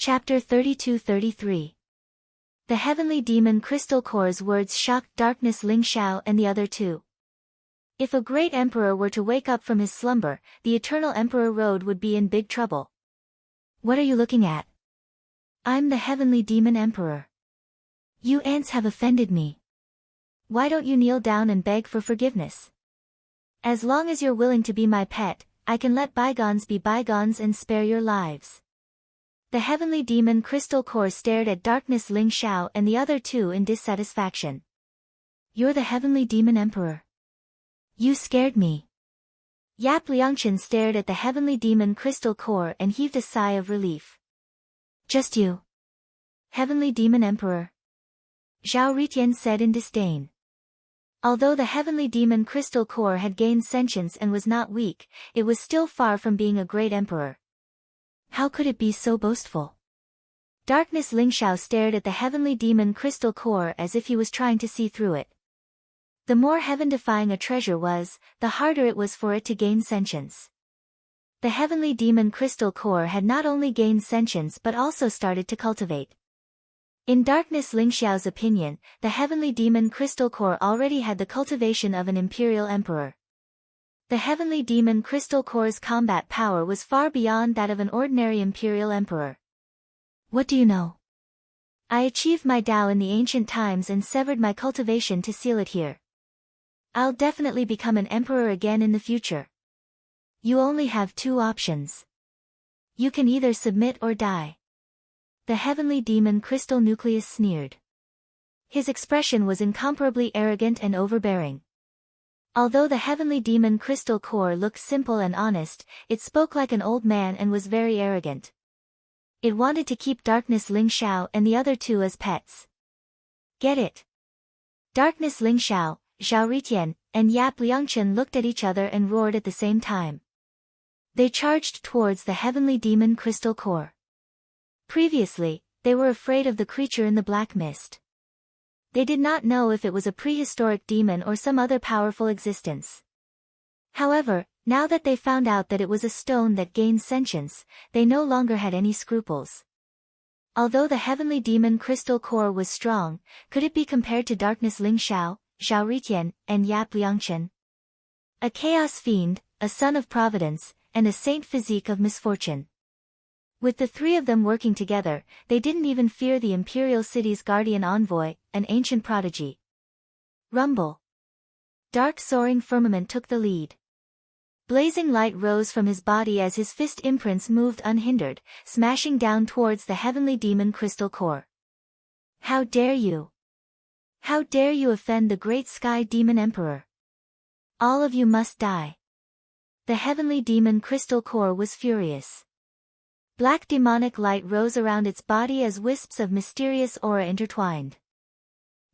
Chapter 32-33. The heavenly demon Crystal Core's words shocked Darkness Ling Xiao and the other two. If a great emperor were to wake up from his slumber, the Eternal Emperor Road would be in big trouble. What are you looking at? I'm the heavenly demon emperor. You ants have offended me. Why don't you kneel down and beg for forgiveness? As long as you're willing to be my pet, I can let bygones be bygones and spare your lives. The heavenly demon Crystal Core stared at Darkness Ling Xiao and the other two in dissatisfaction. You're the heavenly demon emperor. You scared me. Yap Liangchen stared at the heavenly demon Crystal Core and heaved a sigh of relief. Just you. Heavenly demon emperor. Zhao Ritian said in disdain. Although the heavenly demon Crystal Core had gained sentience and was not weak, it was still far from being a great emperor. How could it be so boastful? Darkness Ling Xiao stared at the heavenly demon Crystal Core as if he was trying to see through it. The more heaven-defying a treasure was, the harder it was for it to gain sentience. The heavenly demon Crystal Core had not only gained sentience but also started to cultivate. In Darkness Ling Xiao's opinion, the heavenly demon Crystal Core already had the cultivation of an imperial emperor. The heavenly demon Crystal Core's combat power was far beyond that of an ordinary imperial emperor. What do you know? I achieved my Tao in the ancient times and severed my cultivation to seal it here. I'll definitely become an emperor again in the future. You only have two options. You can either submit or die. The heavenly demon Crystal Nucleus sneered. His expression was incomparably arrogant and overbearing. Although the heavenly demon Crystal Core looked simple and honest, it spoke like an old man and was very arrogant. It wanted to keep Darkness Ling Xiao and the other two as pets. Get it? Darkness Ling Xiao, Zhao Ritian, and Yap Liangchen looked at each other and roared at the same time. They charged towards the heavenly demon Crystal Core. Previously, they were afraid of the creature in the black mist. They did not know if it was a prehistoric demon or some other powerful existence. However, now that they found out that it was a stone that gained sentience, they no longer had any scruples. Although the heavenly demon Crystal Core was strong, could it be compared to Darkness Ling Xiao, Zhao Ritian, and Yap Liangchen? A chaos fiend, a son of providence, and a saint physique of misfortune. With the three of them working together, they didn't even fear the imperial city's guardian envoy, an ancient prodigy. Rumble. Dark soaring firmament took the lead. Blazing light rose from his body as his fist imprints moved unhindered, smashing down towards the heavenly demon Crystal Core. How dare you! How dare you offend the great sky demon emperor! All of you must die. The heavenly demon Crystal Core was furious. Black demonic light rose around its body as wisps of mysterious aura intertwined.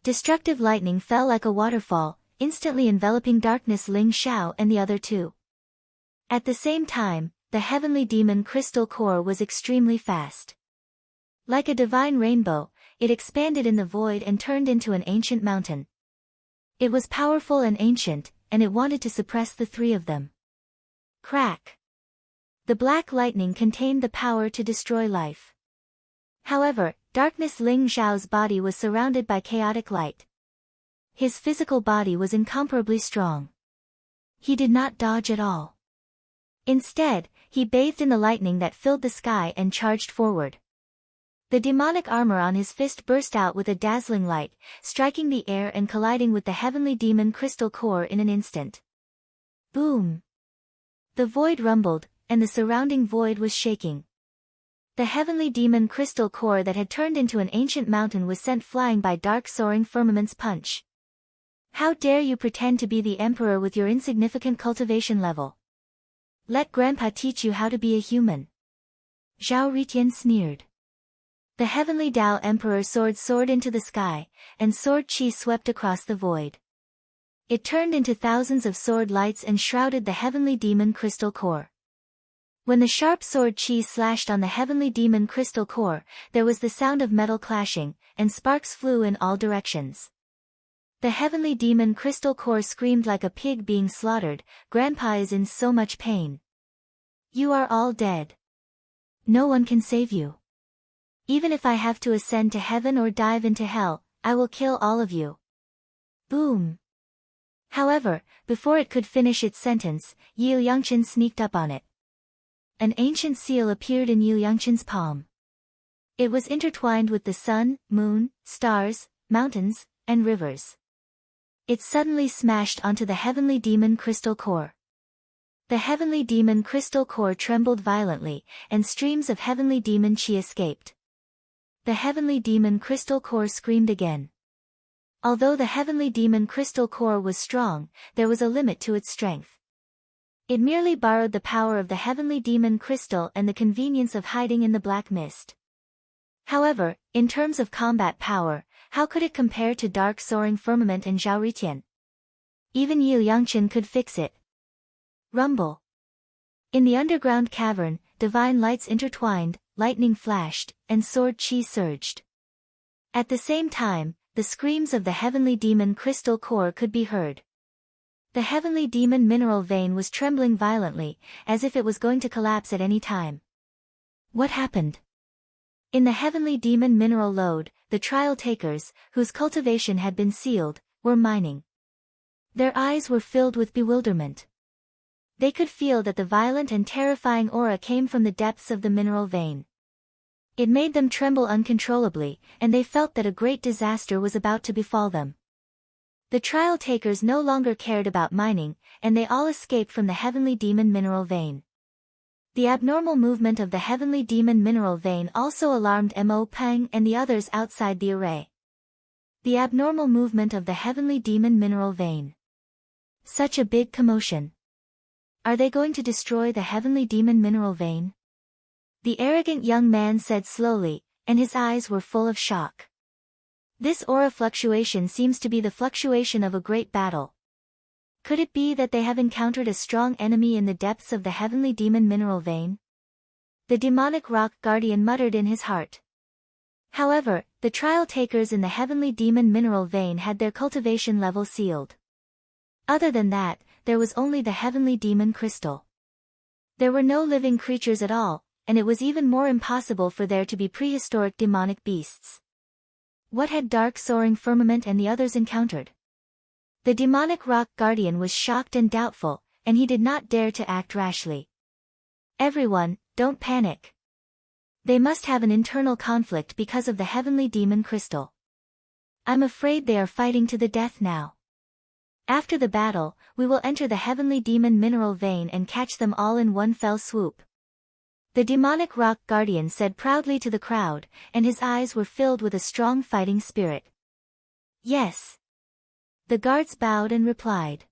Destructive lightning fell like a waterfall, instantly enveloping Darkness Ling Xiao and the other two. At the same time, the heavenly demon Crystal Core was extremely fast. Like a divine rainbow, it expanded in the void and turned into an ancient mountain. It was powerful and ancient, and it wanted to suppress the three of them. Crack! The black lightning contained the power to destroy life. However, Darkness Ling Xiao's body was surrounded by chaotic light. His physical body was incomparably strong. He did not dodge at all. Instead, he bathed in the lightning that filled the sky and charged forward. The demonic armor on his fist burst out with a dazzling light, striking the air and colliding with the heavenly demon Crystal Core in an instant. Boom! The void rumbled, and the surrounding void was shaking. The heavenly demon Crystal Core that had turned into an ancient mountain was sent flying by dark soaring firmament's punch. How dare you pretend to be the emperor with your insignificant cultivation level? Let Grandpa teach you how to be a human. Zhao Ritian sneered. The heavenly Tao Emperor sword soared into the sky, and sword chi swept across the void. It turned into thousands of sword lights and shrouded the heavenly demon Crystal Core. When the sharp sword chi slashed on the heavenly demon Crystal Core, there was the sound of metal clashing, and sparks flew in all directions. The heavenly demon Crystal Core screamed like a pig being slaughtered, Grandpa is in so much pain. You are all dead. No one can save you. Even if I have to ascend to heaven or dive into hell, I will kill all of you. Boom. However, before it could finish its sentence, Yu Yangchen sneaked up on it. An ancient seal appeared in Yu Yangchen's palm. It was intertwined with the sun, moon, stars, mountains, and rivers. It suddenly smashed onto the heavenly demon crystal core. The heavenly demon crystal core trembled violently, and streams of heavenly demon chi escaped. The heavenly demon crystal core screamed again. Although the heavenly demon crystal core was strong, there was a limit to its strength. It merely borrowed the power of the heavenly demon crystal and the convenience of hiding in the black mist. However, in terms of combat power, how could it compare to Dark Soaring Firmament and Zhao Ritian? Even Yu Yangchen could fix it. Rumble. In the underground cavern, divine lights intertwined, lightning flashed, and sword chi surged. At the same time, the screams of the heavenly demon crystal core could be heard. The heavenly demon mineral vein was trembling violently, as if it was going to collapse at any time. What happened? In the heavenly demon mineral lode, the trial takers, whose cultivation had been sealed, were mining. Their eyes were filled with bewilderment. They could feel that the violent and terrifying aura came from the depths of the mineral vein. It made them tremble uncontrollably, and they felt that a great disaster was about to befall them. The trial takers no longer cared about mining, and they all escaped from the heavenly demon mineral vein. The abnormal movement of the heavenly demon mineral vein also alarmed Mo Peng and the others outside the array. The abnormal movement of the heavenly demon mineral vein. Such a big commotion. Are they going to destroy the heavenly demon mineral vein? The arrogant young man said slowly, and his eyes were full of shock. This aura fluctuation seems to be the fluctuation of a great battle. Could it be that they have encountered a strong enemy in the depths of the heavenly demon mineral vein? The demonic rock guardian muttered in his heart. However, the trial takers in the heavenly demon mineral vein had their cultivation level sealed. Other than that, there was only the heavenly demon crystal. There were no living creatures at all, and it was even more impossible for there to be prehistoric demonic beasts. What had Dark Soaring Firmament and the others encountered? The demonic rock guardian was shocked and doubtful, and he did not dare to act rashly. Everyone, don't panic. They must have an internal conflict because of the heavenly demon crystal. I'm afraid they are fighting to the death now. After the battle, we will enter the heavenly demon mineral vein and catch them all in one fell swoop. The demonic rock guardian said proudly to the crowd, and his eyes were filled with a strong fighting spirit. Yes. The guards bowed and replied.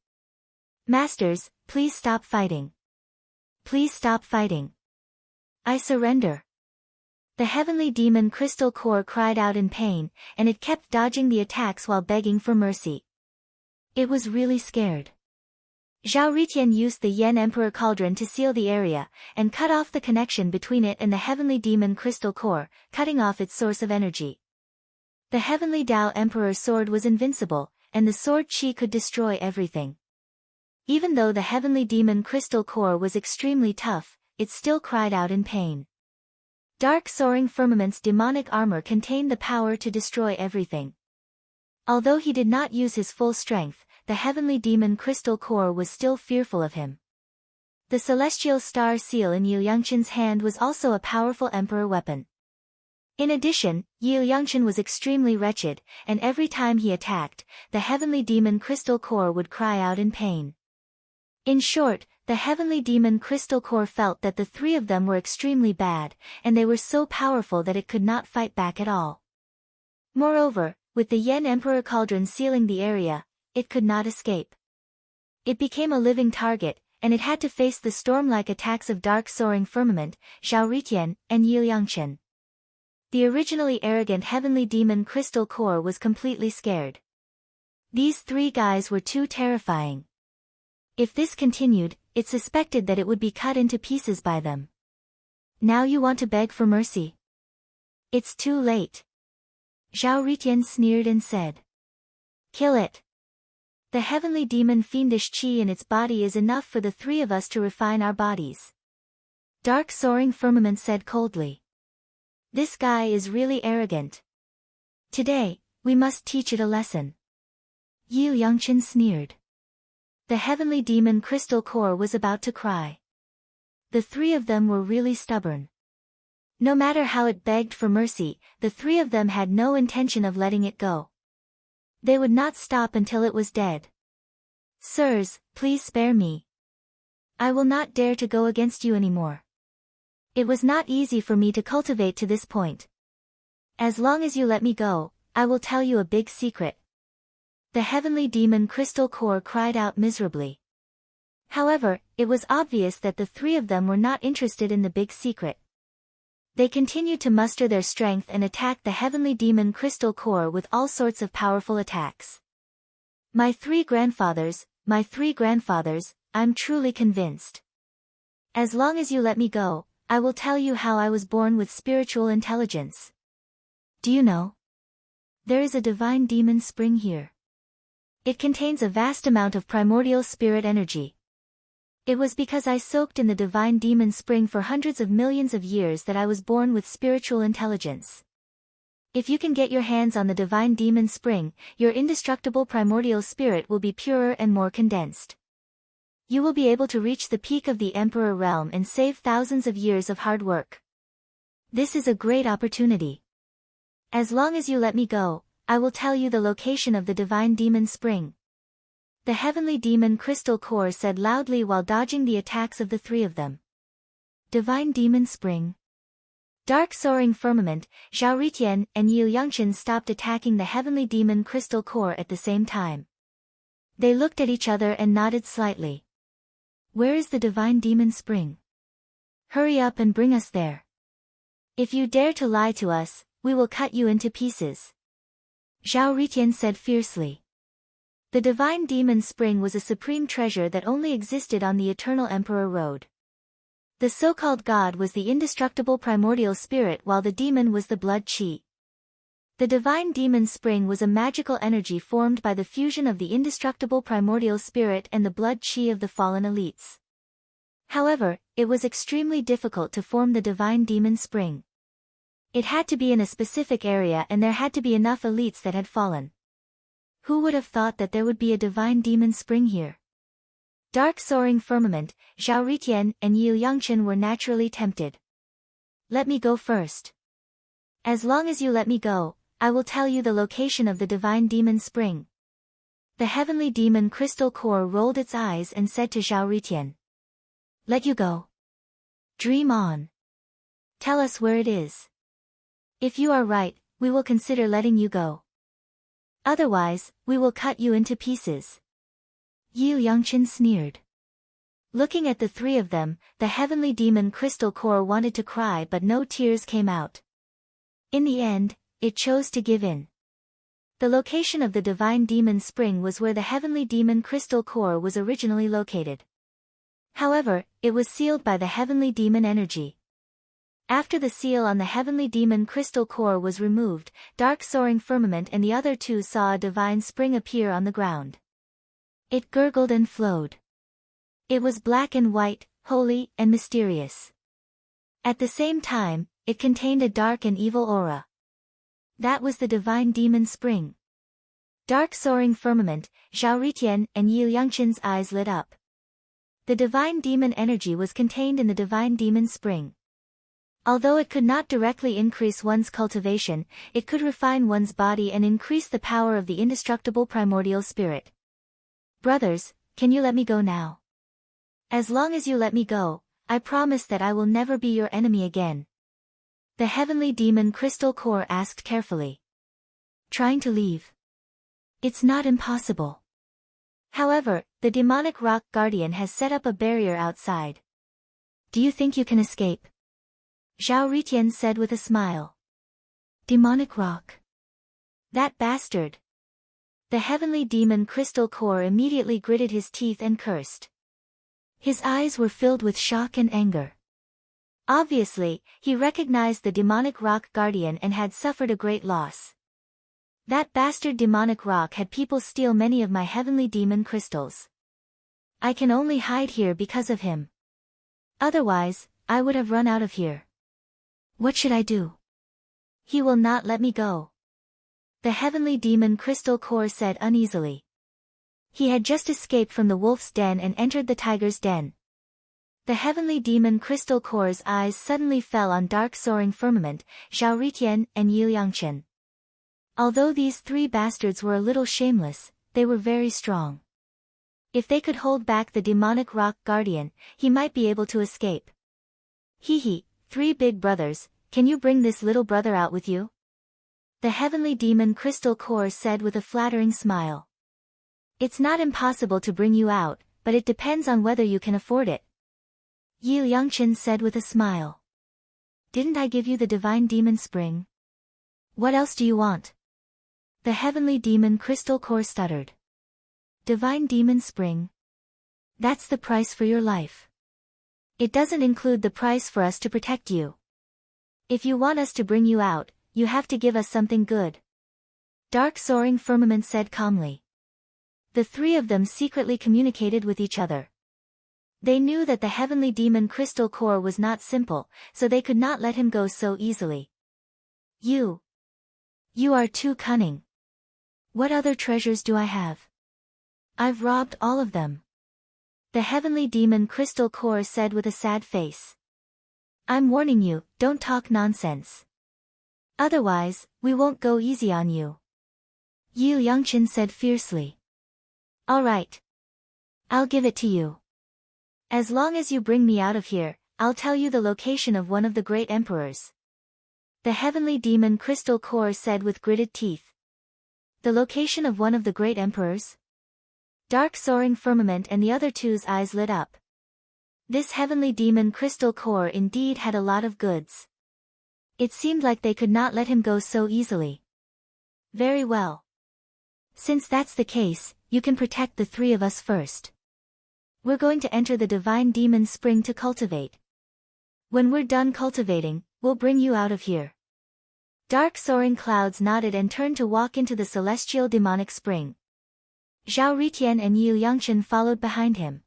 Masters, please stop fighting. Please stop fighting. I surrender. The heavenly demon crystal core cried out in pain, and it kept dodging the attacks while begging for mercy. It was really scared. Zhao Ritian used the Yen Emperor Cauldron to seal the area, and cut off the connection between it and the heavenly demon crystal core, cutting off its source of energy. The heavenly Tao Emperor sword was invincible, and the sword chi could destroy everything. Even though the heavenly demon crystal core was extremely tough, it still cried out in pain. Dark Soaring Firmament's demonic armor contained the power to destroy everything. Although he did not use his full strength, the heavenly demon crystal core was still fearful of him. The celestial star seal in Yu Yangchen's hand was also a powerful emperor weapon. In addition, Yu Yangchen was extremely wretched, and every time he attacked, the heavenly demon crystal core would cry out in pain. In short, the heavenly demon crystal core felt that the three of them were extremely bad, and they were so powerful that it could not fight back at all. Moreover, with the Yen Emperor Cauldron sealing the area, it could not escape. It became a living target, and it had to face the storm-like attacks of Dark Soaring Firmament, Zhao Ritian, and Yu Yangchen. The originally arrogant heavenly demon crystal core was completely scared. These three guys were too terrifying. If this continued, it suspected that it would be cut into pieces by them. Now you want to beg for mercy? It's too late. Zhao Ritian sneered and said. Kill it. The heavenly demon fiendish chi in its body is enough for the three of us to refine our bodies. Dark Soaring Firmament said coldly. This guy is really arrogant. Today, we must teach it a lesson. Yu Yangchen sneered. The heavenly demon crystal core was about to cry. The three of them were really stubborn. No matter how it begged for mercy, the three of them had no intention of letting it go. They would not stop until it was dead. Sirs, please spare me. I will not dare to go against you anymore. It was not easy for me to cultivate to this point. As long as you let me go, I will tell you a big secret. The heavenly demon crystal core cried out miserably. However, it was obvious that the three of them were not interested in the big secret. They continued to muster their strength and attack the heavenly demon crystal core with all sorts of powerful attacks. My three grandfathers, I'm truly convinced. As long as you let me go, I will tell you how I was born with spiritual intelligence. Do you know? There is a divine demon spring here. It contains a vast amount of primordial spirit energy. It was because I soaked in the divine demon spring for hundreds of millions of years that I was born with spiritual intelligence. If you can get your hands on the divine demon spring, your indestructible primordial spirit will be purer and more condensed. You will be able to reach the peak of the Emperor realm and save thousands of years of hard work. This is a great opportunity. As long as you let me go, I will tell you the location of the divine demon spring. The heavenly demon crystal core said loudly while dodging the attacks of the three of them. Divine demon spring. Dark soaring firmament, Zhao Ritian and Yu Yangchen stopped attacking the heavenly demon crystal core at the same time. They looked at each other and nodded slightly. Where is the divine demon spring? Hurry up and bring us there. If you dare to lie to us, we will cut you into pieces. Zhao Ritian said fiercely. The divine demon spring was a supreme treasure that only existed on the Eternal Emperor Road. The so-called god was the indestructible primordial spirit while the demon was the blood chi. The divine demon spring was a magical energy formed by the fusion of the indestructible primordial spirit and the blood chi of the fallen elites. However, it was extremely difficult to form the divine demon spring. It had to be in a specific area and there had to be enough elites that had fallen. Who would have thought that there would be a divine demon spring here? Dark soaring firmament, Zhao Ritian and Yu Yangchen were naturally tempted. Let me go first. As long as you let me go, I will tell you the location of the divine demon spring. The heavenly demon crystal core rolled its eyes and said to Zhao Ritian. Let you go. Dream on. Tell us where it is. If you are right, we will consider letting you go. Otherwise, we will cut you into pieces. Yu Yangchen sneered. Looking at the three of them, the heavenly demon crystal core wanted to cry but no tears came out. In the end, it chose to give in. The location of the divine demon spring was where the heavenly demon crystal core was originally located. However, it was sealed by the heavenly demon energy. After the seal on the heavenly demon crystal core was removed, dark soaring firmament and the other two saw a divine spring appear on the ground. It gurgled and flowed. It was black and white, holy and mysterious. At the same time, it contained a dark and evil aura. That was the divine demon spring. Dark soaring firmament, Zhao Ritian and Yu Yangchen's eyes lit up. The divine demon energy was contained in the divine demon spring. Although it could not directly increase one's cultivation, it could refine one's body and increase the power of the indestructible primordial spirit. Brothers, can you let me go now? As long as you let me go, I promise that I will never be your enemy again. The heavenly demon crystal core asked carefully. Trying to leave? It's not impossible. However, the demonic rock guardian has set up a barrier outside. Do you think you can escape? Zhao Ritian said with a smile. Demonic rock. That bastard. The heavenly demon crystal core immediately gritted his teeth and cursed. His eyes were filled with shock and anger. Obviously, he recognized the demonic rock guardian and had suffered a great loss. That bastard demonic rock had people steal many of my heavenly demon crystals. I can only hide here because of him. Otherwise, I would have run out of here. What should I do? He will not let me go. The heavenly demon Crystal Core said uneasily. He had just escaped from the wolf's den and entered the tiger's den. The heavenly demon Crystal Core's eyes suddenly fell on dark soaring firmament, Zhao Ritian and Yi Liangchen. Although these three bastards were a little shameless, they were very strong. If they could hold back the demonic rock guardian, he might be able to escape. Hee, three big brothers, can you bring this little brother out with you? The heavenly demon Crystal Core said with a flattering smile. It's not impossible to bring you out, but it depends on whether you can afford it. Yi Liangchen said with a smile. Didn't I give you the divine demon spring? What else do you want? The heavenly demon Crystal Core stuttered. Divine demon spring? That's the price for your life. It doesn't include the price for us to protect you. If you want us to bring you out, you have to give us something good. Dark soaring firmament said calmly. The three of them secretly communicated with each other. They knew that the heavenly demon Crystal Core was not simple, so they could not let him go so easily. You are too cunning. What other treasures do I have? I've robbed all of them. The heavenly demon Crystal Core said with a sad face. I'm warning you, don't talk nonsense. Otherwise, we won't go easy on you. Yi Liangchen said fiercely. All right. I'll give it to you. As long as you bring me out of here, I'll tell you the location of one of the great emperors. The heavenly demon Crystal Core said with gritted teeth. The location of one of the great emperors? Dark soaring firmament and the other two's eyes lit up. This heavenly demon Crystal Core indeed had a lot of goods. It seemed like they could not let him go so easily. Very well. Since that's the case, you can protect the three of us first. We're going to enter the divine demon spring to cultivate. When we're done cultivating, we'll bring you out of here. Dark soaring clouds nodded and turned to walk into the celestial demonic spring. Zhao Ritian and Yi Liangchen followed behind him.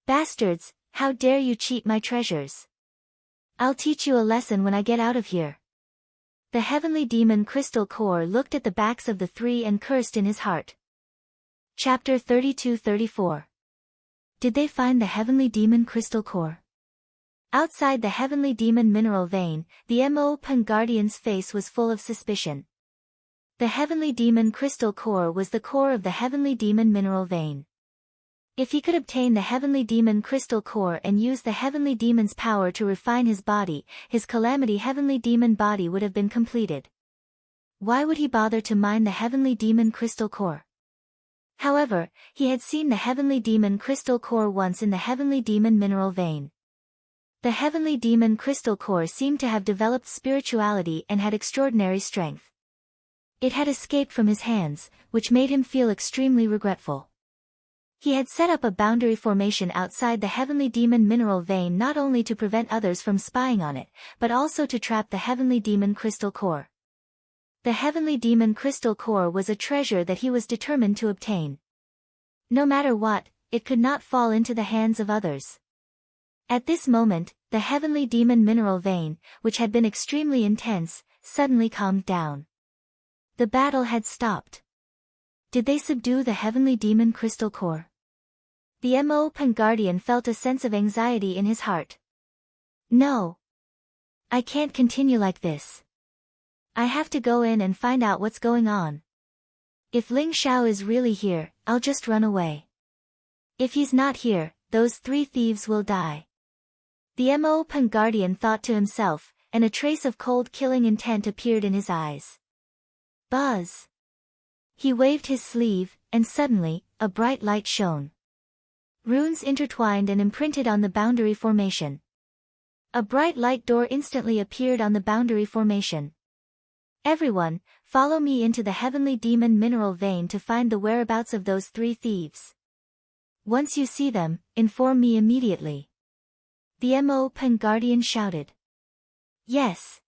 Bastards, how dare you cheat my treasures? I'll teach you a lesson when I get out of here. The heavenly demon Crystal Core looked at the backs of the three and cursed in his heart. Chapter 32-34. Did they find the heavenly demon Crystal Core? Outside the heavenly demon mineral vein, the Mo Pen Guardian's face was full of suspicion. The heavenly demon Crystal Core was the core of the heavenly demon mineral vein. If he could obtain the heavenly demon Crystal Core and use the heavenly demon's power to refine his body, his calamity heavenly demon body would have been completed. Why would he bother to mine the heavenly demon Crystal Core? However, he had seen the heavenly demon Crystal Core once in the heavenly demon mineral vein. The heavenly demon Crystal Core seemed to have developed spirituality and had extraordinary strength. It had escaped from his hands, which made him feel extremely regretful. He had set up a boundary formation outside the heavenly demon mineral vein not only to prevent others from spying on it, but also to trap the heavenly demon Crystal Core. The heavenly demon Crystal Core was a treasure that he was determined to obtain. No matter what, it could not fall into the hands of others. At this moment, the heavenly demon mineral vein, which had been extremely intense, suddenly calmed down. The battle had stopped. Did they subdue the heavenly demon Crystal Core? The Mo Pen Guardian felt a sense of anxiety in his heart. No. I can't continue like this. I have to go in and find out what's going on. If Ling Xiao is really here, I'll just run away. If he's not here, those three thieves will die. The Mo Pen Guardian thought to himself, and a trace of cold killing intent appeared in his eyes. Buzz! He waved his sleeve, and suddenly, a bright light shone. Runes intertwined and imprinted on the boundary formation. A bright light door instantly appeared on the boundary formation. Everyone, follow me into the heavenly demon mineral vein to find the whereabouts of those three thieves. Once you see them, inform me immediately. The Mo Pen Guardian shouted. Yes.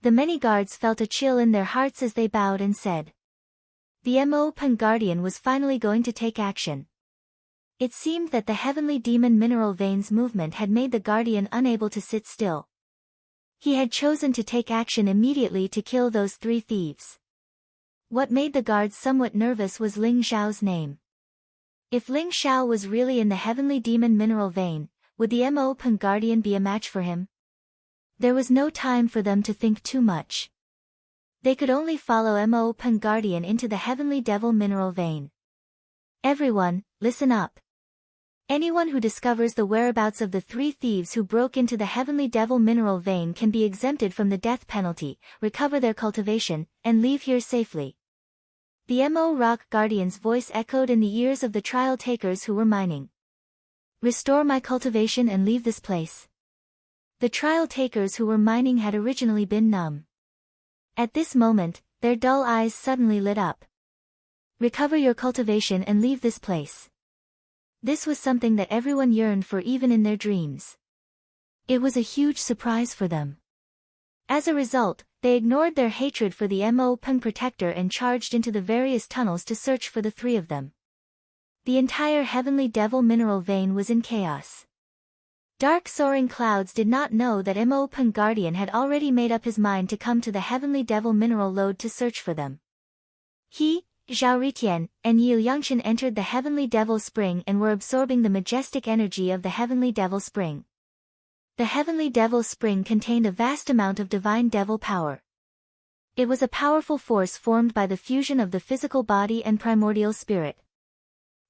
The many guards felt a chill in their hearts as they bowed and said. The Mo Pen Guardian was finally going to take action. It seemed that the heavenly demon mineral vein's movement had made the Guardian unable to sit still. He had chosen to take action immediately to kill those 3 thieves. What made the guards somewhat nervous was Ling Xiao's name. If Ling Xiao was really in the heavenly demon mineral vein, would the Mo-Pen guardian be a match for him? There was no time for them to think too much. They could only follow Mo-Pen guardian into the heavenly devil mineral vein. Everyone, listen up. Anyone who discovers the whereabouts of the 3 thieves who broke into the heavenly devil mineral vein can be exempted from the death penalty, recover their cultivation, and leave here safely. The Mo Rock Guardian's voice echoed in the ears of the trial takers who were mining. Restore my cultivation and leave this place. The trial takers who were mining had originally been numb. At this moment, their dull eyes suddenly lit up. Recover your cultivation and leave this place. This was something that everyone yearned for even in their dreams. It was a huge surprise for them. As a result, they ignored their hatred for the Mo-Pen protector and charged into the various tunnels to search for the 3 of them. The entire heavenly devil mineral vein was in chaos. Dark soaring clouds did not know that Mo-Pen guardian had already made up his mind to come to the heavenly devil mineral lode to search for them. He, Zhao Ritian, and Yi Yangshan entered the heavenly devil spring and were absorbing the majestic energy of the heavenly devil spring. The heavenly devil spring contained a vast amount of divine devil power. It was a powerful force formed by the fusion of the physical body and primordial spirit.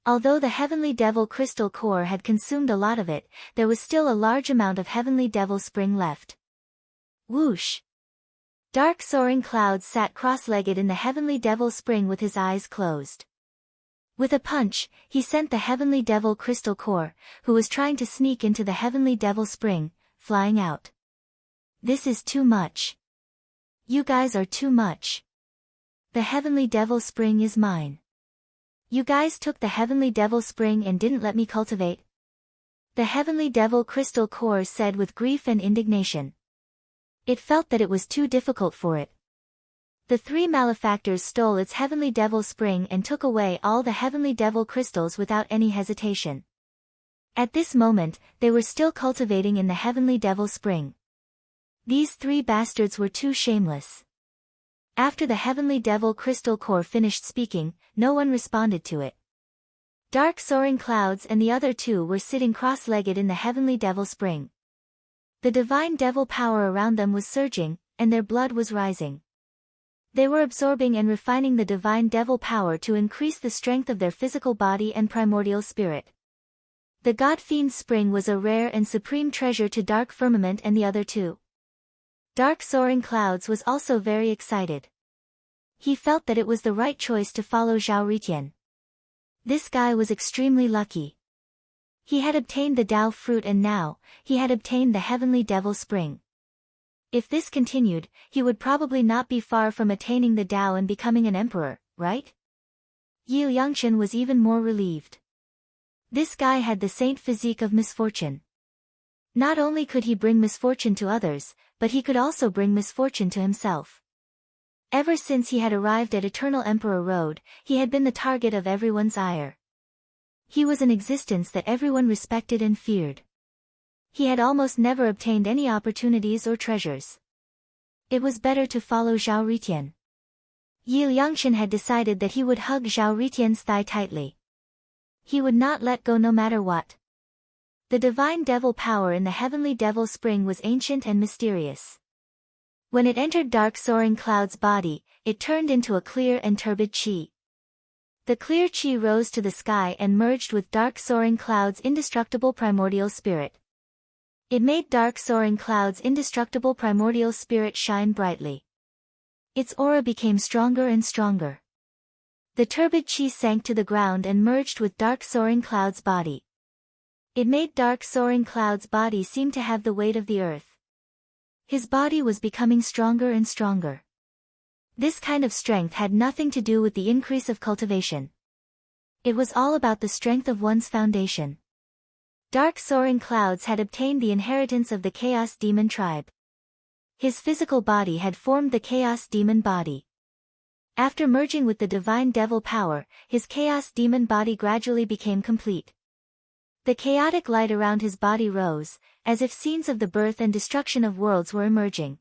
Although the heavenly devil crystal core had consumed a lot of it, there was still a large amount of heavenly devil spring left. Whoosh! Dark soaring clouds sat cross-legged in the heavenly devil spring with his eyes closed. With a punch, he sent the heavenly devil crystal core, who was trying to sneak into the heavenly devil spring, flying out. This is too much. You guys are too much. The heavenly devil spring is mine. You guys took the heavenly devil spring and didn't let me cultivate. The heavenly devil crystal core said with grief and indignation. It felt that it was too difficult for it. The 3 malefactors stole its heavenly devil spring and took away all the heavenly devil crystals without any hesitation. At this moment, they were still cultivating in the heavenly devil spring. These 3 bastards were too shameless. After the heavenly devil crystal core finished speaking, no one responded to it. Dark soaring clouds and the other 2 were sitting cross-legged in the heavenly devil spring. The divine devil power around them was surging, and their blood was rising. They were absorbing and refining the divine devil power to increase the strength of their physical body and primordial spirit. The God Fiend spring was a rare and supreme treasure to Dark Firmament and the other 2. Dark soaring clouds was also very excited. He felt that it was the right choice to follow Zhao Ritian. This guy was extremely lucky. He had obtained the Dao fruit and now, he had obtained the heavenly devil spring. If this continued, he would probably not be far from attaining the Dao and becoming an emperor, right? Yi Yangshan was even more relieved. This guy had the saint physique of misfortune. Not only could he bring misfortune to others, but he could also bring misfortune to himself. Ever since he had arrived at Eternal Emperor Road, he had been the target of everyone's ire. He was an existence that everyone respected and feared. He had almost never obtained any opportunities or treasures. It was better to follow Zhao Ritian. Yi Yangshan had decided that he would hug Zhao Ritian's thigh tightly. He would not let go no matter what. The divine devil power in the heavenly devil spring was ancient and mysterious. When it entered Dark Soaring Cloud's body, it turned into a clear and turbid chi. The clear chi rose to the sky and merged with Dark Soaring Cloud's indestructible primordial spirit. It made Dark Soaring Cloud's indestructible primordial spirit shine brightly. Its aura became stronger and stronger. The turbid chi sank to the ground and merged with Dark Soaring Cloud's body. It made Dark Soaring Cloud's body seem to have the weight of the earth. His body was becoming stronger and stronger. This kind of strength had nothing to do with the increase of cultivation. It was all about the strength of one's foundation. Dark Soaring Clouds had obtained the inheritance of the Chaos Demon tribe. His physical body had formed the Chaos Demon body. After merging with the Divine Devil power, his Chaos Demon body gradually became complete. The chaotic light around his body rose, as if scenes of the birth and destruction of worlds were emerging.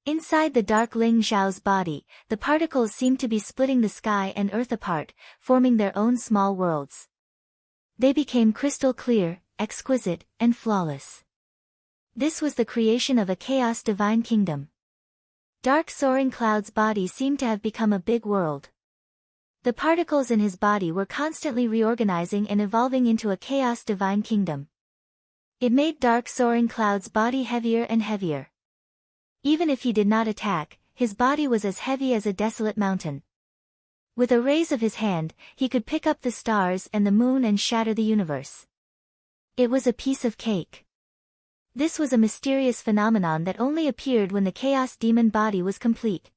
Inside the dark Ling Xiao's body, the particles seemed to be splitting the sky and earth apart, forming their own small worlds. They became crystal clear, exquisite, and flawless. This was the creation of a chaos divine kingdom. Dark soaring cloud's body seemed to have become a big world. The particles in his body were constantly reorganizing and evolving into a chaos divine kingdom. It made dark soaring cloud's body heavier and heavier. Even if he did not attack, his body was as heavy as a desolate mountain. With a raise of his hand, he could pick up the stars and the moon and shatter the universe. It was a piece of cake. This was a mysterious phenomenon that only appeared when the chaos demon body was complete.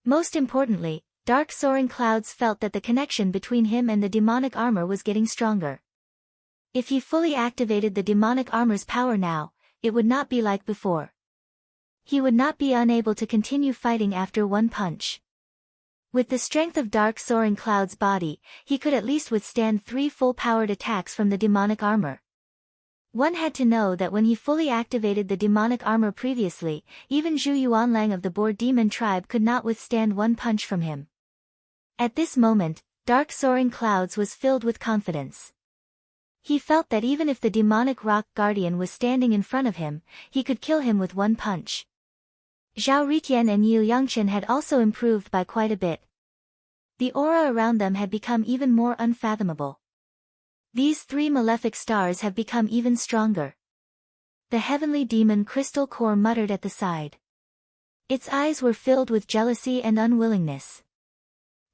Most importantly, dark soaring clouds felt that the connection between him and the demonic armor was getting stronger. If he fully activated the demonic armor's power now, it would not be like before. He would not be unable to continue fighting after one punch. With the strength of dark soaring cloud's body, he could at least withstand 3 full-powered attacks from the demonic armor. One had to know that when he fully activated the demonic armor previously, even Zhu Yuanlang of the Boar Demon tribe could not withstand one punch from him. At this moment, dark soaring clouds was filled with confidence. He felt that even if the demonic rock guardian was standing in front of him, he could kill him with one punch. Zhao Ritian and Yu Yangchen had also improved by quite a bit. The aura around them had become even more unfathomable. These 3 malefic stars have become even stronger. The heavenly demon crystal core muttered at the side. Its eyes were filled with jealousy and unwillingness.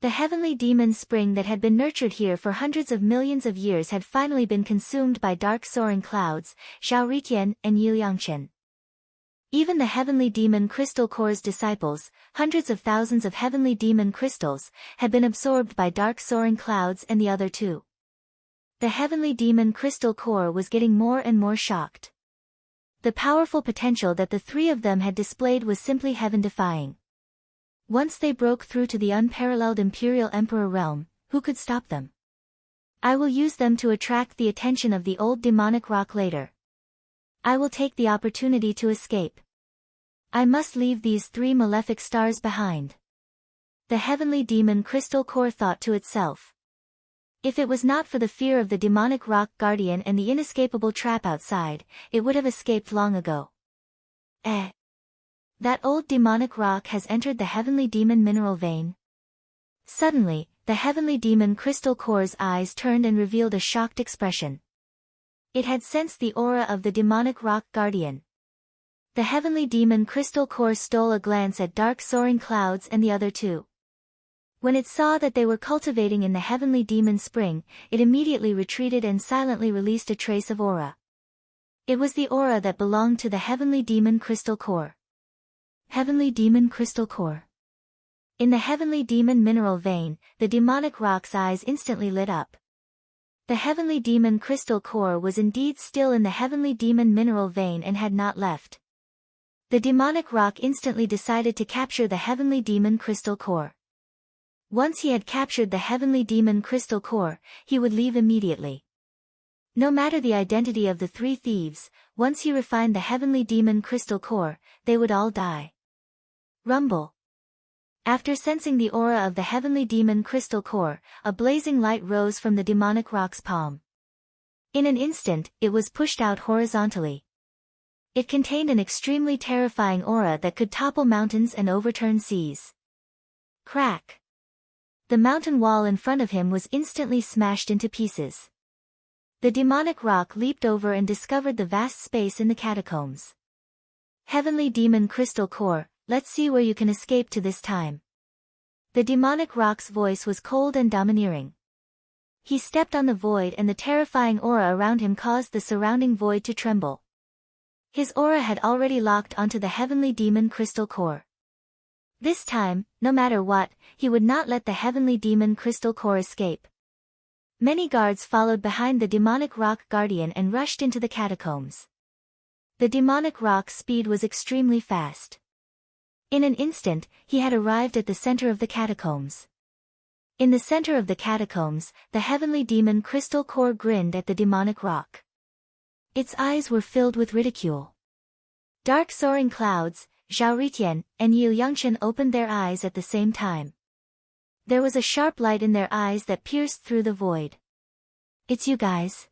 The heavenly demon spring that had been nurtured here for hundreds of millions of years had finally been consumed by dark soaring clouds, Zhao Ritian and Yu Yangchen. Even the heavenly demon crystal core's disciples, hundreds of thousands of heavenly demon crystals, had been absorbed by dark soaring clouds and the other 2. The heavenly demon crystal core was getting more and more shocked. The powerful potential that the 3 of them had displayed was simply heaven-defying. Once they broke through to the unparalleled Imperial Emperor realm, who could stop them? I will use them to attract the attention of the old demonic rock later. I will take the opportunity to escape. I must leave these 3 malefic stars behind. The heavenly demon crystal core thought to itself. If it was not for the fear of the demonic rock guardian and the inescapable trap outside, it would have escaped long ago. That old demonic rock has entered the heavenly demon mineral vein. Suddenly, the heavenly demon crystal core's eyes turned and revealed a shocked expression. It had sensed the aura of the demonic rock guardian. The heavenly demon crystal core stole a glance at dark soaring clouds and the other 2. When it saw that they were cultivating in the heavenly demon spring, it immediately retreated and silently released a trace of aura. It was the aura that belonged to the heavenly demon crystal core. Heavenly demon crystal core. In the heavenly demon mineral vein, the demonic rock's eyes instantly lit up. The heavenly demon crystal core was indeed still in the heavenly demon mineral vein and had not left. The demonic rock instantly decided to capture the heavenly demon crystal core. Once he had captured the heavenly demon crystal core, he would leave immediately. No matter the identity of the 3 thieves, once he refined the heavenly demon crystal core, they would all die. Rumble. After sensing the aura of the heavenly demon crystal core, a blazing light rose from the demonic rock's palm. In an instant, it was pushed out horizontally. It contained an extremely terrifying aura that could topple mountains and overturn seas. Crack. The mountain wall in front of him was instantly smashed into pieces. The demonic rock leaped over and discovered the vast space in the catacombs. Heavenly demon crystal core, let's see where you can escape to this time. The demonic rock's voice was cold and domineering. He stepped on the void and the terrifying aura around him caused the surrounding void to tremble. His aura had already locked onto the heavenly demon crystal core. This time, no matter what, he would not let the heavenly demon crystal core escape. Many guards followed behind the demonic rock guardian and rushed into the catacombs. The demonic rock's speed was extremely fast. In an instant, he had arrived at the center of the catacombs. In the center of the catacombs, the heavenly demon crystal core grinned at the demonic rock. Its eyes were filled with ridicule. Dark soaring clouds, Zhao Ritian, and Yu Yangchen opened their eyes at the same time. There was a sharp light in their eyes that pierced through the void. It's you guys.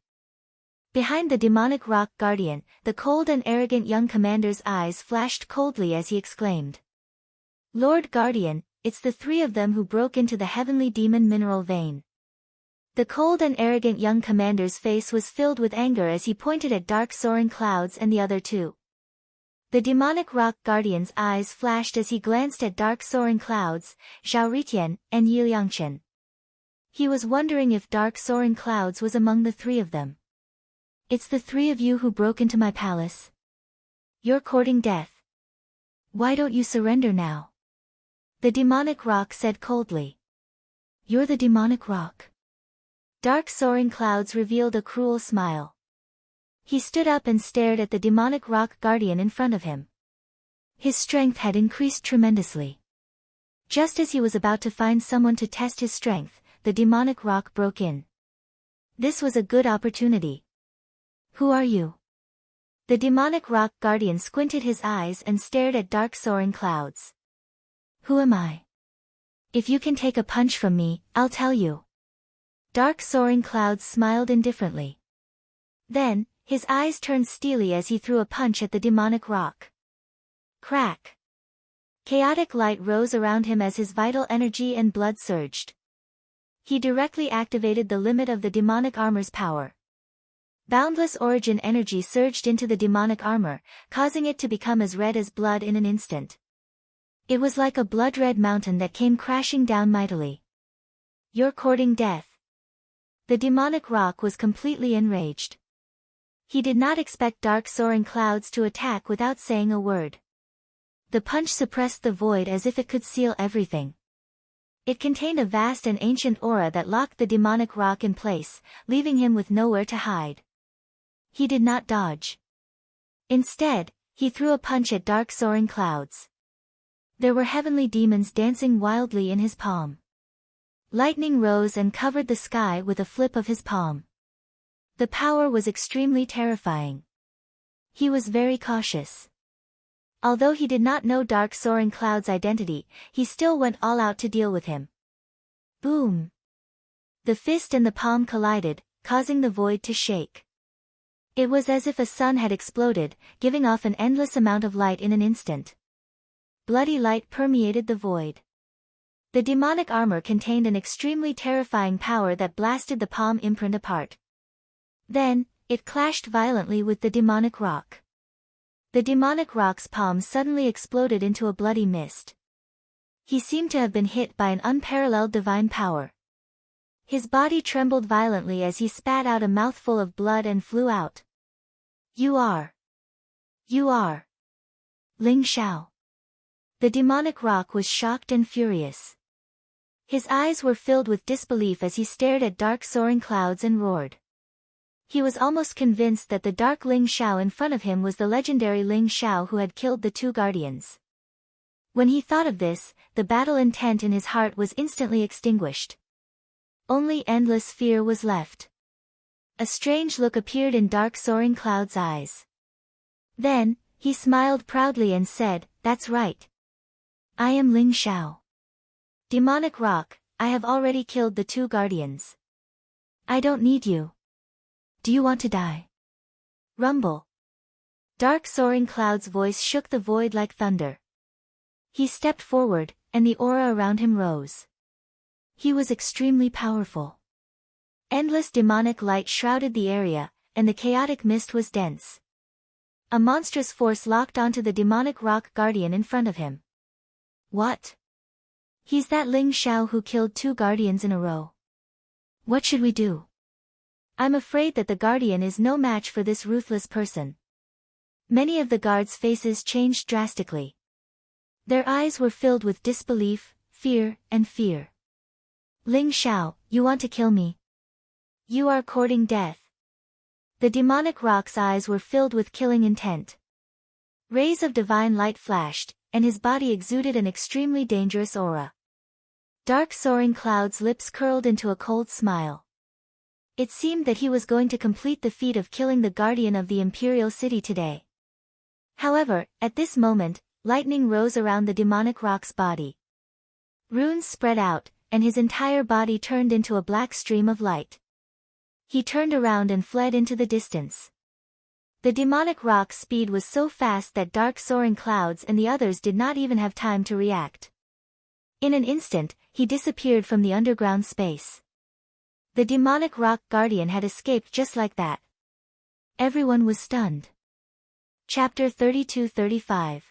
Behind the demonic rock guardian, the cold and arrogant young commander's eyes flashed coldly as he exclaimed. Lord Guardian, it's the three of them who broke into the heavenly demon mineral vein. The cold and arrogant young commander's face was filled with anger as he pointed at dark soaring clouds and the other two. The demonic rock guardian's eyes flashed as he glanced at dark soaring clouds, Zhao Ritian, and Yu Yangchen. He was wondering if dark soaring clouds was among the three of them. It's the three of you who broke into my palace. You're courting death. Why don't you surrender now? The demonic rock said coldly. You're the demonic rock. Dark soaring clouds revealed a cruel smile. He stood up and stared at the demonic rock guardian in front of him. His strength had increased tremendously. Just as he was about to find someone to test his strength, the demonic rock broke in. This was a good opportunity. Who are you? The demonic rock guardian squinted his eyes and stared at dark soaring clouds. Who am I? If you can take a punch from me, I'll tell you. Dark soaring clouds smiled indifferently. Then, his eyes turned steely as he threw a punch at the demonic rock. Crack! Chaotic light rose around him as his vital energy and blood surged. He directly activated the limit of the demonic armor's power. Boundless origin energy surged into the demonic armor, causing it to become as red as blood in an instant. It was like a blood-red mountain that came crashing down mightily. You're courting death. The demonic rock was completely enraged. He did not expect dark soaring clouds to attack without saying a word. The punch suppressed the void as if it could seal everything. It contained a vast and ancient aura that locked the demonic rock in place, leaving him with nowhere to hide. He did not dodge. Instead, he threw a punch at dark soaring clouds. There were heavenly demons dancing wildly in his palm. Lightning rose and covered the sky with a flip of his palm. The power was extremely terrifying. He was very cautious. Although he did not know dark soaring cloud's identity, he still went all out to deal with him. Boom! The fist and the palm collided, causing the void to shake. It was as if a sun had exploded, giving off an endless amount of light in an instant. Bloody light permeated the void. The demonic armor contained an extremely terrifying power that blasted the palm imprint apart. Then, it clashed violently with the demonic rock. The demonic rock's palm suddenly exploded into a bloody mist. He seemed to have been hit by an unparalleled divine power. His body trembled violently as he spat out a mouthful of blood and flew out. You are Ling Xiao. The demonic rock was shocked and furious. His eyes were filled with disbelief as he stared at dark soaring clouds and roared. He was almost convinced that the dark Ling Xiao in front of him was the legendary Ling Xiao who had killed the two guardians. When he thought of this, the battle intent in his heart was instantly extinguished. Only endless fear was left. A strange look appeared in dark soaring clouds' eyes. Then, he smiled proudly and said, "That's right. I am Ling Xiao. Demonic rock, I have already killed the two guardians. I don't need you. Do you want to die?" Rumble. Dark soaring cloud's voice shook the void like thunder. He stepped forward, and the aura around him rose. He was extremely powerful. Endless demonic light shrouded the area, and the chaotic mist was dense. A monstrous force locked onto the demonic rock guardian in front of him. What? He's that Ling Xiao who killed two guardians in a row. What should we do? I'm afraid that the guardian is no match for this ruthless person. Many of the guards' faces changed drastically. Their eyes were filled with disbelief, fear, and fear. Ling Xiao, you want to kill me? You are courting death. The demonic rock's eyes were filled with killing intent. Rays of divine light flashed, and his body exuded an extremely dangerous aura. Dark soaring clouds' lips curled into a cold smile. It seemed that he was going to complete the feat of killing the guardian of the imperial city today. However, at this moment, lightning rose around the demonic rock's body. Runes spread out, and his entire body turned into a black stream of light. He turned around and fled into the distance. The demonic rock's speed was so fast that dark soaring clouds and the others did not even have time to react. In an instant, he disappeared from the underground space. The demonic rock guardian had escaped just like that. Everyone was stunned. Chapter 32-35.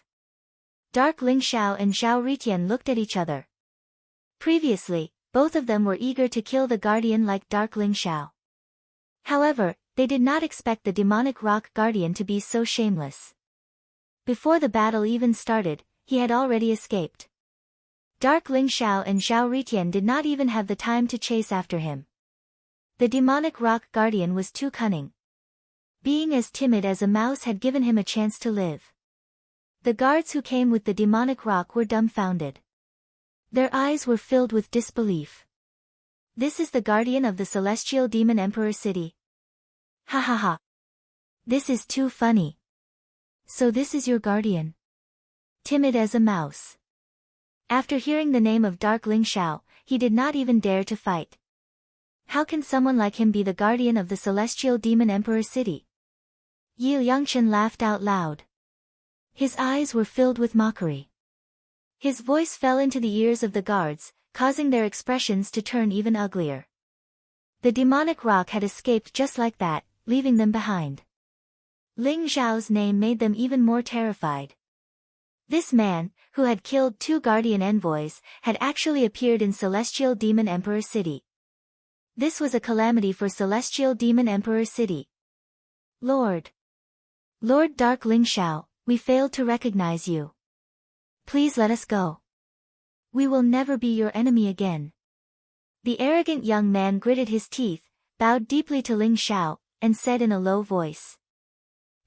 Dark Ling Xiao and Zhao Ritian looked at each other. Previously, both of them were eager to kill the guardian like Dark Ling Xiao. However, they did not expect the demonic rock guardian to be so shameless. Before the battle even started, he had already escaped. Dark Ling Xiao and Zhao Ritian did not even have the time to chase after him. The demonic rock guardian was too cunning. Being as timid as a mouse had given him a chance to live. The guards who came with the demonic rock were dumbfounded. Their eyes were filled with disbelief. This is the guardian of the celestial demon emperor city. Ha ha ha. This is too funny. So this is your guardian? Timid as a mouse. After hearing the name of Dark Ling Xiao, he did not even dare to fight. How can someone like him be the guardian of the celestial demon emperor city? Yi Liangchen laughed out loud. His eyes were filled with mockery. His voice fell into the ears of the guards, causing their expressions to turn even uglier. The demonic rock had escaped just like that, leaving them behind. Ling Xiao's name made them even more terrified. This man, who had killed 2 guardian envoys, had actually appeared in Celestial Demon Emperor City. This was a calamity for Celestial Demon Emperor City. Lord Dark Ling Xiao, we failed to recognize you. Please let us go. We will never be your enemy again. The arrogant young man gritted his teeth, bowed deeply to Ling Xiao, and said in a low voice.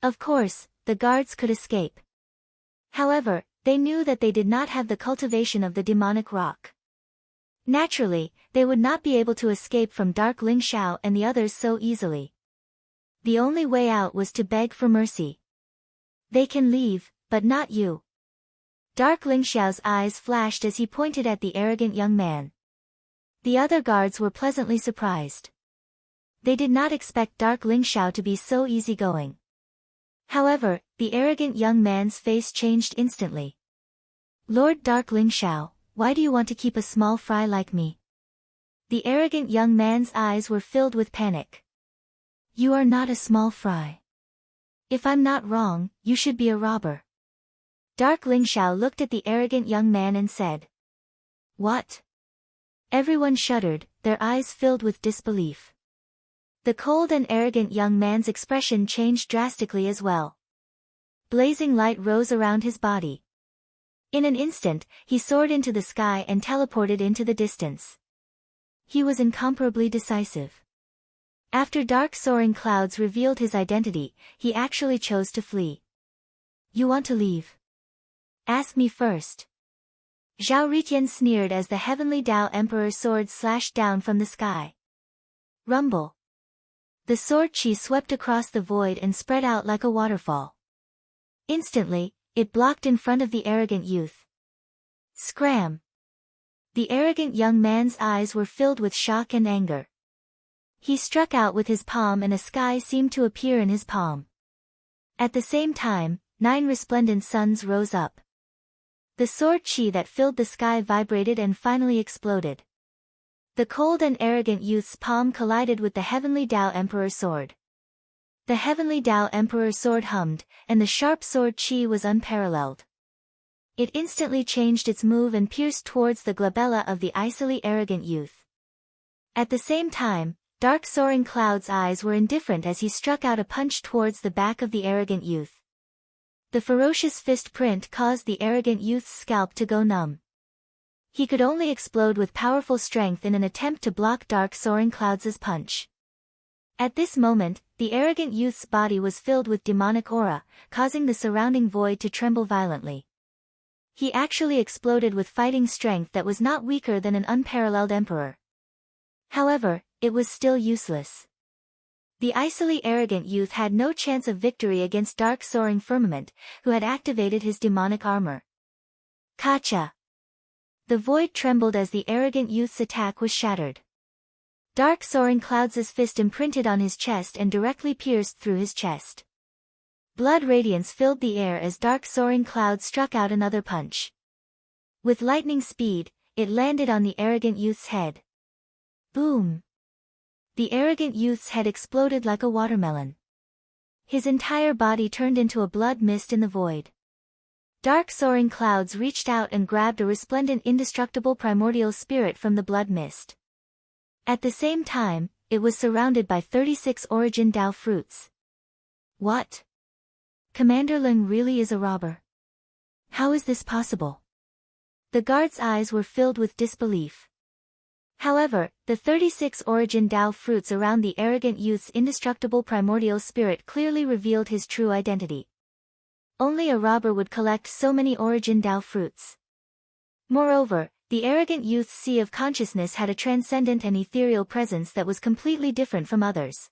Of course, the guards could escape. However, they knew that they did not have the cultivation of the demonic rock. Naturally, they would not be able to escape from Dark Ling Xiao and the others so easily. The only way out was to beg for mercy. They can leave, but not you. Dark Ling Xiao's eyes flashed as he pointed at the arrogant young man. The other guards were pleasantly surprised. They did not expect Dark Ling Xiao to be so easygoing. However, the arrogant young man's face changed instantly. Lord Dark Ling Xiao, why do you want to keep a small fry like me? The arrogant young man's eyes were filled with panic. You are not a small fry. If I'm not wrong, you should be a robber. Dark Ling Xiao looked at the arrogant young man and said. What? Everyone shuddered, their eyes filled with disbelief. The cold and arrogant young man's expression changed drastically as well. Blazing light rose around his body. In an instant, he soared into the sky and teleported into the distance. He was incomparably decisive. After dark soaring clouds revealed his identity, he actually chose to flee. You want to leave? Ask me first. Zhao Ritian sneered as the heavenly Tao Emperor's sword slashed down from the sky. Rumble. The sword chi swept across the void and spread out like a waterfall. Instantly, it blocked in front of the arrogant youth. Scram! The arrogant young man's eyes were filled with shock and anger. He struck out with his palm and a sky seemed to appear in his palm. At the same time, 9 resplendent suns rose up. The sword chi that filled the sky vibrated and finally exploded. The cold and arrogant youth's palm collided with the heavenly Tao Emperor's sword. The heavenly Tao Emperor's sword hummed, and the sharp sword chi was unparalleled. It instantly changed its move and pierced towards the glabella of the icily arrogant youth. At the same time, dark soaring cloud's eyes were indifferent as he struck out a punch towards the back of the arrogant youth. The ferocious fist print caused the arrogant youth's scalp to go numb. He could only explode with powerful strength in an attempt to block dark soaring clouds' punch. At this moment, the arrogant youth's body was filled with demonic aura, causing the surrounding void to tremble violently. He actually exploded with fighting strength that was not weaker than an unparalleled emperor. However, it was still useless. The icily arrogant youth had no chance of victory against Dark Soaring Firmament, who had activated his demonic armor. Kacha! The void trembled as the arrogant youth's attack was shattered. Dark Soaring Clouds' fist imprinted on his chest and directly pierced through his chest. Blood radiance filled the air as Dark Soaring Clouds struck out another punch. With lightning speed, it landed on the arrogant youth's head. Boom! The arrogant youth's head exploded like a watermelon. His entire body turned into a blood mist in the void. Dark Soaring Clouds reached out and grabbed a resplendent indestructible primordial spirit from the blood mist. At the same time, it was surrounded by 36 Origin Dao fruits. What? Commander Ling really is a robber. How is this possible? The guard's eyes were filled with disbelief. However, the 36 Origin Dao fruits around the arrogant youth's indestructible primordial spirit clearly revealed his true identity. Only a robber would collect so many Origin Dao fruits. Moreover, the arrogant youth's sea of consciousness had a transcendent and ethereal presence that was completely different from others.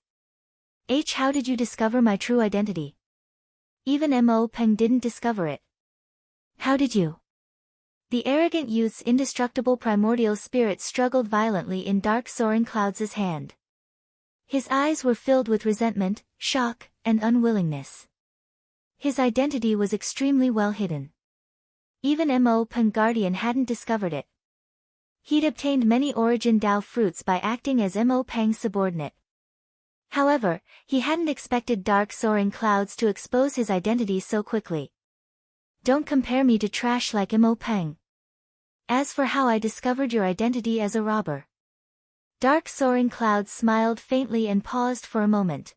How did you discover my true identity? Even Mo Peng didn't discover it. How did you? The arrogant youth's indestructible primordial spirit struggled violently in Dark Soaring Clouds' hand. His eyes were filled with resentment, shock, and unwillingness. His identity was extremely well hidden. Even Mo Peng Guardian hadn't discovered it. He'd obtained many Origin Dao fruits by acting as Mo Peng's subordinate. However, he hadn't expected Dark Soaring Clouds to expose his identity so quickly. Don't compare me to trash like Mo Peng. As for how I discovered your identity as a robber. Dark Soaring Clouds smiled faintly and paused for a moment.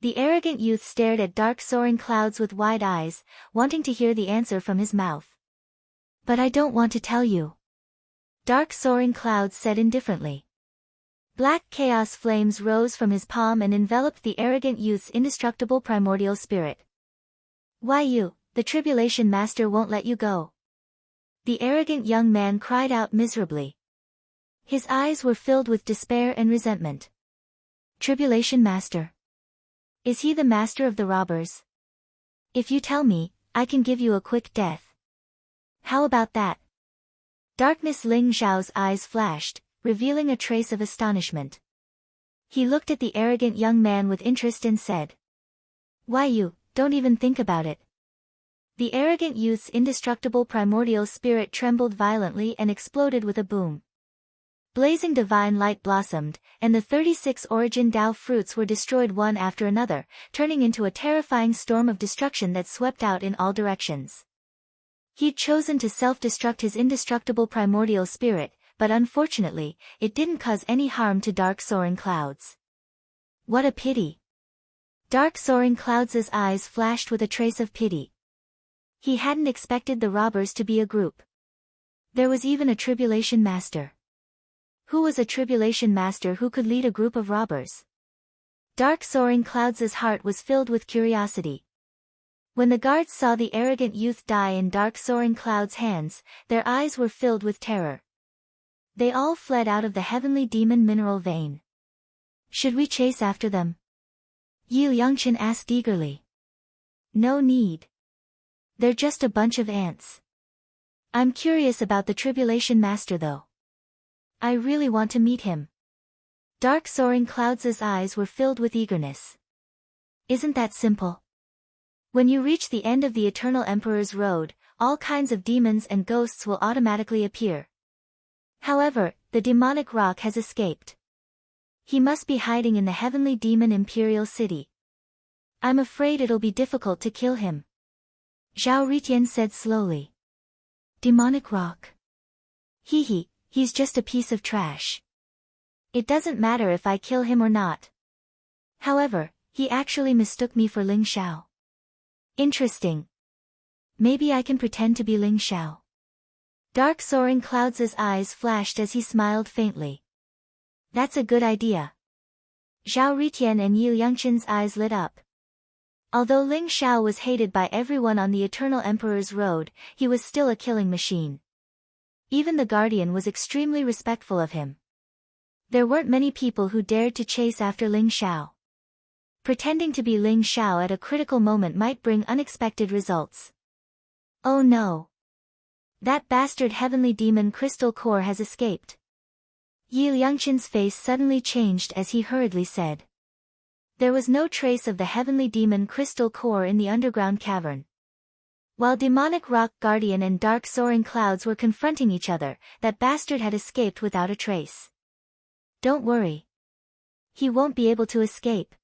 The arrogant youth stared at Dark Soaring Clouds with wide eyes, wanting to hear the answer from his mouth. But I don't want to tell you. Dark Soaring Clouds said indifferently. Black chaos flames rose from his palm and enveloped the arrogant youth's indestructible primordial spirit. Why you, the Tribulation Master won't let you go. The arrogant young man cried out miserably. His eyes were filled with despair and resentment. Tribulation Master. Is he the master of the robbers? If you tell me, I can give you a quick death. How about that? Darkness Ling Zhao's eyes flashed, revealing a trace of astonishment. He looked at the arrogant young man with interest and said. Why you, don't even think about it. The arrogant youth's indestructible primordial spirit trembled violently and exploded with a boom. Blazing divine light blossomed, and the 36 Origin Dao fruits were destroyed one after another, turning into a terrifying storm of destruction that swept out in all directions. He'd chosen to self-destruct his indestructible primordial spirit, but unfortunately, it didn't cause any harm to Dark Soaring Clouds. What a pity! Dark Soaring Clouds' eyes flashed with a trace of pity. He hadn't expected the robbers to be a group. There was even a Tribulation Master. Who was a Tribulation Master who could lead a group of robbers? Dark Soaring Clouds' heart was filled with curiosity. When the guards saw the arrogant youth die in Dark Soaring Clouds' hands, their eyes were filled with terror. They all fled out of the heavenly demon mineral vein. Should we chase after them? Yi Yangchen asked eagerly. No need. They're just a bunch of ants. I'm curious about the Tribulation Master though. I really want to meet him. Dark Soaring Clouds' eyes were filled with eagerness. Isn't that simple? When you reach the end of the Eternal Emperor's road, all kinds of demons and ghosts will automatically appear. However, the demonic rock has escaped. He must be hiding in the heavenly demon Imperial City. I'm afraid it'll be difficult to kill him. Zhao Ritian said slowly. Demonic rock. He's just a piece of trash. It doesn't matter if I kill him or not. However, he actually mistook me for Ling Xiao. Interesting. Maybe I can pretend to be Ling Xiao. Dark Soaring Clouds' eyes flashed as he smiled faintly. That's a good idea. Zhao Ritian and Yi Yangchen's eyes lit up. Although Ling Xiao was hated by everyone on the Eternal Emperor's road, he was still a killing machine. Even the Guardian was extremely respectful of him. There weren't many people who dared to chase after Ling Xiao. Pretending to be Ling Xiao at a critical moment might bring unexpected results. Oh no! That bastard heavenly demon crystal core has escaped. Yi Liangqin's face suddenly changed as he hurriedly said. There was no trace of the heavenly demon crystal core in the underground cavern. While demonic rock guardian and dark soaring clouds were confronting each other, that bastard had escaped without a trace. Don't worry. He won't be able to escape.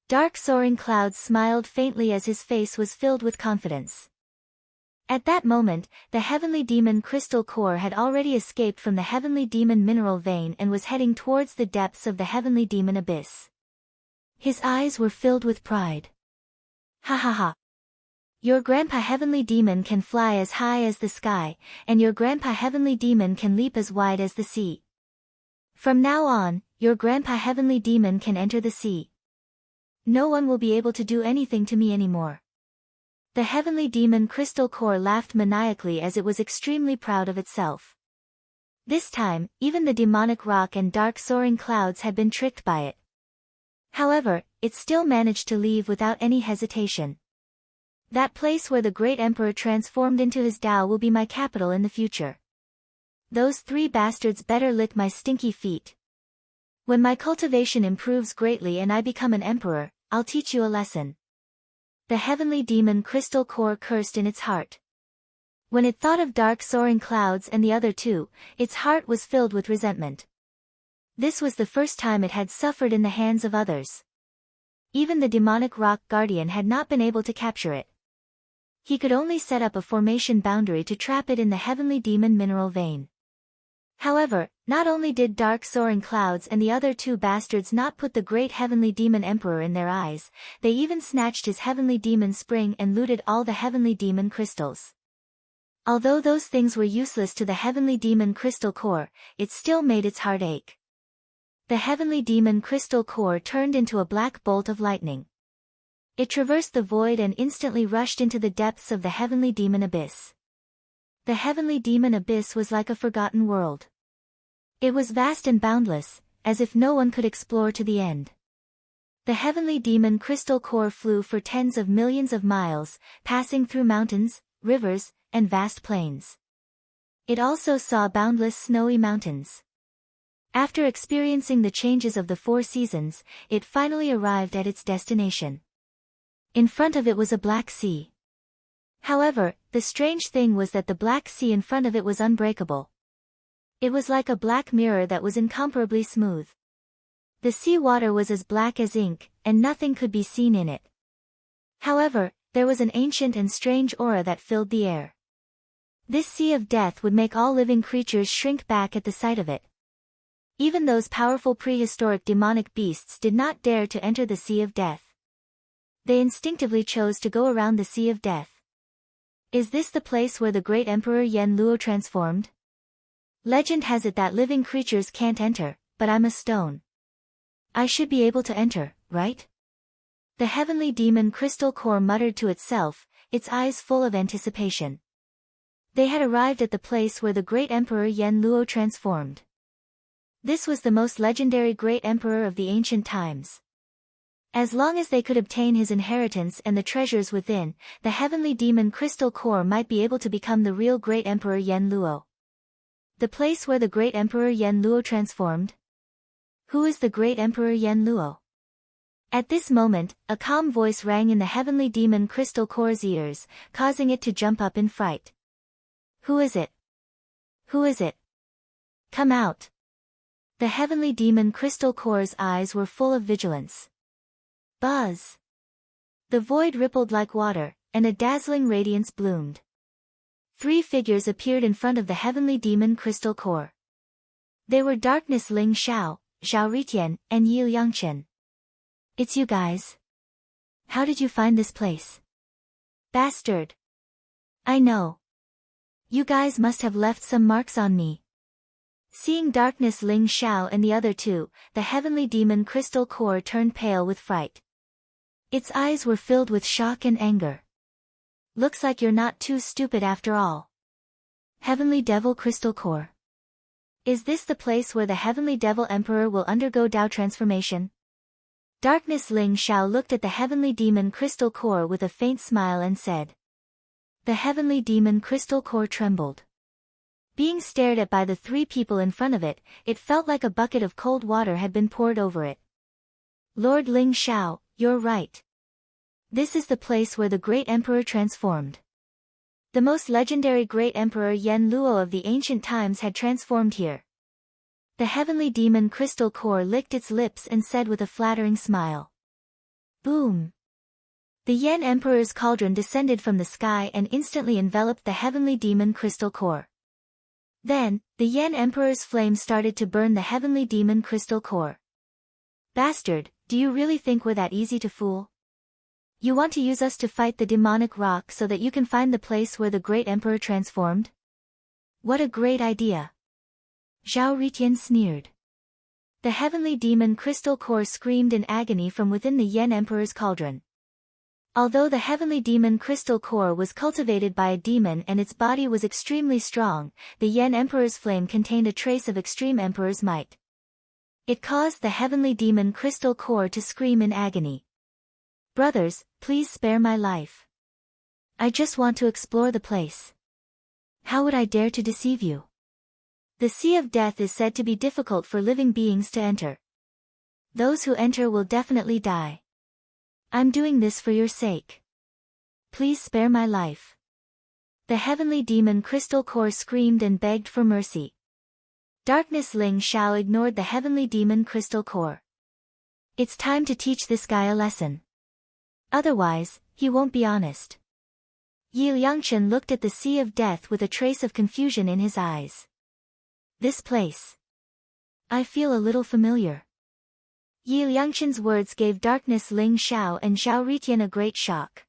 Dark soaring clouds smiled faintly as his face was filled with confidence. At that moment, the heavenly demon crystal core had already escaped from the heavenly demon mineral vein and was heading towards the depths of the heavenly demon abyss. His eyes were filled with pride. Ha ha ha. Your grandpa heavenly demon can fly as high as the sky, and your grandpa heavenly demon can leap as wide as the sea. From now on, your grandpa heavenly demon can enter the sea. No one will be able to do anything to me anymore. The heavenly demon crystal core laughed maniacally as it was extremely proud of itself. This time, even the demonic rock and dark soaring clouds had been tricked by it. However, it still managed to leave without any hesitation. That place where the great emperor transformed into his Tao will be my capital in the future. Those three bastards better lick my stinky feet. When my cultivation improves greatly and I become an emperor, I'll teach you a lesson. The heavenly demon crystal core cursed in its heart. When it thought of dark soaring clouds and the other two, its heart was filled with resentment. This was the first time it had suffered in the hands of others. Even the demonic rock guardian had not been able to capture it. He could only set up a formation boundary to trap it in the heavenly demon mineral vein. However, not only did dark soaring clouds and the other two bastards not put the great heavenly demon emperor in their eyes, they even snatched his heavenly demon spring and looted all the heavenly demon crystals. Although those things were useless to the heavenly demon crystal core, it still made its heart ache. The heavenly demon crystal core turned into a black bolt of lightning. It traversed the void and instantly rushed into the depths of the heavenly demon abyss. The heavenly demon abyss was like a forgotten world. It was vast and boundless, as if no one could explore to the end. The heavenly demon crystal core flew for tens of millions of miles, passing through mountains, rivers, and vast plains. It also saw boundless snowy mountains. After experiencing the changes of the 4 seasons, it finally arrived at its destination. In front of it was a black sea. However, the strange thing was that the black sea in front of it was unbreakable. It was like a black mirror that was incomparably smooth. The sea water was as black as ink, and nothing could be seen in it. However, there was an ancient and strange aura that filled the air. This sea of death would make all living creatures shrink back at the sight of it. Even those powerful prehistoric demonic beasts did not dare to enter the sea of death. They instinctively chose to go around the sea of death. Is this the place where the great emperor Yen Luo transformed? Legend has it that living creatures can't enter, but I'm a stone. I should be able to enter, right? The heavenly demon crystal core muttered to itself, its eyes full of anticipation. They had arrived at the place where the great emperor Yen Luo transformed. This was the most legendary great emperor of the ancient times. As long as they could obtain his inheritance and the treasures within, the heavenly demon crystal core might be able to become the real great emperor Yen Luo. The place where the great emperor Yen Luo transformed? Who is the great emperor Yen Luo? At this moment, a calm voice rang in the heavenly demon crystal core's ears, causing it to jump up in fright. Who is it? Who is it? Come out. The heavenly demon crystal core's eyes were full of vigilance. Buzz! The void rippled like water, and a dazzling radiance bloomed. 3 figures appeared in front of the heavenly demon crystal core. They were Darkness Ling Xiao, Zhao Ritian, and Yi Liangqin. It's you guys. How did you find this place? Bastard! I know. You guys must have left some marks on me. Seeing Darkness Ling Xiao and the other two, the heavenly demon crystal core turned pale with fright. Its eyes were filled with shock and anger. Looks like you're not too stupid after all. Heavenly Devil Crystal Core. Is this the place where the Heavenly Devil Emperor will undergo Tao transformation? Darkness Ling Xiao looked at the Heavenly Demon Crystal Core with a faint smile and said. The Heavenly Demon Crystal Core trembled. Being stared at by the three people in front of it, it felt like a bucket of cold water had been poured over it. Lord Ling Xiao, you're right. This is the place where the Great Emperor transformed. The most legendary Great Emperor Yen Luo of the ancient times had transformed here. The Heavenly Demon Crystal Core licked its lips and said with a flattering smile. Boom! The Yen Emperor's cauldron descended from the sky and instantly enveloped the Heavenly Demon Crystal Core. Then, the Yen Emperor's flame started to burn the Heavenly Demon Crystal Core. Bastard, do you really think we're that easy to fool? You want to use us to fight the demonic rock so that you can find the place where the Great Emperor transformed? What a great idea! Zhao Ritian sneered. The Heavenly Demon Crystal Core screamed in agony from within the Yen Emperor's cauldron. Although the Heavenly Demon Crystal Core was cultivated by a demon and its body was extremely strong, the Yen Emperor's flame contained a trace of extreme Emperor's might. It caused the Heavenly Demon Crystal Core to scream in agony. Brothers, please spare my life. I just want to explore the place. How would I dare to deceive you? The Sea of Death is said to be difficult for living beings to enter. Those who enter will definitely die. I'm doing this for your sake. Please spare my life. The Heavenly Demon Crystal Core screamed and begged for mercy. Darkness Ling Xiao ignored the Heavenly Demon Crystal Core. It's time to teach this guy a lesson. Otherwise, he won't be honest. Yi Liangchen looked at the Sea of Death with a trace of confusion in his eyes. This place. I feel a little familiar. Yi Liangchen's words gave Darkness Ling Xiao and Zhao Ritian a great shock.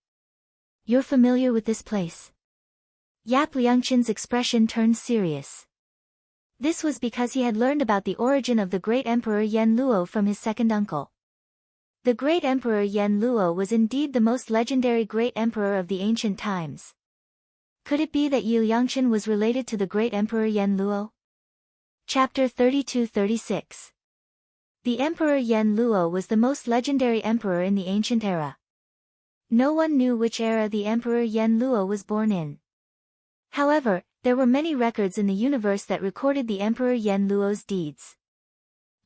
You're familiar with this place? Yap Liangchen's expression turned serious. This was because he had learned about the origin of the Great Emperor Yen Luo from his second uncle. The Great Emperor Yen Luo was indeed the most legendary Great Emperor of the ancient times. Could it be that Yi Liangchen was related to the Great Emperor Yen Luo? Chapter 32-36. The Emperor Yen Luo was the most legendary emperor in the ancient era. No one knew which era the Emperor Yen Luo was born in. However, there were many records in the universe that recorded the Emperor Yen Luo's deeds.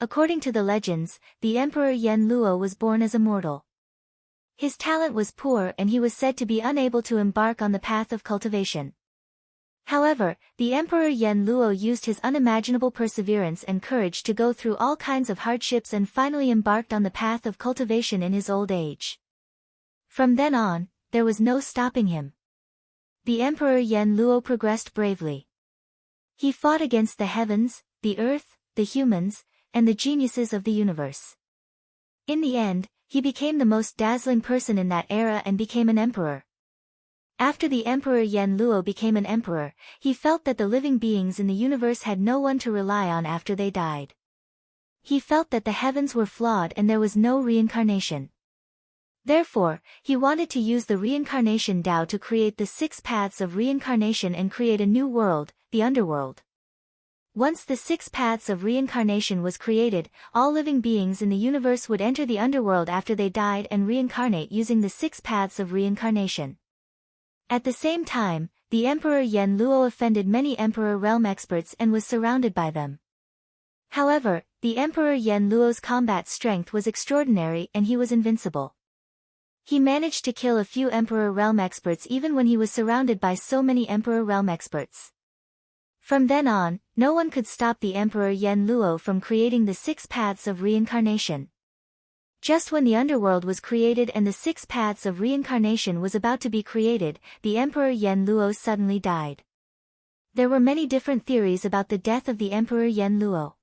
According to the legends, the Emperor Yen Luo was born as a mortal. His talent was poor and he was said to be unable to embark on the path of cultivation. However, the Emperor Yen Luo used his unimaginable perseverance and courage to go through all kinds of hardships and finally embarked on the path of cultivation in his old age. From then on, there was no stopping him. The Emperor Yen Luo progressed bravely. He fought against the heavens, the earth, the humans, and the geniuses of the universe. In the end, he became the most dazzling person in that era and became an emperor. After the Emperor Yen Luo became an emperor, he felt that the living beings in the universe had no one to rely on after they died. He felt that the heavens were flawed and there was no reincarnation. Therefore, he wanted to use the reincarnation Tao to create the 6 paths of reincarnation and create a new world, the underworld. Once the 6 paths of reincarnation was created, all living beings in the universe would enter the underworld after they died and reincarnate using the 6 paths of reincarnation. At the same time, the Emperor Yen Luo offended many Emperor realm experts and was surrounded by them. However, the Emperor Yen Luo's combat strength was extraordinary and he was invincible. He managed to kill a few Emperor realm experts even when he was surrounded by so many Emperor realm experts. From then on, no one could stop the Emperor Yen Luo from creating the 6 paths of reincarnation. Just when the underworld was created and the 6 paths of reincarnation was about to be created, the Emperor Yen Luo suddenly died. There were many different theories about the death of the Emperor Yen Luo.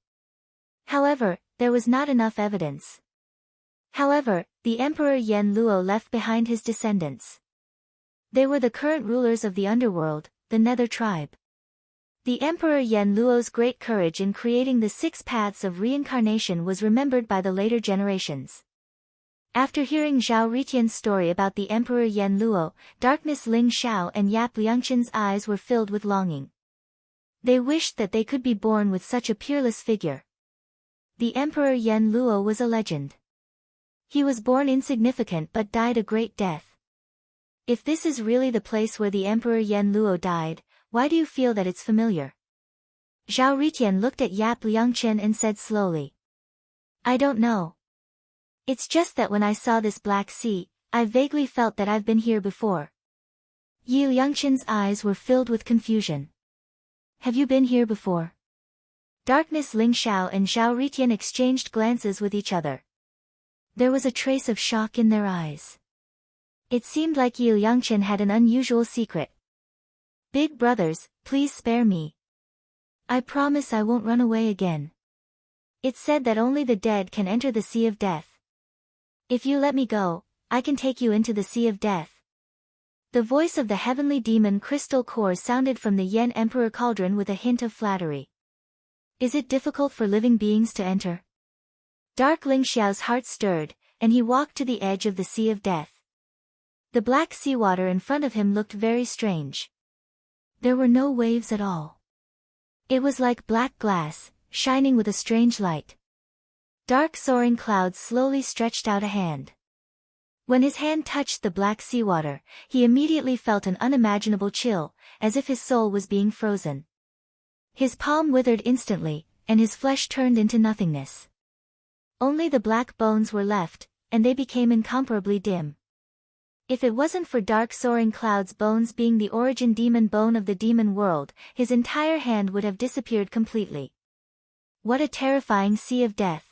However, there was not enough evidence. However, the Emperor Yen Luo left behind his descendants. They were the current rulers of the underworld, the Nether tribe. The Emperor Yen Luo's great courage in creating the 6 paths of reincarnation was remembered by the later generations. After hearing Zhao Ritian's story about the Emperor Yan Luo, Darkness Ling Xiao and Yap Liangqin's eyes were filled with longing. They wished that they could be born with such a peerless figure. The Emperor Yan Luo was a legend. He was born insignificant but died a great death. If this is really the place where the Emperor Yan Luo died, why do you feel that it's familiar? Zhao Ritian looked at Yap Liangqin and said slowly. I don't know. It's just that when I saw this black sea, I vaguely felt that I've been here before. Yi Liangqin's eyes were filled with confusion. Have you been here before? Darkness Ling Xiao and Zhao Ritian exchanged glances with each other. There was a trace of shock in their eyes. It seemed like Yi Liangqin had an unusual secret. Big brothers, please spare me. I promise I won't run away again. It's said that only the dead can enter the Sea of Death. If you let me go, I can take you into the Sea of Death. The voice of the heavenly demon Crystal Core sounded from the Yen Emperor Cauldron with a hint of flattery. Is it difficult for living beings to enter? Dark Ling Xiao's heart stirred, and he walked to the edge of the Sea of Death. The black seawater in front of him looked very strange. There were no waves at all. It was like black glass, shining with a strange light. Dark soaring clouds slowly stretched out a hand. When his hand touched the black seawater, he immediately felt an unimaginable chill, as if his soul was being frozen. His palm withered instantly, and his flesh turned into nothingness. Only the black bones were left, and they became incomparably dim. If it wasn't for dark soaring clouds' bones being the origin demon bone of the demon world, his entire hand would have disappeared completely. What a terrifying sea of death.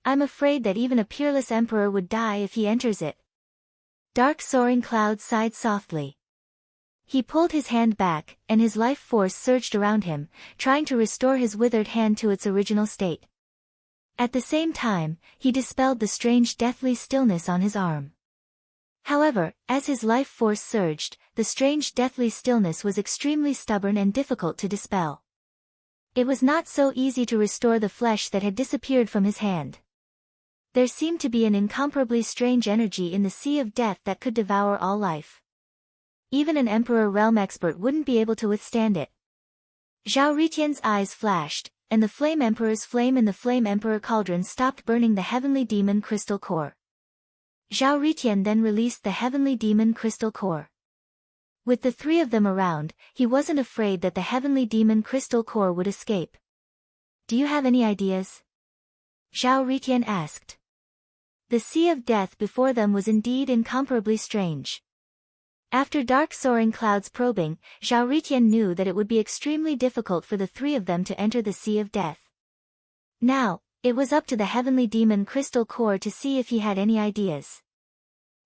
I'm afraid that even a peerless emperor would die if he enters it. Dark soaring clouds sighed softly. He pulled his hand back, and his life force surged around him, trying to restore his withered hand to its original state. At the same time, he dispelled the strange deathly stillness on his arm. However, as his life force surged, the strange deathly stillness was extremely stubborn and difficult to dispel. It was not so easy to restore the flesh that had disappeared from his hand. There seemed to be an incomparably strange energy in the Sea of Death that could devour all life. Even an Emperor realm expert wouldn't be able to withstand it. Zhao Ritian's eyes flashed, and the Flame Emperor's flame in the Flame Emperor Cauldron stopped burning the heavenly demon Crystal Core. Zhao Ritian then released the heavenly demon Crystal Core. With the three of them around, he wasn't afraid that the heavenly demon Crystal Core would escape. Do you have any ideas? Zhao Ritian asked. The Sea of Death before them was indeed incomparably strange. After dark soaring clouds probing, Zhao Ritian knew that it would be extremely difficult for the three of them to enter the Sea of Death. Now, it was up to the heavenly demon Crystal Core to see if he had any ideas.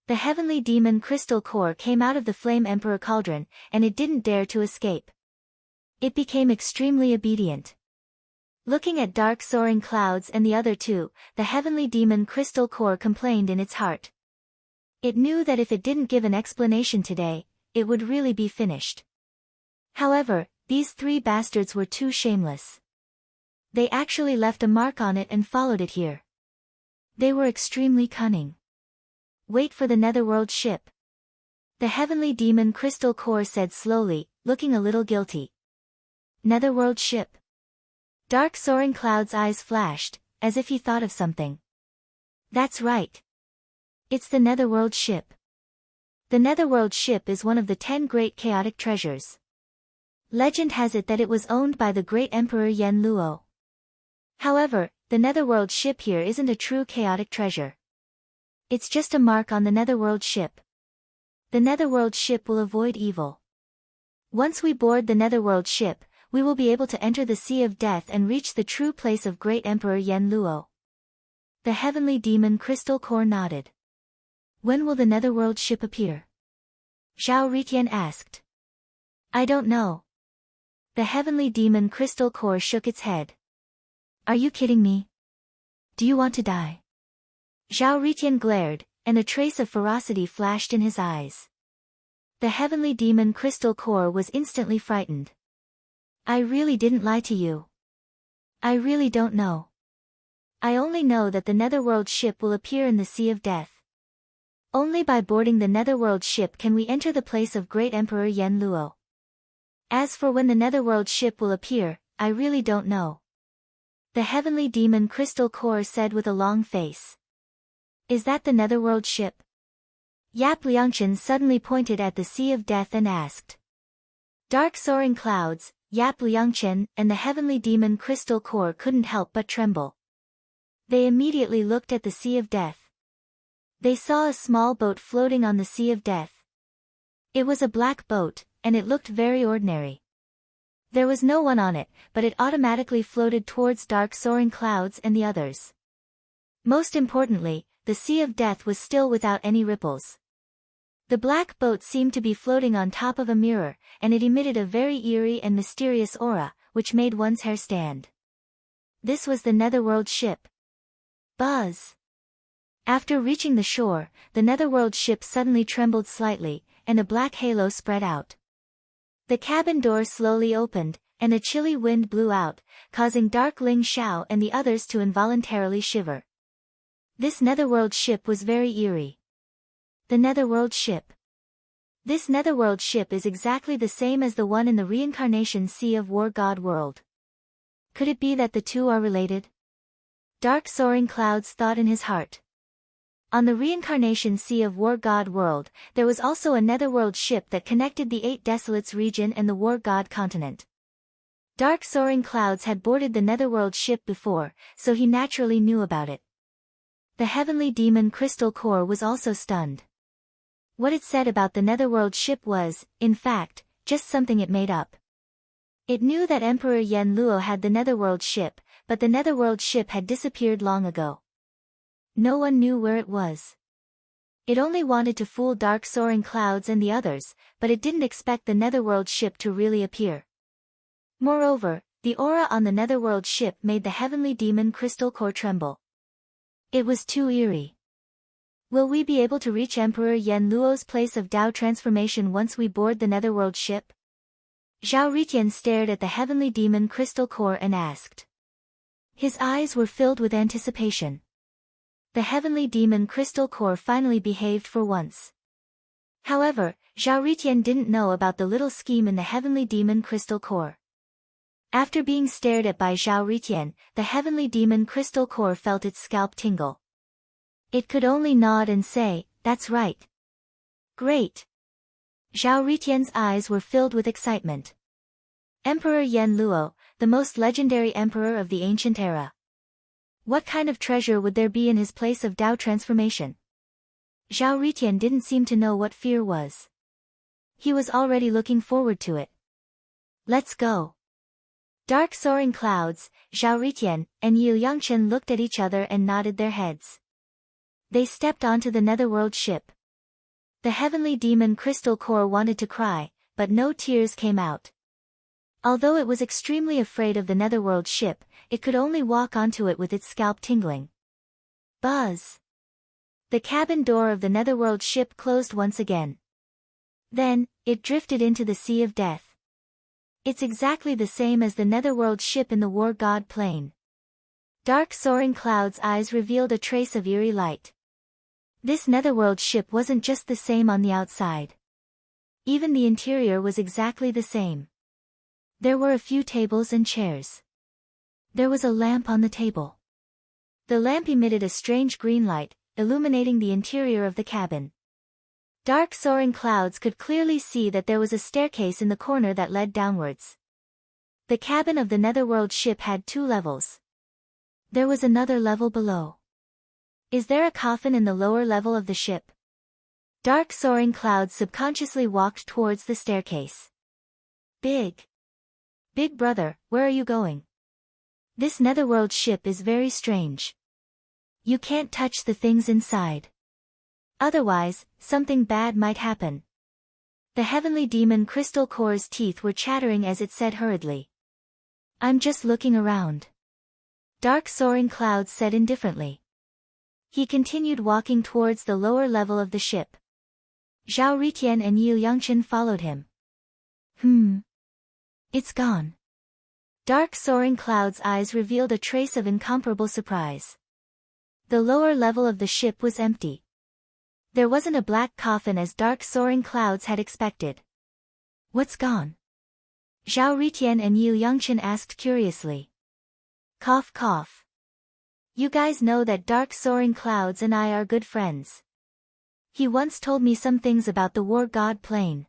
The heavenly demon Crystal Core came out of the Flame Emperor Cauldron, and it didn't dare to escape. It became extremely obedient. Looking at dark soaring clouds and the other two, the heavenly demon Crystal Core complained in its heart. It knew that if it didn't give an explanation today, it would really be finished. However, these three bastards were too shameless. They actually left a mark on it and followed it here. They were extremely cunning. Wait for the Netherworld ship. The heavenly demon Crystal Core said slowly, looking a little guilty. Netherworld ship. Dark soaring clouds' eyes flashed, as if he thought of something. That's right. It's the Netherworld ship. The Netherworld ship is one of the 10 great chaotic treasures. Legend has it that it was owned by the great Emperor Yan Luo. However, the Netherworld ship here isn't a true chaotic treasure. It's just a mark on the Netherworld ship. The Netherworld ship will avoid evil. Once we board the Netherworld ship, we will be able to enter the Sea of Death and reach the true place of great Emperor Yan Luo. The heavenly demon Crystal Core nodded. When will the Netherworld ship appear? Zhao Ritian asked. I don't know. The heavenly demon Crystal Core shook its head. Are you kidding me? Do you want to die? Zhao Ritian glared, and a trace of ferocity flashed in his eyes. The heavenly demon Crystal Core was instantly frightened. I really didn't lie to you. I really don't know. I only know that the Netherworld ship will appear in the Sea of Death. Only by boarding the Netherworld ship can we enter the place of Great Emperor Yen Luo. As for when the Netherworld ship will appear, I really don't know. The Heavenly Demon Crystal Core said with a long face. Is that the Netherworld ship? Yap Liangchen suddenly pointed at the Sea of Death and asked. Dark soaring clouds, Yap Liangchen, and the Heavenly Demon Crystal Core couldn't help but tremble. They immediately looked at the Sea of Death. They saw a small boat floating on the Sea of Death. It was a black boat, and it looked very ordinary. There was no one on it, but it automatically floated towards dark soaring clouds and the others. Most importantly, the Sea of Death was still without any ripples. The black boat seemed to be floating on top of a mirror, and it emitted a very eerie and mysterious aura, which made one's hair stand. This was the Netherworld ship. Buzz! After reaching the shore, the Netherworld ship suddenly trembled slightly, and a black halo spread out. The cabin door slowly opened, and a chilly wind blew out, causing Dark Ling Xiao and the others to involuntarily shiver. This Netherworld ship was very eerie. The Netherworld ship. This Netherworld ship is exactly the same as the one in the Reincarnation Sea of War God World. Could it be that the two are related? Dark soaring clouds thought in his heart. On the Reincarnation Sea of War God World, there was also a Netherworld ship that connected the Eight Desolates region and the War God continent. Dark soaring clouds had boarded the Netherworld ship before, so he naturally knew about it. The Heavenly Demon Crystal Core was also stunned. What it said about the Netherworld ship was, in fact, just something it made up. It knew that Emperor Yen Luo had the Netherworld ship, but the Netherworld ship had disappeared long ago. No one knew where it was. It only wanted to fool Dark Soaring Clouds and the others, but it didn't expect the Netherworld ship to really appear. Moreover, the aura on the Netherworld ship made the Heavenly Demon Crystal Core tremble. It was too eerie. Will we be able to reach Emperor Yen Luo's place of Dao transformation once we board the Netherworld ship? Zhao Ritian stared at the Heavenly Demon Crystal Core and asked. His eyes were filled with anticipation. The Heavenly Demon Crystal Core finally behaved for once. However, Zhao Ritian didn't know about the little scheme in the Heavenly Demon Crystal Core. After being stared at by Zhao Ritian, the Heavenly Demon Crystal Core felt its scalp tingle. It could only nod and say, "That's right." Great! Zhao Ritian's eyes were filled with excitement. Emperor Yen Luo, the most legendary emperor of the ancient era. What kind of treasure would there be in his place of Dao transformation? Zhao Ritian didn't seem to know what fear was. He was already looking forward to it. Let's go. Dark soaring clouds, Zhao Ritian, and Yi Liangchen looked at each other and nodded their heads. They stepped onto the Netherworld ship. The Heavenly Demon Crystal Core wanted to cry, but no tears came out. Although it was extremely afraid of the Netherworld ship, it could only walk onto it with its scalp tingling. Buzz! The cabin door of the Netherworld ship closed once again. Then, it drifted into the Sea of Death. It's exactly the same as the Netherworld ship in the War God plane. Dark soaring clouds' eyes revealed a trace of eerie light. This Netherworld ship wasn't just the same on the outside. Even the interior was exactly the same. There were a few tables and chairs. There was a lamp on the table. The lamp emitted a strange green light, illuminating the interior of the cabin. Dark soaring clouds could clearly see that there was a staircase in the corner that led downwards. The cabin of the Netherworld ship had 2 levels. There was another level below. Is there a coffin in the lower level of the ship? Dark soaring clouds subconsciously walked towards the staircase. Big brother, where are you going? This Netherworld ship is very strange. You can't touch the things inside. Otherwise, something bad might happen. The Heavenly Demon Crystal Core's teeth were chattering as it said hurriedly. I'm just looking around. Dark soaring clouds said indifferently. He continued walking towards the lower level of the ship. Zhao Ritian and Yi Liangchen followed him. It's gone. Dark soaring cloud's eyes revealed a trace of incomparable surprise. The lower level of the ship was empty. There wasn't a black coffin as dark soaring clouds had expected. What's gone? Zhao Ritian and Yu Yangchen asked curiously. Cough cough. You guys know that dark soaring clouds and I are good friends. He once told me some things about the war god plane.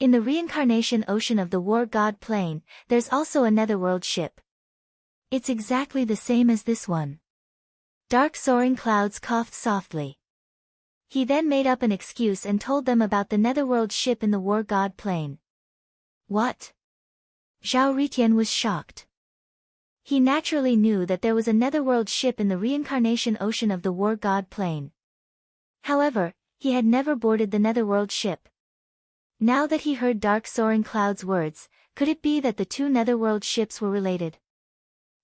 In the reincarnation ocean of the war god plane, there's also a netherworld ship. It's exactly the same as this one. Dark soaring clouds coughed softly. He then made up an excuse and told them about the netherworld ship in the war god plane. What? Zhao Ritian was shocked. He naturally knew that there was a netherworld ship in the reincarnation ocean of the war god plane. However, he had never boarded the netherworld ship. Now that he heard Dark Soaring Cloud's words, could it be that the two netherworld ships were related?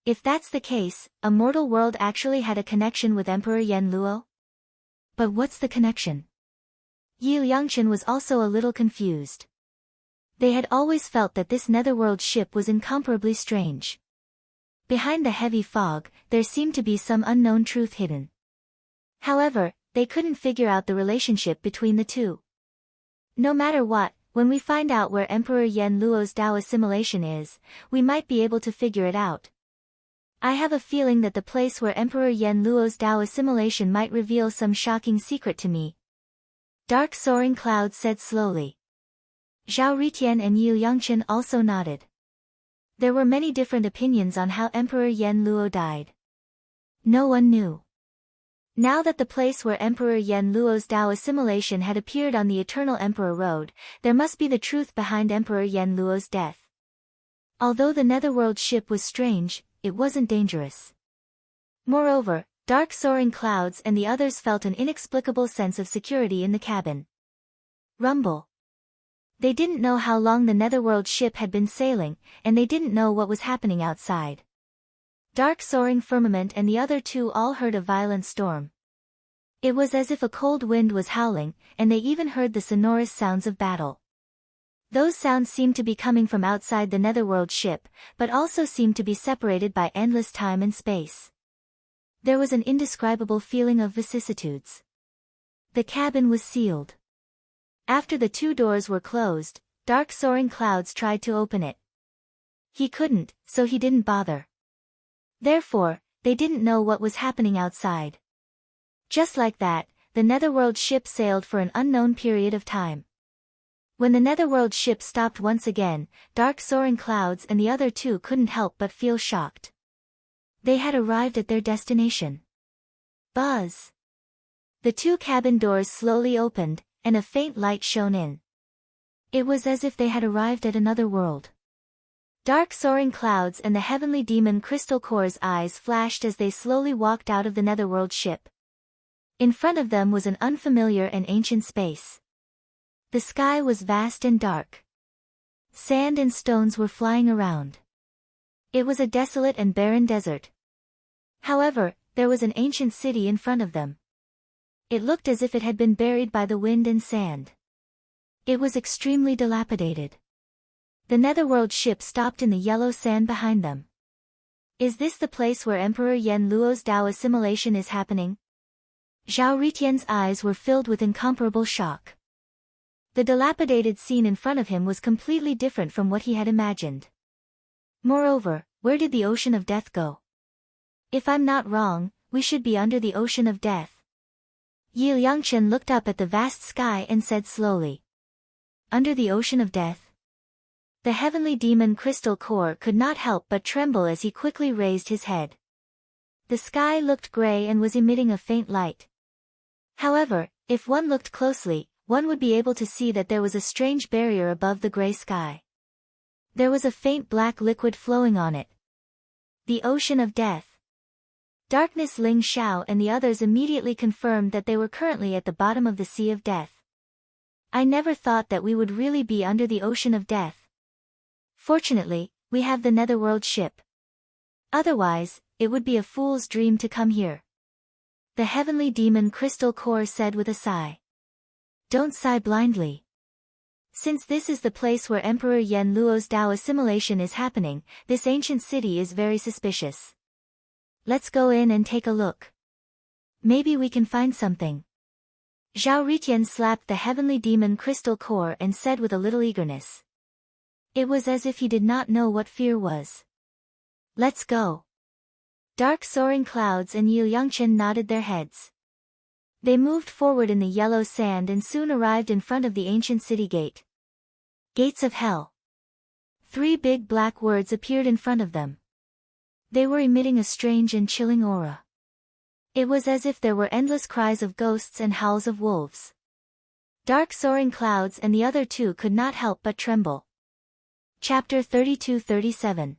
If that's the case, a mortal world actually had a connection with Emperor Yen Luo? But what's the connection? Yu Yangchen was also a little confused. They had always felt that this netherworld ship was incomparably strange. Behind the heavy fog, there seemed to be some unknown truth hidden. However, they couldn't figure out the relationship between the two. No matter what, when we find out where Emperor Yen Luo's Dao assimilation is, we might be able to figure it out. I have a feeling that the place where Emperor Yen Luo's Dao assimilation might reveal some shocking secret to me. Dark Soaring Cloud said slowly. Zhao Ritian and Yu Yangchen also nodded. There were many different opinions on how Emperor Yen Luo died. No one knew. Now that the place where Emperor Yen Luo's Dao assimilation had appeared on the Eternal Emperor Road, there must be the truth behind Emperor Yen Luo's death. Although the netherworld ship was strange, it wasn't dangerous. Moreover, Dark Soaring Clouds and the others felt an inexplicable sense of security in the cabin. Rumble. They didn't know how long the netherworld ship had been sailing, and they didn't know what was happening outside. Dark Soaring Firmament and the other two all heard a violent storm. It was as if a cold wind was howling, and they even heard the sonorous sounds of battle. Those sounds seemed to be coming from outside the netherworld ship, but also seemed to be separated by endless time and space. There was an indescribable feeling of vicissitudes. The cabin was sealed. After the two doors were closed, Dark Soaring Clouds tried to open it. He couldn't, so he didn't bother. Therefore, they didn't know what was happening outside. Just like that, the netherworld ship sailed for an unknown period of time. When the netherworld ship stopped once again, Dark Soaring Clouds and the other two couldn't help but feel shocked. They had arrived at their destination. Buzz! The two cabin doors slowly opened, and a faint light shone in. It was as if they had arrived at another world. Dark Soaring Clouds and the heavenly demon Crystal Core's eyes flashed as they slowly walked out of the netherworld ship. In front of them was an unfamiliar and ancient space. The sky was vast and dark. Sand and stones were flying around. It was a desolate and barren desert. However, there was an ancient city in front of them. It looked as if it had been buried by the wind and sand. It was extremely dilapidated. The netherworld ship stopped in the yellow sand behind them. Is this the place where Emperor Yen Luo's Dao assimilation is happening? Zhao Ritian's eyes were filled with incomparable shock. The dilapidated scene in front of him was completely different from what he had imagined. Moreover, where did the ocean of death go? If I'm not wrong, we should be under the ocean of death. Yu Yangchen looked up at the vast sky and said slowly. Under the ocean of death? The heavenly demon Crystal Core could not help but tremble as he quickly raised his head. The sky looked gray and was emitting a faint light. However, if one looked closely, one would be able to see that there was a strange barrier above the gray sky. There was a faint black liquid flowing on it. The ocean of death. Darkness Ling Xiao and the others immediately confirmed that they were currently at the bottom of the sea of death. I never thought that we would really be under the ocean of death. Fortunately, we have the netherworld ship. Otherwise, it would be a fool's dream to come here. The heavenly demon Crystal Core said with a sigh. Don't sigh blindly. Since this is the place where Emperor Yen Luo's Tao assimilation is happening, this ancient city is very suspicious. Let's go in and take a look. Maybe we can find something. Zhao Ritian slapped the heavenly demon crystal core and said with a little eagerness. It was as if he did not know what fear was. Let's go. Dark soaring clouds and Yu Yangchen nodded their heads. They moved forward in the yellow sand and soon arrived in front of the ancient city gate. Gates of Hell. 3 big black words appeared in front of them. They were emitting a strange and chilling aura. It was as if there were endless cries of ghosts and howls of wolves. Dark soaring clouds and the other two could not help but tremble. Chapter 32-37.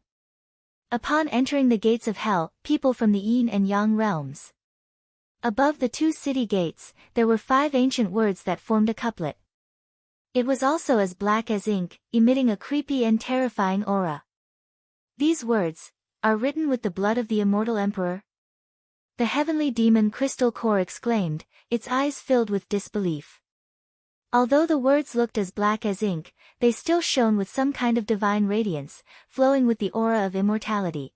Upon entering the gates of hell, people from the Yin and Yang realms. Above the 2 city gates, there were 5 ancient words that formed a couplet. It was also as black as ink, emitting a creepy and terrifying aura. These words are written with the blood of the immortal emperor. The heavenly demon crystal core exclaimed, its eyes filled with disbelief. Although the words looked as black as ink, they still shone with some kind of divine radiance, flowing with the aura of immortality.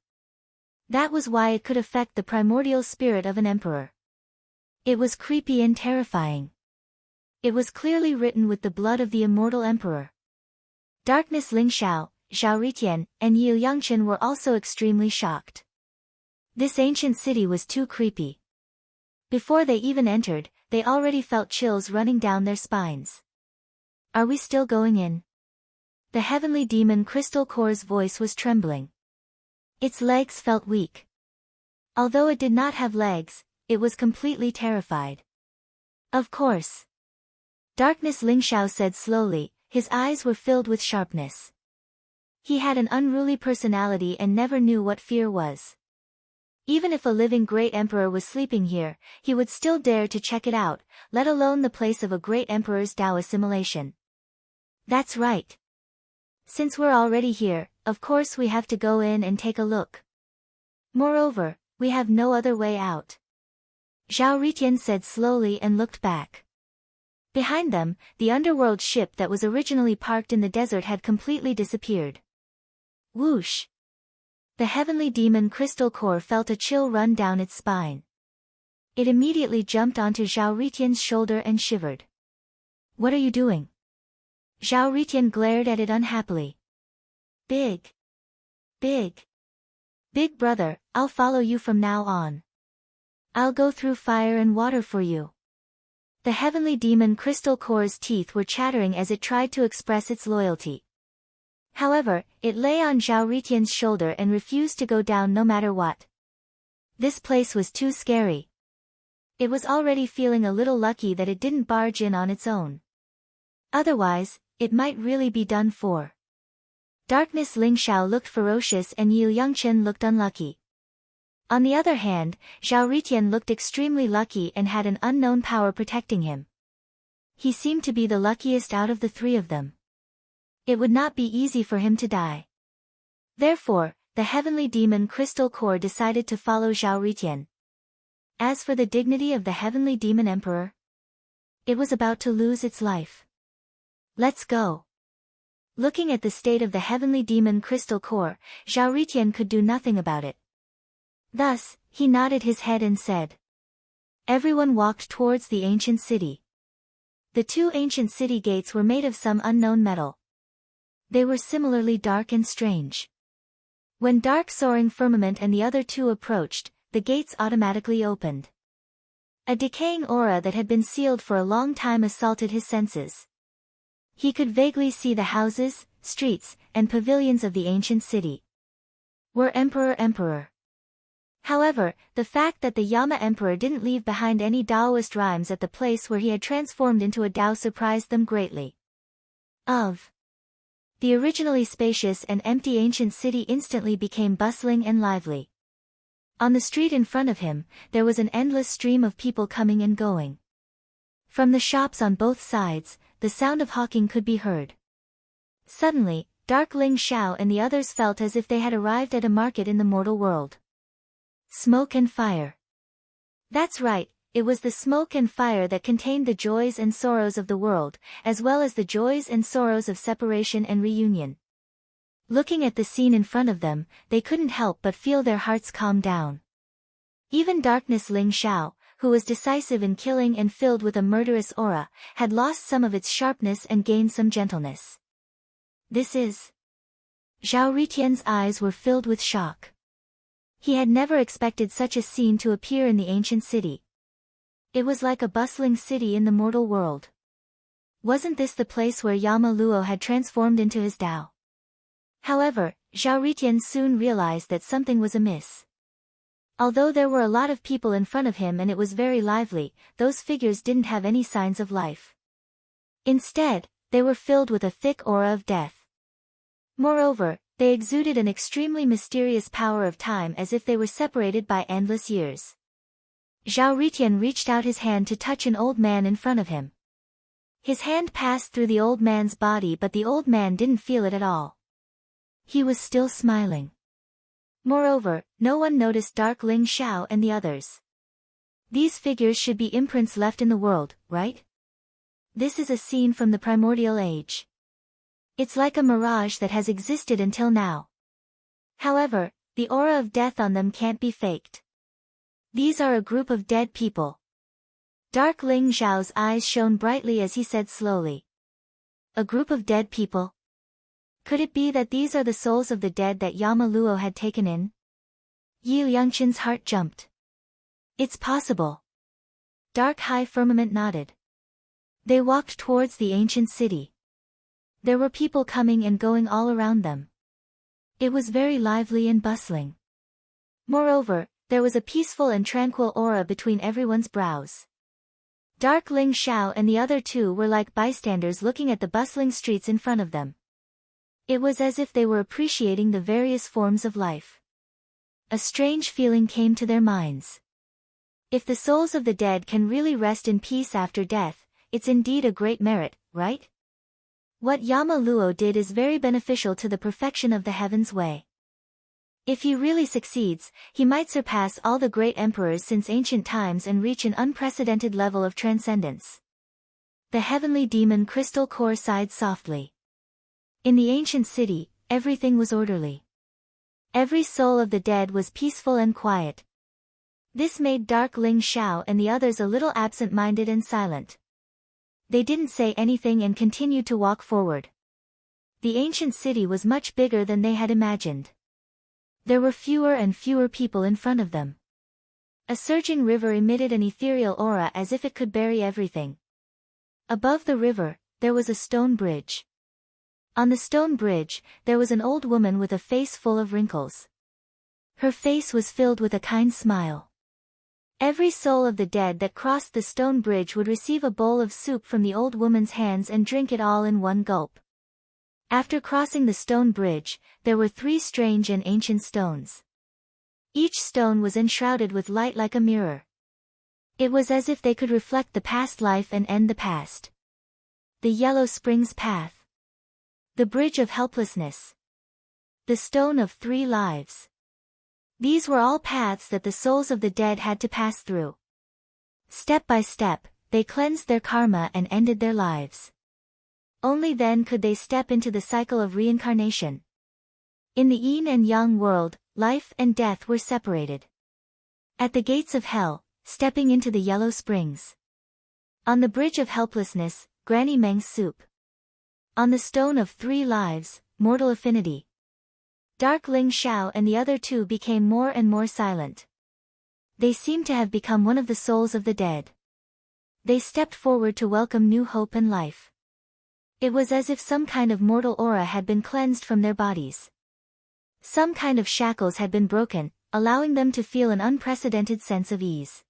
That was why it could affect the primordial spirit of an emperor. It was creepy and terrifying. It was clearly written with the blood of the immortal emperor. Darkness Ling Xiao, Zhao Ritian, and Yu Yangchen were also extremely shocked. This ancient city was too creepy. Before they even entered, they already felt chills running down their spines. Are we still going in? The heavenly demon crystal core's voice was trembling. Its legs felt weak. Although it did not have legs, it was completely terrified. Of course. Darkness Ling Xiao said slowly, his eyes were filled with sharpness. He had an unruly personality and never knew what fear was. Even if a living great emperor was sleeping here, he would still dare to check it out, let alone the place of a great emperor's Tao assimilation. That's right. Since we're already here, of course we have to go in and take a look. Moreover, we have no other way out. Zhao Ritian said slowly and looked back. Behind them, the underworld ship that was originally parked in the desert had completely disappeared. Whoosh! The heavenly demon crystal core felt a chill run down its spine. It immediately jumped onto Zhao Ritian's shoulder and shivered. What are you doing? Zhao Ritian glared at it unhappily. Big brother, I'll follow you from now on. I'll go through fire and water for you. The heavenly demon crystal core's teeth were chattering as it tried to express its loyalty. However, it lay on Zhao Ritian's shoulder and refused to go down no matter what. This place was too scary. It was already feeling a little lucky that it didn't barge in on its own. Otherwise, it might really be done for. Darkness Ling Xiao looked ferocious and Yu Yangchen looked unlucky. On the other hand, Zhao Ritian looked extremely lucky and had an unknown power protecting him. He seemed to be the luckiest out of the 3 of them. It would not be easy for him to die. Therefore, the heavenly demon crystal core decided to follow Zhao Ritian. As for the dignity of the heavenly demon emperor, it was about to lose its life. Let's go. Looking at the state of the heavenly demon crystal core, Zhao Ritian could do nothing about it. Thus, he nodded his head and said. Everyone walked towards the ancient city. The 2 ancient city gates were made of some unknown metal. They were similarly dark and strange. When Dark Soaring Firmament and the other 2 approached, the gates automatically opened. A decaying aura that had been sealed for a long time assaulted his senses. He could vaguely see the houses, streets, and pavilions of the ancient city. Were emperor. However, the fact that the Yama emperor didn't leave behind any Taoist rhymes at the place where he had transformed into a Tao surprised them greatly. The originally spacious and empty ancient city instantly became bustling and lively. On the street in front of him, there was an endless stream of people coming and going. From the shops on both sides, the sound of hawking could be heard. Suddenly, Dark Ling Xiao and the others felt as if they had arrived at a market in the mortal world. Smoke and fire. That's right, it was the smoke and fire that contained the joys and sorrows of the world, as well as the joys and sorrows of separation and reunion. Looking at the scene in front of them, they couldn't help but feel their hearts calm down. Even Darkness Ling Xiao, who was decisive in killing and filled with a murderous aura, had lost some of its sharpness and gained some gentleness. This is... Zhao Ritian's eyes were filled with shock. He had never expected such a scene to appear in the ancient city. It was like a bustling city in the mortal world. Wasn't this the place where Yama Luo had transformed into his Tao? However, Zhao Ritian soon realized that something was amiss. Although there were a lot of people in front of him and it was very lively, those figures didn't have any signs of life. Instead, they were filled with a thick aura of death. Moreover, they exuded an extremely mysterious power of time as if they were separated by endless years. Zhao Ritian reached out his hand to touch an old man in front of him. His hand passed through the old man's body, but the old man didn't feel it at all. He was still smiling. Moreover, no one noticed Dark Ling Xiao and the others. These figures should be imprints left in the world, right? This is a scene from the primordial age. It's like a mirage that has existed until now. However, the aura of death on them can't be faked. These are a group of dead people. Dark Ling Xiao's eyes shone brightly as he said slowly. A group of dead people? Could it be that these are the souls of the dead that Yama Luo had taken in? Yi Liangqin's heart jumped. It's possible. Dark High Firmament nodded. They walked towards the ancient city. There were people coming and going all around them. It was very lively and bustling. Moreover, there was a peaceful and tranquil aura between everyone's brows. Dark Ling Xiao and the other two were like bystanders looking at the bustling streets in front of them. It was as if they were appreciating the various forms of life. A strange feeling came to their minds. If the souls of the dead can really rest in peace after death, it's indeed a great merit, right? What Yama Luo did is very beneficial to the perfection of the Heaven's Way. If he really succeeds, he might surpass all the great emperors since ancient times and reach an unprecedented level of transcendence. The heavenly demon Crystal Core sighed softly. In the ancient city, everything was orderly. Every soul of the dead was peaceful and quiet. This made Dark Ling Xiao and the others a little absent-minded and silent. They didn't say anything and continued to walk forward. The ancient city was much bigger than they had imagined. There were fewer and fewer people in front of them. A surging river emitted an ethereal aura as if it could bury everything. Above the river, there was a stone bridge. On the stone bridge, there was an old woman with a face full of wrinkles. Her face was filled with a kind smile. Every soul of the dead that crossed the stone bridge would receive a bowl of soup from the old woman's hands and drink it all in one gulp. After crossing the stone bridge, there were 3 strange and ancient stones. Each stone was enshrouded with light like a mirror. It was as if they could reflect the past life and end the past. The Yellow Springs Path. The Bridge of Helplessness. The Stone of 3 Lives. These were all paths that the souls of the dead had to pass through. Step by step, they cleansed their karma and ended their lives. Only then could they step into the cycle of reincarnation. In the yin and yang world, life and death were separated. At the gates of hell, stepping into the Yellow Springs. On the Bridge of Helplessness, Granny Meng's soup. On the Stone of 3 Lives, mortal affinity. Dark Ling Xiao and the other two became more and more silent. They seemed to have become one of the souls of the dead. They stepped forward to welcome new hope and life. It was as if some kind of mortal aura had been cleansed from their bodies. Some kind of shackles had been broken, allowing them to feel an unprecedented sense of ease.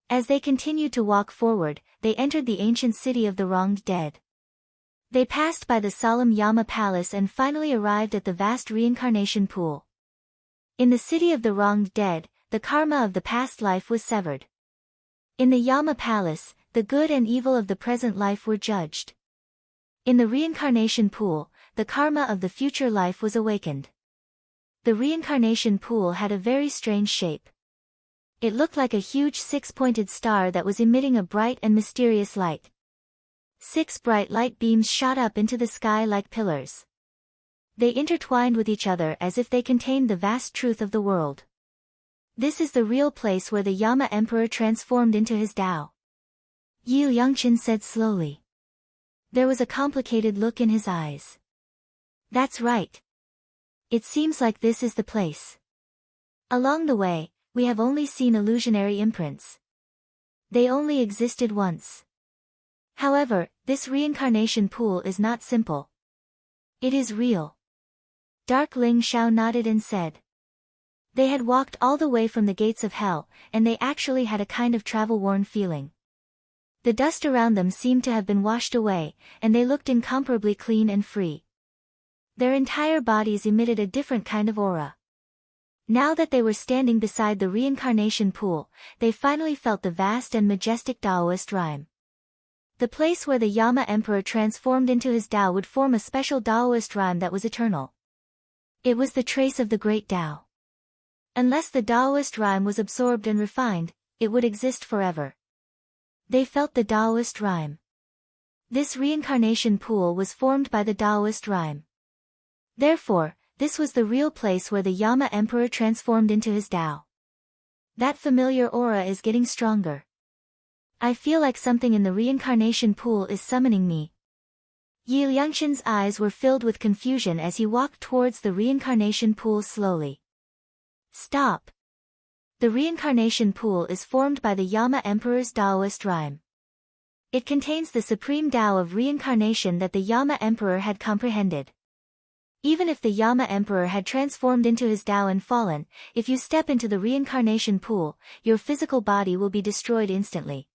As they continued to walk forward, they entered the ancient city of the wronged dead. They passed by the solemn Yama Palace and finally arrived at the vast reincarnation pool. In the city of the wronged dead, the karma of the past life was severed. In the Yama Palace, the good and evil of the present life were judged. In the reincarnation pool, the karma of the future life was awakened. The reincarnation pool had a very strange shape. It looked like a huge six-pointed star that was emitting a bright and mysterious light. 6 bright light beams shot up into the sky like pillars. They intertwined with each other as if they contained the vast truth of the world. This is the real place where the Yama Emperor transformed into his Tao. Yi Liangchen said slowly. There was a complicated look in his eyes. That's right. It seems like this is the place. Along the way, we have only seen illusionary imprints. They only existed once. However, this reincarnation pool is not simple. It is real. Dark Ling Xiao nodded and said. They had walked all the way from the gates of hell, and they actually had a kind of travel-worn feeling. The dust around them seemed to have been washed away, and they looked incomparably clean and free. Their entire bodies emitted a different kind of aura. Now that they were standing beside the reincarnation pool, they finally felt the vast and majestic Taoist rhyme. The place where the Yama Emperor transformed into his Tao would form a special Taoist rhyme that was eternal. It was the trace of the great Tao. Unless the Taoist rhyme was absorbed and refined, it would exist forever. They felt the Taoist rhyme. This reincarnation pool was formed by the Taoist rhyme. Therefore, this was the real place where the Yama Emperor transformed into his Tao. That familiar aura is getting stronger. I feel like something in the reincarnation pool is summoning me. Yi Liangchen's eyes were filled with confusion as he walked towards the reincarnation pool slowly. Stop! The reincarnation pool is formed by the Yama Emperor's Taoist rhyme. It contains the supreme Tao of reincarnation that the Yama Emperor had comprehended. Even if the Yama Emperor had transformed into his Tao and fallen, if you step into the reincarnation pool, your physical body will be destroyed instantly.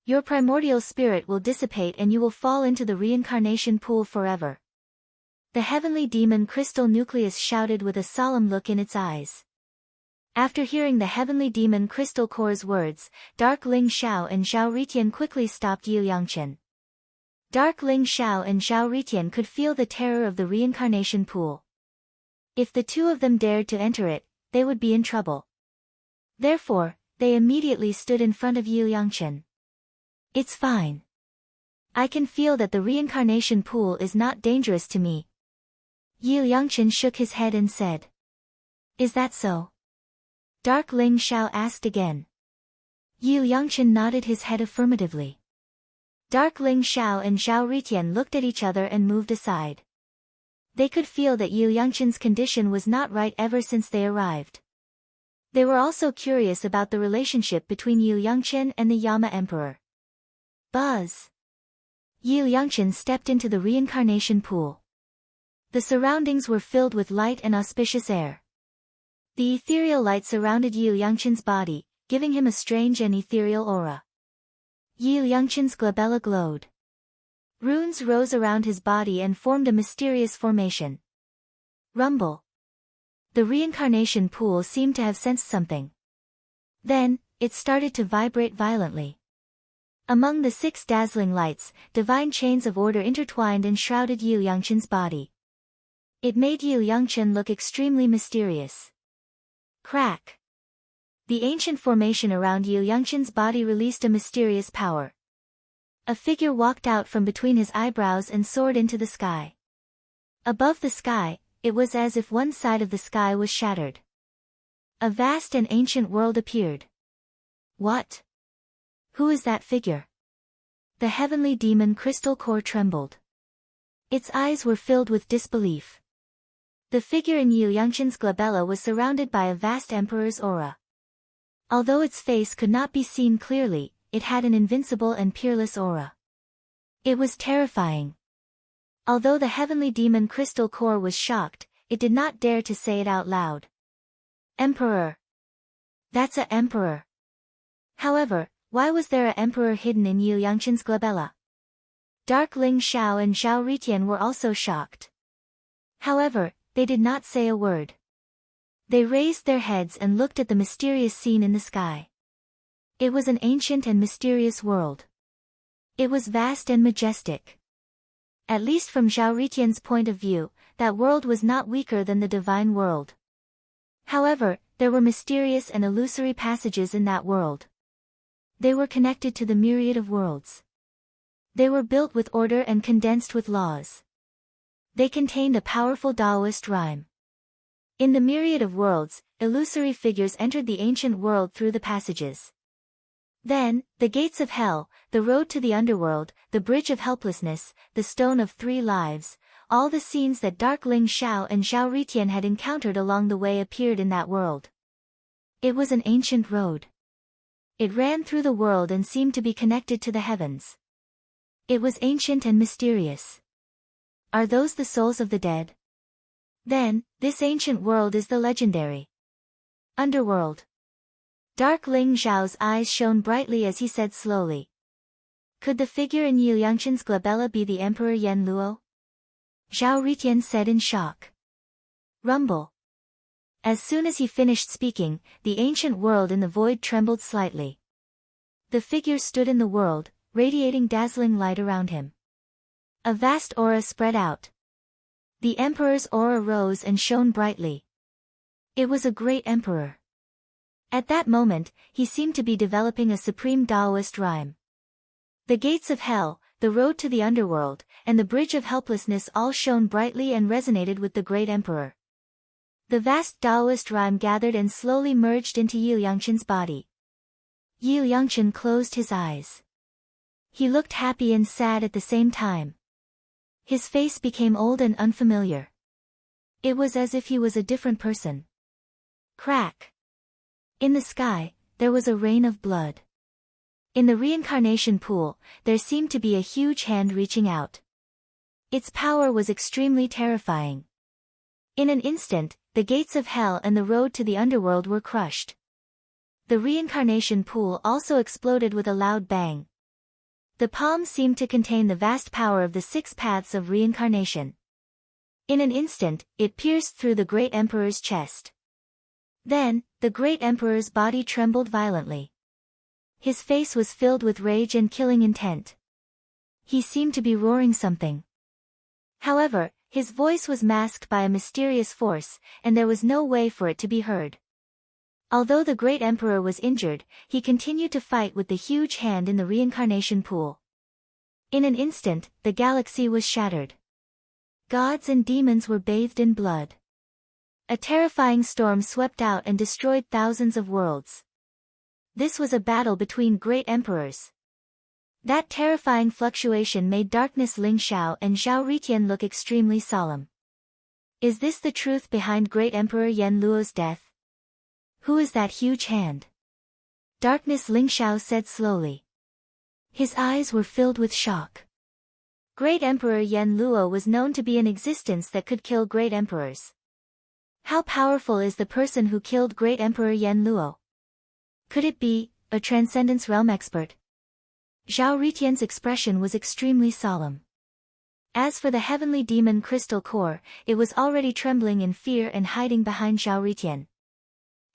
Your primordial spirit will dissipate and you will fall into the reincarnation pool forever. The heavenly demon crystal nucleus shouted with a solemn look in its eyes. After hearing the heavenly demon crystal core's words, Dark Ling Xiao and Zhao Ritian quickly stopped Yi Liangchen. Dark Ling Xiao and Zhao Ritian could feel the terror of the reincarnation pool. If the two of them dared to enter it, they would be in trouble. Therefore, they immediately stood in front of Yi Liangchen. It's fine. I can feel that the reincarnation pool is not dangerous to me. Yi Liangchen shook his head and said. Is that so? Dark Ling Xiao asked again. Yi Liangchen nodded his head affirmatively. Dark Ling Xiao and Zhao Ritian looked at each other and moved aside. They could feel that Yi Liangchen's condition was not right ever since they arrived. They were also curious about the relationship between Yi Liangchen and the Yama Emperor. Buzz! Yi Liangchen stepped into the reincarnation pool. The surroundings were filled with light and auspicious air. The ethereal light surrounded Yi Liangchen's body, giving him a strange and ethereal aura. Yi Liangchen's glabella glowed. Runes rose around his body and formed a mysterious formation. Rumble. The reincarnation pool seemed to have sensed something. Then, it started to vibrate violently. Among the 6 dazzling lights, divine chains of order intertwined and shrouded Yi Liangchen's body. It made Yi Liangchen look extremely mysterious. Crack! The ancient formation around Yi Liangchen's body released a mysterious power. A figure walked out from between his eyebrows and soared into the sky. Above the sky, it was as if one side of the sky was shattered. A vast and ancient world appeared. What? Who is that figure? The heavenly demon crystal core trembled. Its eyes were filled with disbelief. The figure in Yi Liangchen's glabella was surrounded by a vast emperor's aura. Although its face could not be seen clearly, it had an invincible and peerless aura. It was terrifying. Although the heavenly demon crystal core was shocked, it did not dare to say it out loud. Emperor! That's a emperor! However, why was there a emperor hidden in Yi Liangchen's glabella? Dark Ling Xiao and Zhao Ritian were also shocked. However, they did not say a word. They raised their heads and looked at the mysterious scene in the sky. It was an ancient and mysterious world. It was vast and majestic. At least from Zhao Ritian's point of view, that world was not weaker than the divine world. However, there were mysterious and illusory passages in that world. They were connected to the myriad of worlds. They were built with order and condensed with laws. They contained a powerful Taoist rhyme. In the myriad of worlds, illusory figures entered the ancient world through the passages. Then, the gates of hell, the road to the underworld, the bridge of helplessness, the stone of 3 lives, all the scenes that Dark Ling Xiao and Zhao Ritian had encountered along the way appeared in that world. It was an ancient road. It ran through the world and seemed to be connected to the heavens. It was ancient and mysterious. Are those the souls of the dead? Then, this ancient world is the legendary underworld. Dark Ling Zhao's eyes shone brightly as he said slowly. Could the figure in Yu Yangchen's glabella be the Emperor Yen Luo? Zhao Ritian said in shock. Rumble. As soon as he finished speaking, the ancient world in the void trembled slightly. The figure stood in the world, radiating dazzling light around him. A vast aura spread out. The emperor's aura rose and shone brightly. It was a great emperor. At that moment, he seemed to be developing a supreme Taoist rhyme. The gates of hell, the road to the underworld, and the bridge of helplessness all shone brightly and resonated with the great emperor. The vast Taoist rhyme gathered and slowly merged into Yu Yangchen's body. Yu Yangchen closed his eyes. He looked happy and sad at the same time. His face became old and unfamiliar. It was as if he was a different person. Crack. In the sky, there was a rain of blood. In the reincarnation pool, there seemed to be a huge hand reaching out. Its power was extremely terrifying. In an instant, the gates of hell and the road to the underworld were crushed. The reincarnation pool also exploded with a loud bang. The palm seemed to contain the vast power of the 6 paths of reincarnation. In an instant, it pierced through the great emperor's chest. Then, the great emperor's body trembled violently. His face was filled with rage and killing intent. He seemed to be roaring something. However, his voice was masked by a mysterious force, and there was no way for it to be heard. Although the great emperor was injured, he continued to fight with the huge hand in the reincarnation pool. In an instant, the galaxy was shattered. Gods and demons were bathed in blood. A terrifying storm swept out and destroyed thousands of worlds. This was a battle between great emperors. That terrifying fluctuation made Darkness Ling Xiao and Zhao Ritian look extremely solemn. Is this the truth behind great Emperor Yen Luo's death? Who is that huge hand? Darkness Ling Xiao said slowly. His eyes were filled with shock. Great Emperor Yen Luo was known to be an existence that could kill great emperors. How powerful is the person who killed great Emperor Yen Luo? Could it be a Transcendence Realm expert? Zhao Ritian's expression was extremely solemn. As for the heavenly demon crystal core, it was already trembling in fear and hiding behind Zhao Ritian.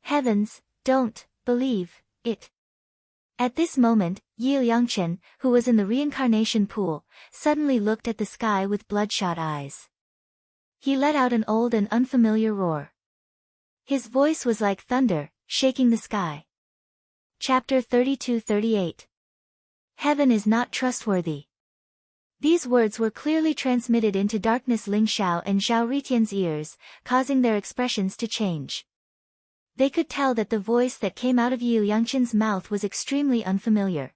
Heavens, don't believe it. At this moment, Yu Yangchen, who was in the reincarnation pool, suddenly looked at the sky with bloodshot eyes. He let out an old and unfamiliar roar. His voice was like thunder, shaking the sky. Chapter 32-38. Heaven is not trustworthy. These words were clearly transmitted into Darkness Ling Xiao and Zhao Ritian's ears, causing their expressions to change. They could tell that the voice that came out of Yu Yangchen's mouth was extremely unfamiliar.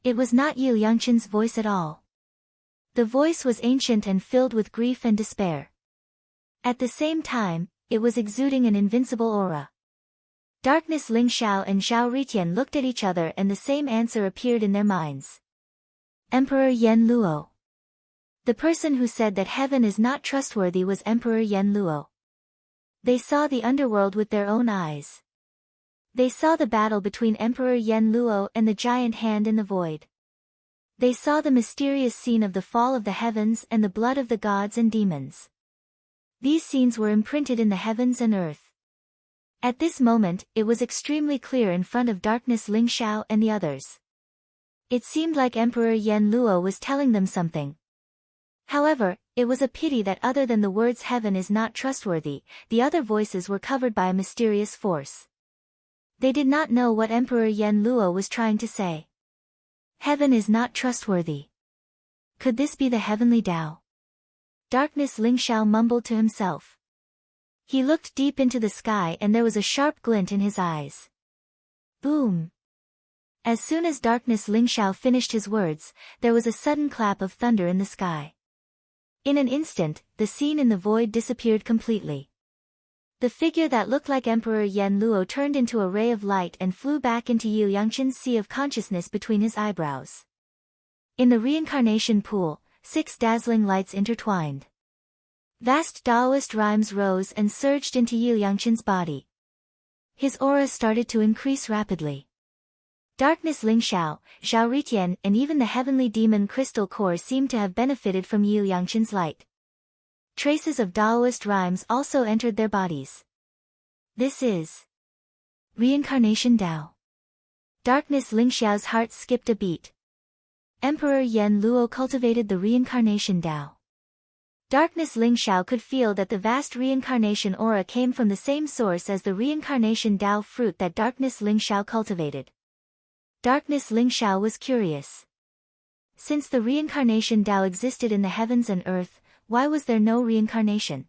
It was not Yu Yangchen's voice at all. The voice was ancient and filled with grief and despair. At the same time, it was exuding an invincible aura. Darkness Ling Xiao and Zhao Ritian looked at each other and the same answer appeared in their minds. Emperor Yen Luo. The person who said that heaven is not trustworthy was Emperor Yen Luo. They saw the underworld with their own eyes. They saw the battle between Emperor Yen Luo and the giant hand in the void. They saw the mysterious scene of the fall of the heavens and the blood of the gods and demons. These scenes were imprinted in the heavens and earth. At this moment, it was extremely clear in front of Darkness Ling Xiao and the others. It seemed like Emperor Yen Luo was telling them something. However, it was a pity that other than the words heaven is not trustworthy, the other voices were covered by a mysterious force. They did not know what Emperor Yen Luo was trying to say. Heaven is not trustworthy. Could this be the heavenly Tao? Darkness Ling Xiao mumbled to himself. He looked deep into the sky and there was a sharp glint in his eyes. Boom! As soon as Darkness Ling Xiao finished his words, there was a sudden clap of thunder in the sky. In an instant, the scene in the void disappeared completely. The figure that looked like Emperor Yen Luo turned into a ray of light and flew back into Yu Yangchen's sea of consciousness between his eyebrows. In the reincarnation pool, 6 dazzling lights intertwined. Vast Taoist rhymes rose and surged into Yu Yangchen's body. His aura started to increase rapidly. Darkness Ling Xiao, Zhao Ritian, and even the heavenly demon crystal core seemed to have benefited from Yu Yangchen's light. Traces of Taoist rhymes also entered their bodies. This is Reincarnation Tao. Darkness Ling Xiao's heart skipped a beat. Emperor Yen Luo cultivated the Reincarnation Tao. Darkness Ling Xiao could feel that the vast reincarnation aura came from the same source as the Reincarnation Tao fruit that Darkness Ling Xiao cultivated. Darkness Ling Xiao was curious. Since the reincarnation Tao existed in the heavens and earth, why was there no reincarnation?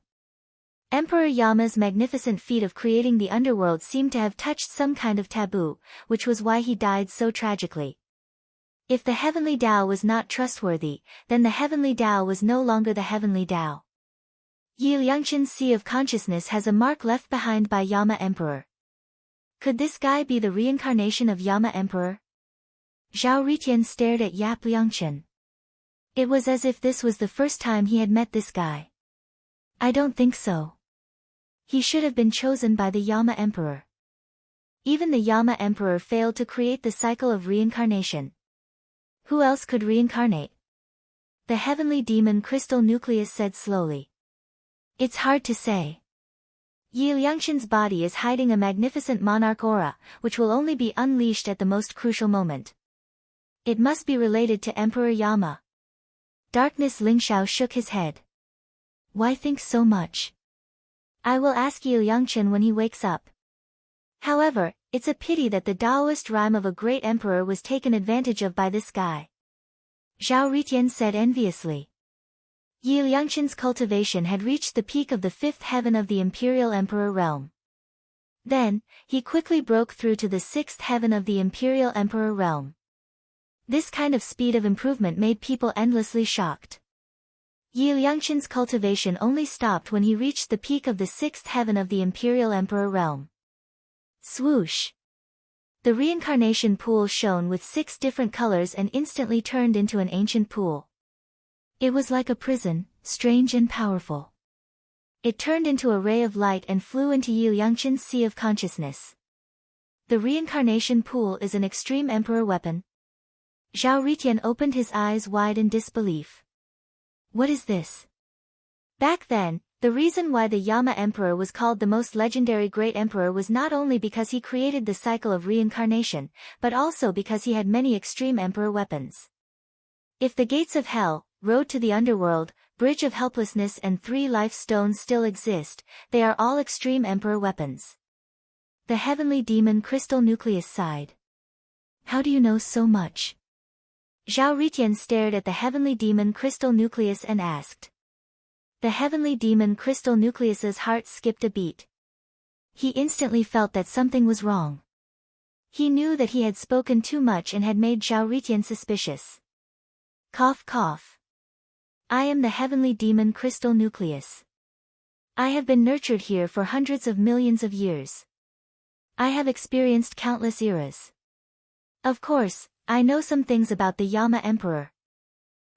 Emperor Yama's magnificent feat of creating the underworld seemed to have touched some kind of taboo, which was why he died so tragically. If the heavenly Tao was not trustworthy, then the heavenly Tao was no longer the heavenly Tao. Yu Yangchen's sea of consciousness has a mark left behind by Yama Emperor. Could this guy be the reincarnation of Yama Emperor? Zhao Ritian stared at Yap Liangchen. It was as if this was the first time he had met this guy. I don't think so. He should have been chosen by the Yama Emperor. Even the Yama Emperor failed to create the cycle of reincarnation. Who else could reincarnate? The heavenly demon crystal nucleus said slowly. It's hard to say. Yu Yangchen's body is hiding a magnificent monarch aura, which will only be unleashed at the most crucial moment. It must be related to Emperor Yama. Darkness Ling Xiao shook his head. Why think so much? I will ask Yu Yangchen when he wakes up. However, it's a pity that the Taoist rhyme of a great emperor was taken advantage of by this guy. Zhao Ritian said enviously. Yu Yangchen's cultivation had reached the peak of the 5th heaven of the Imperial Emperor realm. Then, he quickly broke through to the 6th heaven of the Imperial Emperor realm. This kind of speed of improvement made people endlessly shocked. Yu Yangchen's cultivation only stopped when he reached the peak of the 6th heaven of the Imperial Emperor realm. Swoosh! The reincarnation pool shone with 6 different colors and instantly turned into an ancient pool. It was like a prison, strange and powerful. It turned into a ray of light and flew into Yu Yangchen's sea of consciousness. The reincarnation pool is an extreme emperor weapon. Zhao Ritian opened his eyes wide in disbelief. What is this? Back then, the reason why the Yama Emperor was called the most legendary great emperor was not only because he created the cycle of reincarnation, but also because he had many extreme emperor weapons. If the gates of hell, road to the underworld, bridge of helplessness and 3 life stones still exist, they are all extreme emperor weapons. The heavenly demon crystal nucleus sighed. How do you know so much? Zhao Ritian stared at the heavenly demon crystal nucleus and asked. The heavenly demon crystal nucleus's heart skipped a beat. He instantly felt that something was wrong. He knew that he had spoken too much and had made Zhao Ritian suspicious. Cough cough. I am the heavenly demon crystal nucleus. I have been nurtured here for hundreds of millions of years. I have experienced countless eras. Of course, I know some things about the Yama Emperor.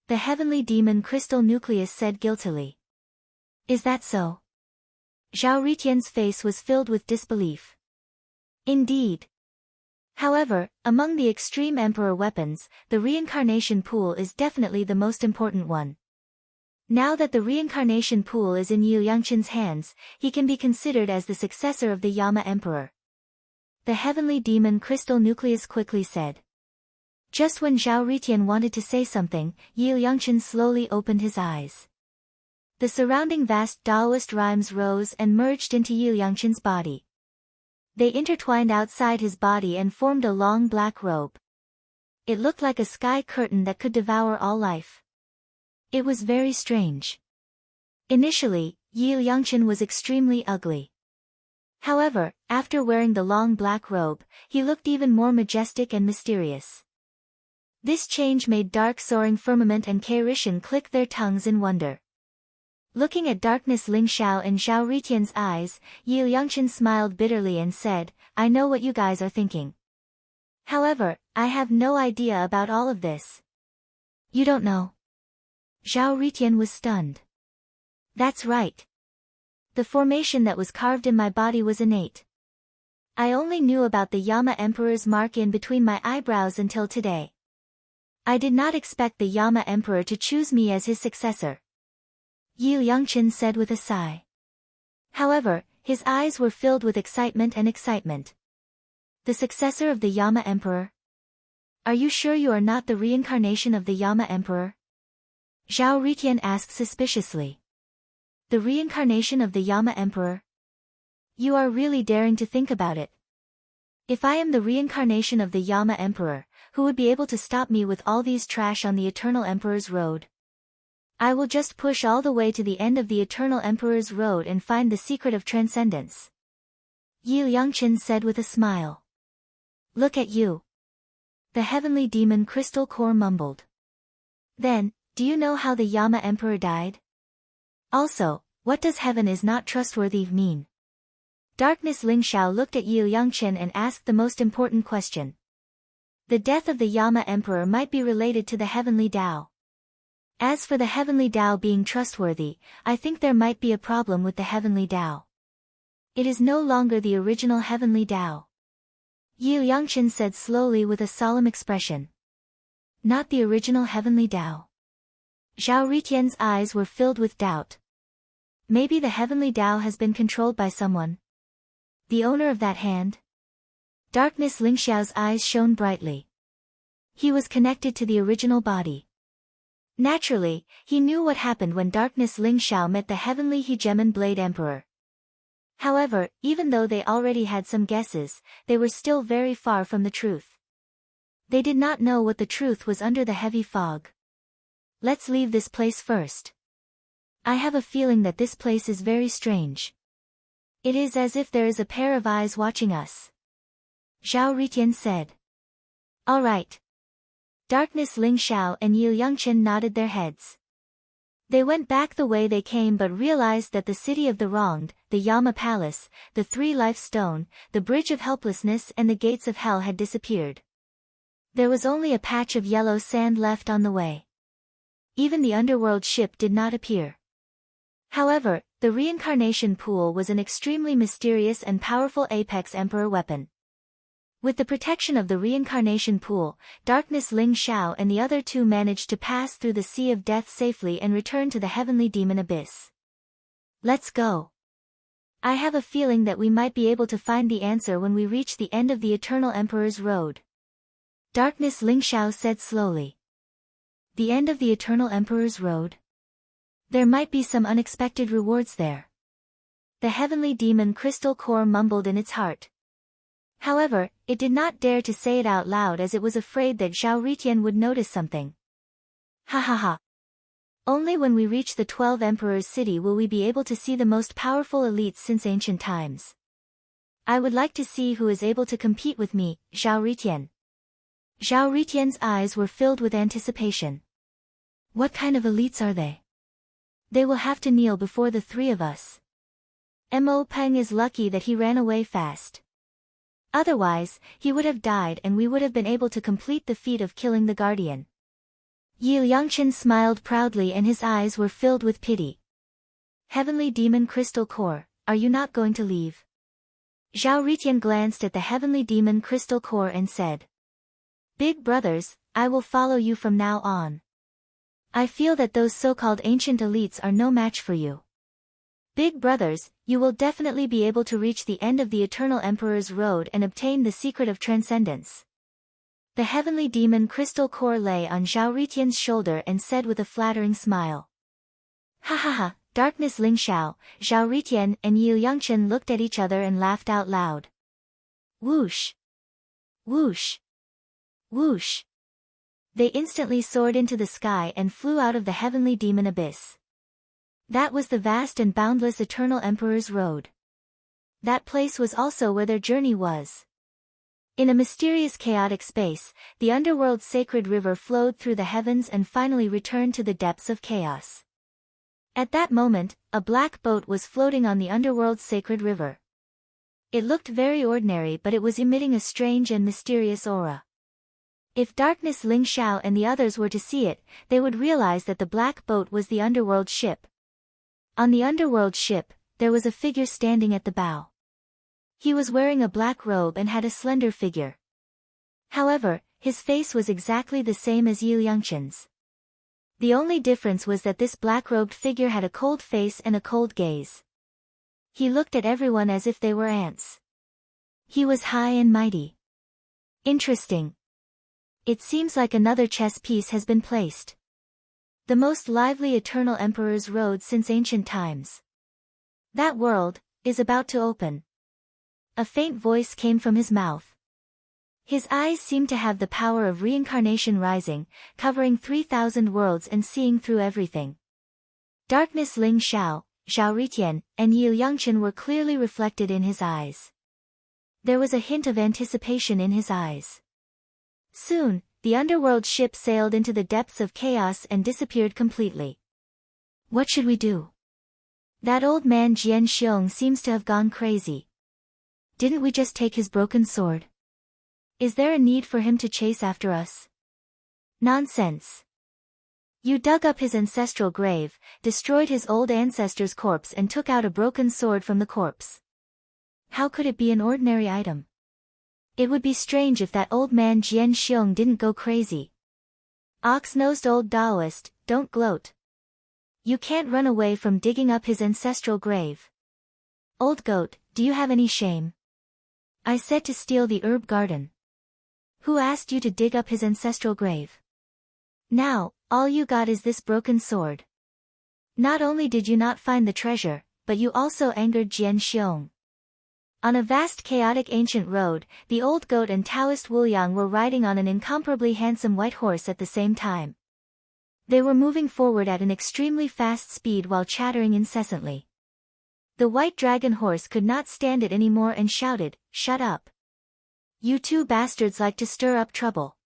The heavenly demon crystal nucleus said guiltily. Is that so? Zhao Ritian's face was filled with disbelief. Indeed. However, among the extreme emperor weapons, the reincarnation pool is definitely the most important one. Now that the reincarnation pool is in Yu Yangchen's hands, he can be considered as the successor of the Yama Emperor. The heavenly demon crystal nucleus quickly said. Just when Zhao Ritian wanted to say something, Yi Liangchen slowly opened his eyes. The surrounding vast Taoist rhymes rose and merged into Yi Liangchen's body. They intertwined outside his body and formed a long black robe. It looked like a sky curtain that could devour all life. It was very strange. Initially, Yi Liangchen was extremely ugly. However, after wearing the long black robe, he looked even more majestic and mysterious. This change made dark soaring firmament and Kei Rishan click their tongues in wonder. Looking at darkness Ling Xiao in Zhao Ritian's eyes, Yi Liangchen smiled bitterly and said, I know what you guys are thinking. However, I have no idea about all of this. You don't know? Zhao Ritian was stunned. That's right. The formation that was carved in my body was innate. I only knew about the Yama Emperor's mark in between my eyebrows until today. I did not expect the Yama Emperor to choose me as his successor. Yi Liangchen said with a sigh. However, his eyes were filled with excitement and excitement. The successor of the Yama Emperor? Are you sure you are not the reincarnation of the Yama Emperor? Zhao Ritian asked suspiciously. The reincarnation of the Yama Emperor? You are really daring to think about it. If I am the reincarnation of the Yama Emperor, who would be able to stop me with all these trash on the Eternal Emperor's road? I will just push all the way to the end of the Eternal Emperor's road and find the secret of transcendence. Yi Liangchen said with a smile. Look at you. The heavenly demon Crystal Core mumbled. Then, do you know how the Yama Emperor died? Also, what does heaven is not trustworthy mean? Darkness Ling Xiao looked at Yi Liangchen and asked the most important question. The death of the Yama Emperor might be related to the heavenly Tao. As for the heavenly Tao being trustworthy, I think there might be a problem with the heavenly Tao. It is no longer the original heavenly Tao. Yi Liangchen said slowly with a solemn expression. Not the original heavenly Tao. Zhao Ritian's eyes were filled with doubt. Maybe the heavenly Tao has been controlled by someone. The owner of that hand? Darkness Ling Xiao's eyes shone brightly. He was connected to the original body. Naturally, he knew what happened when Darkness Ling Xiao met the heavenly Hegemon Blade Emperor. However, even though they already had some guesses, they were still very far from the truth. They did not know what the truth was under the heavy fog. Let's leave this place first. I have a feeling that this place is very strange. It is as if there is a pair of eyes watching us. Zhao Ritian said. All right. Darkness Ling Xiao and Yi Liangchen nodded their heads. They went back the way they came but realized that the city of the wronged, the Yama Palace, the Three Life Stone, the Bridge of Helplessness and the Gates of Hell had disappeared. There was only a patch of yellow sand left on the way. Even the underworld ship did not appear. However, the reincarnation pool was an extremely mysterious and powerful Apex Emperor weapon. With the protection of the reincarnation pool, Darkness Ling Xiao and the other two managed to pass through the Sea of Death safely and return to the Heavenly Demon Abyss. Let's go. I have a feeling that we might be able to find the answer when we reach the end of the Eternal Emperor's road. Darkness Ling Xiao said slowly. The end of the Eternal Emperor's road? There might be some unexpected rewards there. The Heavenly Demon Crystal Core mumbled in its heart. However, it did not dare to say it out loud as it was afraid that Zhao Ritian would notice something. Ha ha ha. Only when we reach the 12 Emperors' city will we be able to see the most powerful elites since ancient times. I would like to see who is able to compete with me, Zhao Ritian. Zhao Ritian's eyes were filled with anticipation. What kind of elites are they? They will have to kneel before the three of us. Mo Peng is lucky that he ran away fast. Otherwise, he would have died and we would have been able to complete the feat of killing the Guardian. Yi Liangchen smiled proudly and his eyes were filled with pity. Heavenly Demon Crystal Core, are you not going to leave? Zhao Ritian glanced at the Heavenly Demon Crystal Core and said. Big brothers, I will follow you from now on. I feel that those so-called ancient elites are no match for you. Big brothers, you will definitely be able to reach the end of the Eternal Emperor's road and obtain the secret of transcendence. The heavenly demon crystal core lay on Zhao Ritian's shoulder and said with a flattering smile. Ha ha ha, darkness Ling Xiao. Zhao Ritian and Yu Yangchen looked at each other and laughed out loud. Whoosh! Whoosh! Whoosh! They instantly soared into the sky and flew out of the heavenly demon abyss. That was the vast and boundless Eternal Emperor's Road. That place was also where their journey was. In a mysterious chaotic space, the underworld's sacred river flowed through the heavens and finally returned to the depths of chaos. At that moment, a black boat was floating on the underworld's sacred river. It looked very ordinary, but it was emitting a strange and mysterious aura. If Darkness Ling Xiao and the others were to see it, they would realize that the black boat was the underworld ship. On the underworld ship, there was a figure standing at the bow. He was wearing a black robe and had a slender figure. However, his face was exactly the same as Yu Yangchen's. The only difference was that this black-robed figure had a cold face and a cold gaze. He looked at everyone as if they were ants. He was high and mighty. Interesting. It seems like another chess piece has been placed. The most lively Eternal Emperor's Road since ancient times. That world is about to open. A faint voice came from his mouth. His eyes seemed to have the power of reincarnation, rising, covering 3,000 worlds and seeing through everything. Darkness Ling Xiao, Zhao Ritian, and Yu Yangchen were clearly reflected in his eyes. There was a hint of anticipation in his eyes. Soon, the underworld ship sailed into the depths of chaos and disappeared completely. What should we do? That old man Jian Xiong seems to have gone crazy. Didn't we just take his broken sword? Is there a need for him to chase after us? Nonsense. You dug up his ancestral grave, destroyed his old ancestor's corpse and took out a broken sword from the corpse. How could it be an ordinary item? It would be strange if that old man Jian Xiong didn't go crazy. Ox-nosed old Taoist, don't gloat. You can't run away from digging up his ancestral grave. Old goat, do you have any shame? I said to steal the herb garden. Who asked you to dig up his ancestral grave? Now, all you got is this broken sword. Not only did you not find the treasure, but you also angered Jian Xiong. On a vast chaotic ancient road, the old goat and Taoist Wu Yang were riding on an incomparably handsome white horse at the same time. They were moving forward at an extremely fast speed while chattering incessantly. The white dragon horse could not stand it anymore and shouted, "Shut up! You two bastards like to stir up trouble.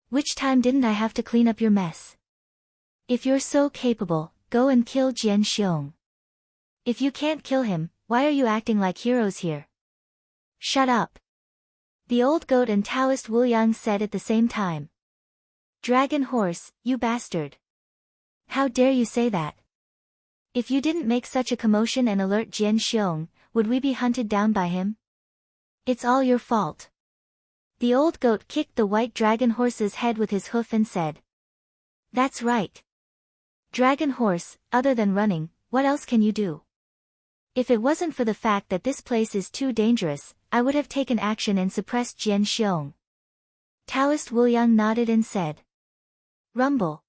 Which time didn't I have to clean up your mess? If you're so capable, go and kill Jian Xiong. If you can't kill him, why are you acting like heroes here? Shut up!" The old goat and Taoist Wu Yang said at the same time. Dragon horse, you bastard! How dare you say that? If you didn't make such a commotion and alert Jian Xiong, would we be hunted down by him? It's all your fault. The old goat kicked the white dragon horse's head with his hoof and said. That's right. Dragon horse, other than running, what else can you do? If it wasn't for the fact that this place is too dangerous, I would have taken action and suppressed Jian Xiong. Taoist Wu Yang nodded and said. Rumble.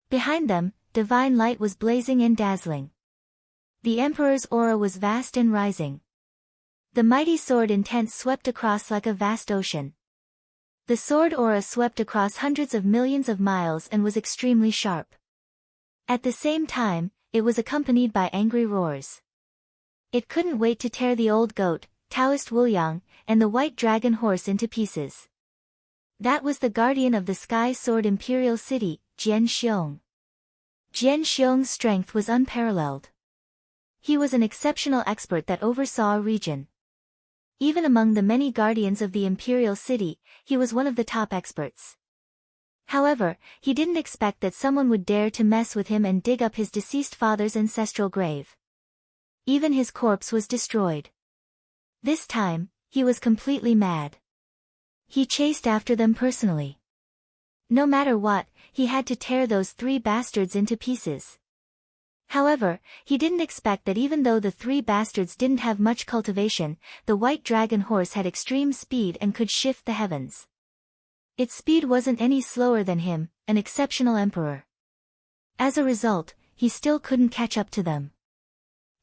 Behind them, divine light was blazing and dazzling. The Emperor's aura was vast and rising. The mighty sword intent swept across like a vast ocean. The sword aura swept across hundreds of millions of miles and was extremely sharp. At the same time, it was accompanied by angry roars. It couldn't wait to tear the old goat, Taoist Wu Yang, and the white dragon horse into pieces. That was the guardian of the Sky Sword Imperial City, Jian Xiong. Jian Xiong's strength was unparalleled. He was an exceptional expert that oversaw a region. Even among the many guardians of the Imperial City, he was one of the top experts. However, he didn't expect that someone would dare to mess with him and dig up his deceased father's ancestral grave. Even his corpse was destroyed. This time, he was completely mad. He chased after them personally. No matter what, he had to tear those three bastards into pieces. However, he didn't expect that even though the three bastards didn't have much cultivation, the white dragon horse had extreme speed and could shift the heavens. Its speed wasn't any slower than him, an exceptional emperor. As a result, he still couldn't catch up to them.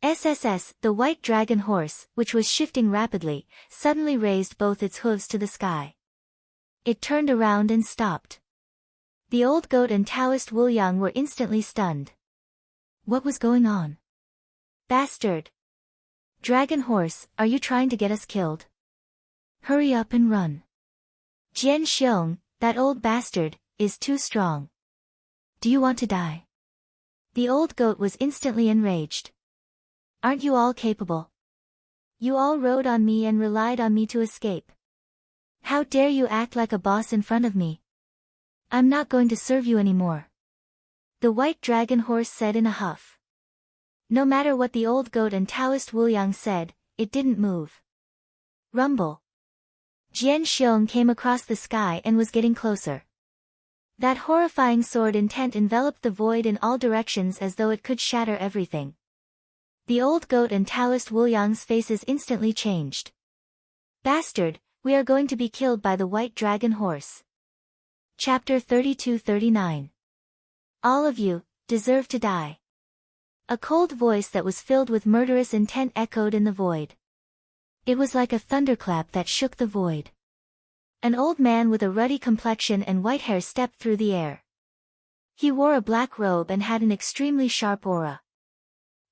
SSS, the white dragon horse, which was shifting rapidly, suddenly raised both its hooves to the sky. It turned around and stopped. The old goat and Taoist Wu Yang were instantly stunned. What was going on? Bastard! Dragon horse, are you trying to get us killed? Hurry up and run. Jian Xiong, that old bastard, is too strong. Do you want to die? The old goat was instantly enraged. Aren't you all capable? You all rode on me and relied on me to escape. How dare you act like a boss in front of me? I'm not going to serve you anymore. The white dragon horse said in a huff. No matter what the old goat and Taoist Wu Yang said, it didn't move. Rumble. Jian Xiong came across the sky and was getting closer. That horrifying sword intent enveloped the void in all directions as though it could shatter everything. The old goat and Taoist Wu Yang's faces instantly changed. Bastard, we are going to be killed by the white dragon horse. Chapter 32-39. All of you deserve to die. A cold voice that was filled with murderous intent echoed in the void. It was like a thunderclap that shook the void. An old man with a ruddy complexion and white hair stepped through the air. He wore a black robe and had an extremely sharp aura.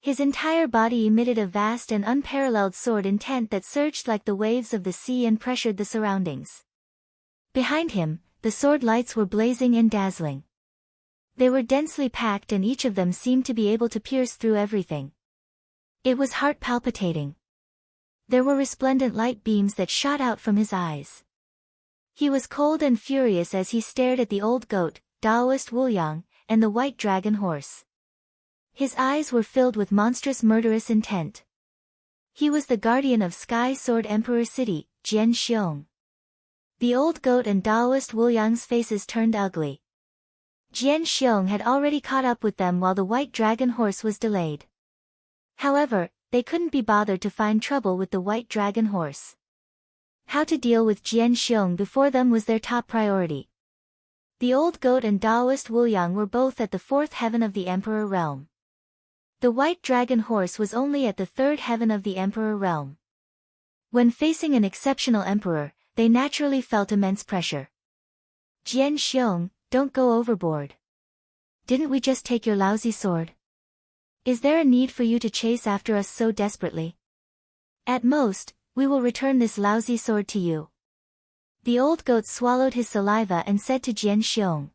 His entire body emitted a vast and unparalleled sword intent that surged like the waves of the sea and pressured the surroundings. Behind him, the sword lights were blazing and dazzling. They were densely packed and each of them seemed to be able to pierce through everything. It was heart-palpitating. There were resplendent light beams that shot out from his eyes. He was cold and furious as he stared at the old goat, Taoist Wu Yang, and the white dragon horse. His eyes were filled with monstrous murderous intent. He was the guardian of Sky Sword Emperor City, Jian Xiong. The old goat and Taoist Wu Yang's faces turned ugly. Jian Xiong had already caught up with them while the white dragon horse was delayed. However, they couldn't be bothered to find trouble with the white dragon horse. How to deal with Jian Xiong before them was their top priority. The old goat and Taoist Wu Yang were both at the fourth heaven of the Emperor realm. The white dragon horse was only at the third heaven of the Emperor realm. When facing an exceptional emperor, they naturally felt immense pressure. Jian Xiong, don't go overboard. Didn't we just take your lousy sword? Is there a need for you to chase after us so desperately? At most, we will return this lousy sword to you. The old goat swallowed his saliva and said to Jian Xiong.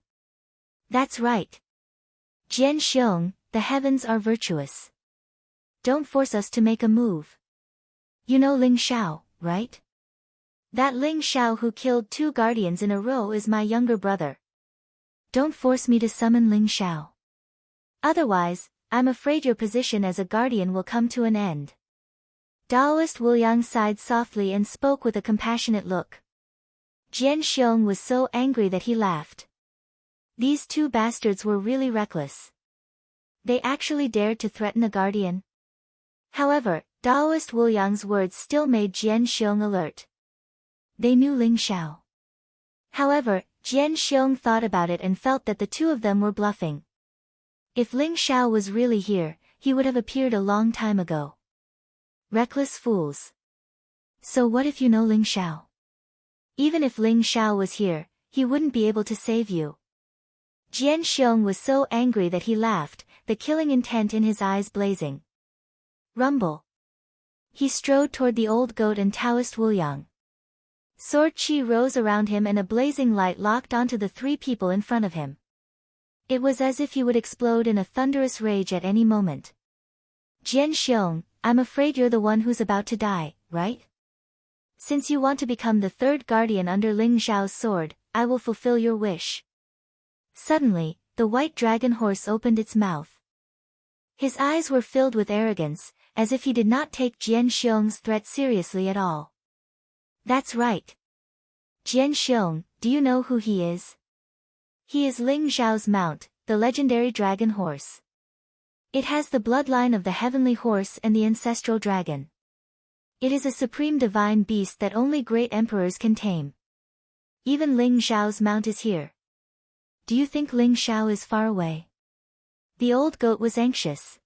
That's right. Jian Xiong, the heavens are virtuous. Don't force us to make a move. You know Ling Xiao, right? That Ling Xiao who killed 2 guardians in a row is my younger brother. Don't force me to summon Ling Xiao. Otherwise, I'm afraid your position as a guardian will come to an end. Taoist Wu Yang sighed softly and spoke with a compassionate look. Jian Xiong was so angry that he laughed. These 2 bastards were really reckless. They actually dared to threaten a guardian. However, Taoist Wu Yang's words still made Jian Xiong alert. They knew Ling Xiao. However, Jian Xiong thought about it and felt that the 2 of them were bluffing. If Ling Xiao was really here, he would have appeared a long time ago. Reckless fools. So what if you know Ling Xiao? Even if Ling Xiao was here, he wouldn't be able to save you. Jian Xiong was so angry that he laughed, the killing intent in his eyes blazing. Rumble. He strode toward the old goat and Taoist Wu Yang. Sword chi rose around him and a blazing light locked onto the 3 people in front of him. It was as if he would explode in a thunderous rage at any moment. Jian Xiong, I'm afraid you're the one who's about to die, right? Since you want to become the 3rd guardian under Ling Xiao's sword, I will fulfill your wish. Suddenly, the white dragon horse opened its mouth. His eyes were filled with arrogance, as if he did not take Jian Xiong's threat seriously at all. That's right. Jian Xiong, do you know who he is? He is Ling Xiao's mount, the legendary dragon horse. It has the bloodline of the heavenly horse and the ancestral dragon. It is a supreme divine beast that only great emperors can tame. Even Ling Xiao's mount is here. Do you think Ling Xiao is far away? The old goat was anxious.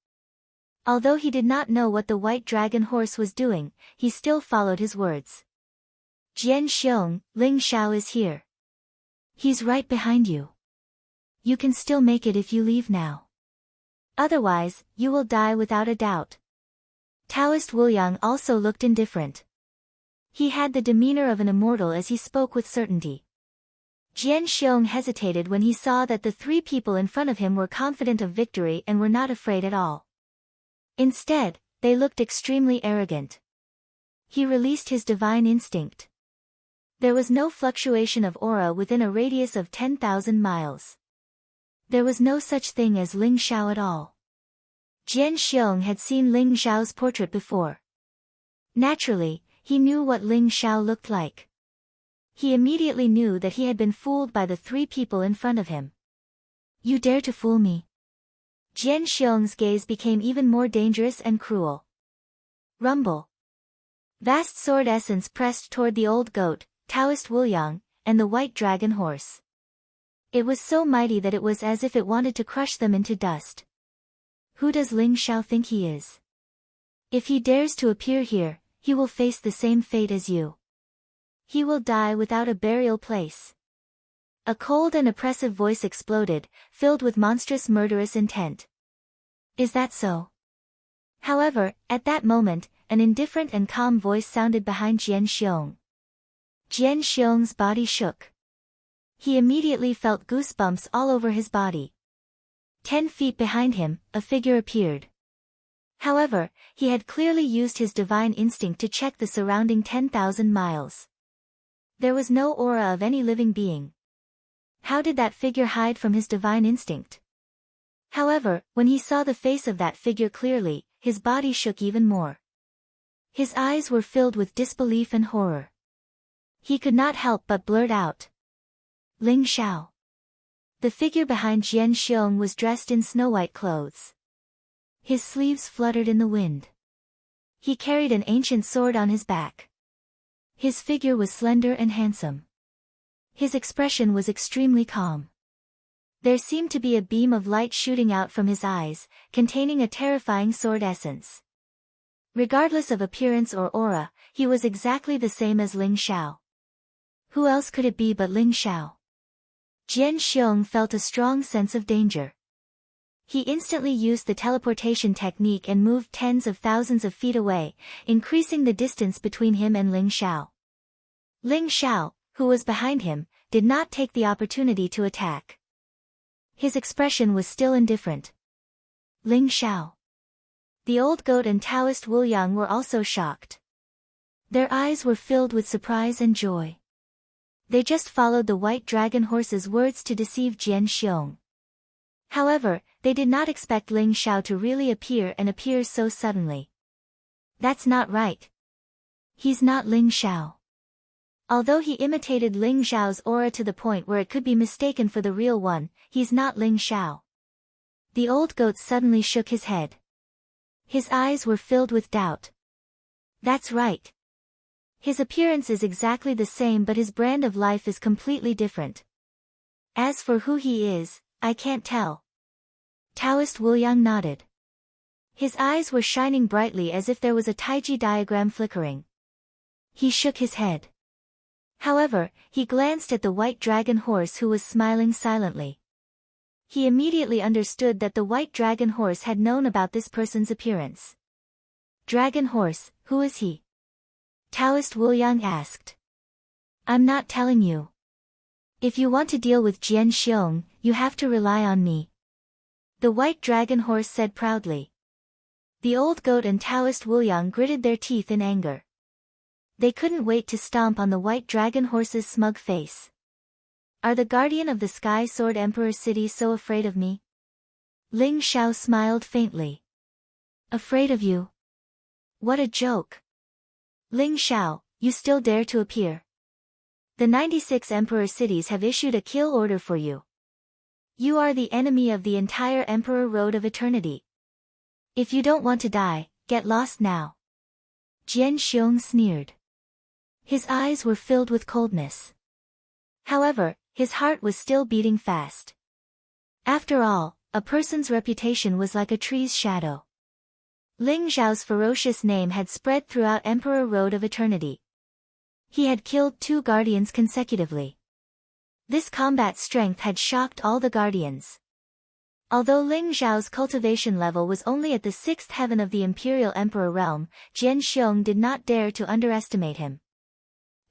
Although he did not know what the white dragon horse was doing, he still followed his words. Jian Xiong, Ling Xiao is here. He's right behind you. You can still make it if you leave now. Otherwise, you will die without a doubt. Taoist Wuliang also looked indifferent. He had the demeanor of an immortal as he spoke with certainty. Jian Xiong hesitated when he saw that the three people in front of him were confident of victory and were not afraid at all. Instead, they looked extremely arrogant. He released his divine instinct. There was no fluctuation of aura within a radius of 10,000 miles. There was no such thing as Ling Xiao at all. Jian Xiong had seen Ling Xiao's portrait before. Naturally, he knew what Ling Xiao looked like. He immediately knew that he had been fooled by the three people in front of him. You dare to fool me? Jian Xiong's gaze became even more dangerous and cruel. Rumble. Vast sword essence pressed toward the old goat, Taoist Wuliang, and the white dragon horse. It was so mighty that it was as if it wanted to crush them into dust. Who does Ling Xiao think he is? If he dares to appear here, he will face the same fate as you. He will die without a burial place. A cold and oppressive voice exploded, filled with monstrous murderous intent. Is that so? However, at that moment, an indifferent and calm voice sounded behind Jian Xiong. Jian Xiong's body shook. He immediately felt goosebumps all over his body. 10 feet behind him, a figure appeared. However, he had clearly used his divine instinct to check the surrounding 10,000 miles. There was no aura of any living being. How did that figure hide from his divine instinct? However, when he saw the face of that figure clearly, his body shook even more. His eyes were filled with disbelief and horror. He could not help but blurt out. Ling Xiao. The figure behind Jian Xiong was dressed in snow-white clothes. His sleeves fluttered in the wind. He carried an ancient sword on his back. His figure was slender and handsome. His expression was extremely calm. There seemed to be a beam of light shooting out from his eyes, containing a terrifying sword essence. Regardless of appearance or aura, he was exactly the same as Ling Xiao. Who else could it be but Ling Xiao? Jian Xiong felt a strong sense of danger. He instantly used the teleportation technique and moved tens of thousands of feet away, increasing the distance between him and Ling Xiao. Ling Xiao, who was behind him, did not take the opportunity to attack. His expression was still indifferent. Ling Xiao. The old goat and Taoist Wuliang were also shocked. Their eyes were filled with surprise and joy. They just followed the white dragon horse's words to deceive Jian Xiong. However, they did not expect Ling Xiao to really appear and appear so suddenly. That's not right. He's not Ling Xiao. Although he imitated Ling Xiao's aura to the point where it could be mistaken for the real one, he's not Ling Xiao. The old goat suddenly shook his head. His eyes were filled with doubt. That's right. His appearance is exactly the same, but his brand of life is completely different. As for who he is, I can't tell. Taoist Wuliang nodded. His eyes were shining brightly as if there was a taiji diagram flickering. He shook his head. However, he glanced at the white dragon horse who was smiling silently. He immediately understood that the white dragon horse had known about this person's appearance. Dragon horse, who is he? Taoist Wuliang asked. I'm not telling you. If you want to deal with Jian Xiong, you have to rely on me. The white dragon horse said proudly. The old goat and Taoist Wuliang gritted their teeth in anger. They couldn't wait to stomp on the white dragon horse's smug face. Are the guardian of the Sky Sword Emperor City so afraid of me? Ling Xiao smiled faintly. Afraid of you? What a joke. Ling Xiao, you still dare to appear? The 96 Emperor cities have issued a kill order for you. You are the enemy of the entire Emperor Road of Eternity. If you don't want to die, get lost now. Jian Xiong sneered. His eyes were filled with coldness. However, his heart was still beating fast. After all, a person's reputation was like a tree's shadow. Ling Zhao's ferocious name had spread throughout Emperor Road of Eternity. He had killed 2 guardians consecutively. This combat strength had shocked all the guardians. Although Ling Zhao's cultivation level was only at the 6th heaven of the Imperial Emperor realm, Jian Xiong did not dare to underestimate him.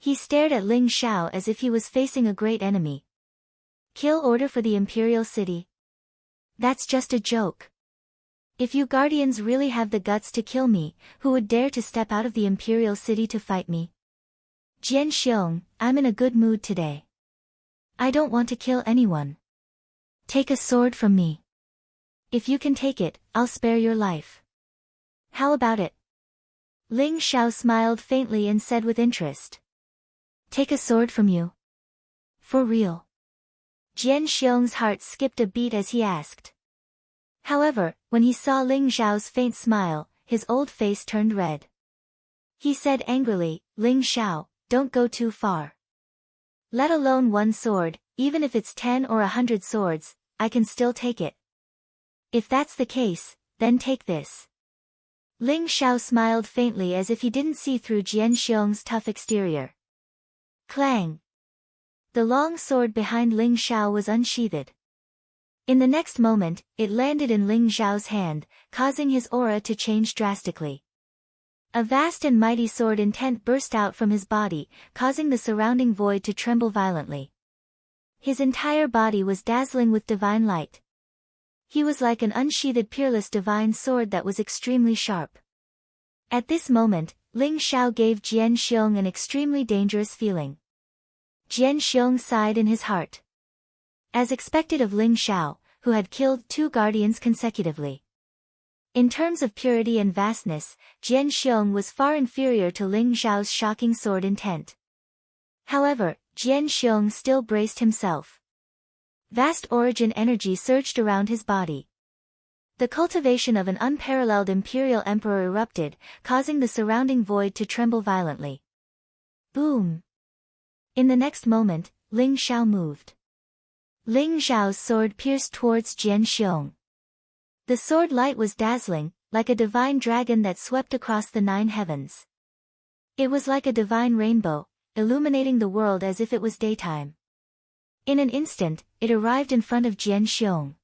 He stared at Ling Zhao as if he was facing a great enemy. Kill order for the Imperial City? That's just a joke. If you guardians really have the guts to kill me, who would dare to step out of the Imperial City to fight me? Jian Xiong, I'm in a good mood today. I don't want to kill anyone. Take a sword from me. If you can take it, I'll spare your life. How about it? Ling Zhao smiled faintly and said with interest. Take a sword from you? For real? Jian Xiong's heart skipped a beat as he asked. However, when he saw Ling Zhao's faint smile, his old face turned red. He said angrily, Ling Zhao, don't go too far. Let alone 1 sword, even if it's 10 or 100 swords, I can still take it. If that's the case, then take this. Ling Zhao smiled faintly as if he didn't see through Jian Xiong's tough exterior. Clang! The long sword behind Ling Zhao was unsheathed. In the next moment, it landed in Ling Zhao's hand, causing his aura to change drastically. A vast and mighty sword intent burst out from his body, causing the surrounding void to tremble violently. His entire body was dazzling with divine light. He was like an unsheathed peerless divine sword that was extremely sharp. At this moment, Ling Zhao gave Jian Xiong an extremely dangerous feeling. Jian Xiong sighed in his heart. As expected of Ling Zhao, who had killed 2 guardians consecutively. In terms of purity and vastness, Jian Xiong was far inferior to Ling Zhao's shocking sword intent. However, Jian Xiong still braced himself. Vast origin energy surged around his body. The cultivation of an unparalleled imperial emperor erupted, causing the surrounding void to tremble violently. Boom! In the next moment, Ling Zhao moved. Ling Zhao's sword pierced towards Jian Xiong. The sword light was dazzling, like a divine dragon that swept across the 9 heavens. It was like a divine rainbow, illuminating the world as if it was daytime. In an instant, it arrived in front of Jian Xiong.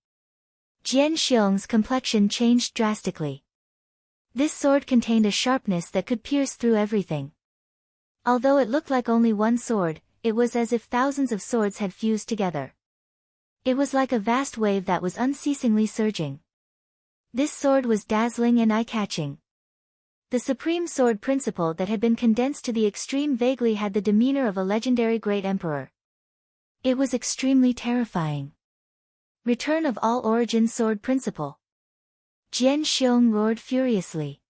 Jian Xiong's complexion changed drastically. This sword contained a sharpness that could pierce through everything. Although it looked like only 1 sword, it was as if thousands of swords had fused together. It was like a vast wave that was unceasingly surging. This sword was dazzling and eye-catching. The supreme sword principle that had been condensed to the extreme vaguely had the demeanor of a legendary great emperor. It was extremely terrifying. Return of all origin sword principle. Jian Xiong roared furiously.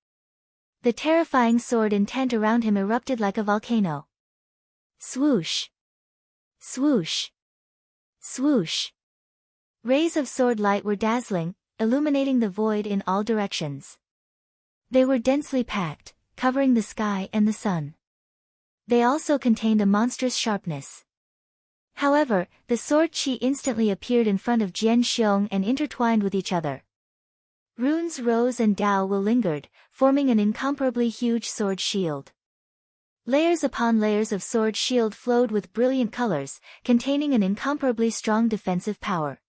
The terrifying sword intent around him erupted like a volcano. Swoosh! Swoosh! Swoosh! Rays of sword light were dazzling, illuminating the void in all directions. They were densely packed, covering the sky and the sun. They also contained a monstrous sharpness. However, the sword chi instantly appeared in front of Jian Xiong and intertwined with each other. Runes rose and Dao Will lingered, forming an incomparably huge sword shield. Layers upon layers of sword shield flowed with brilliant colors, containing an incomparably strong defensive power.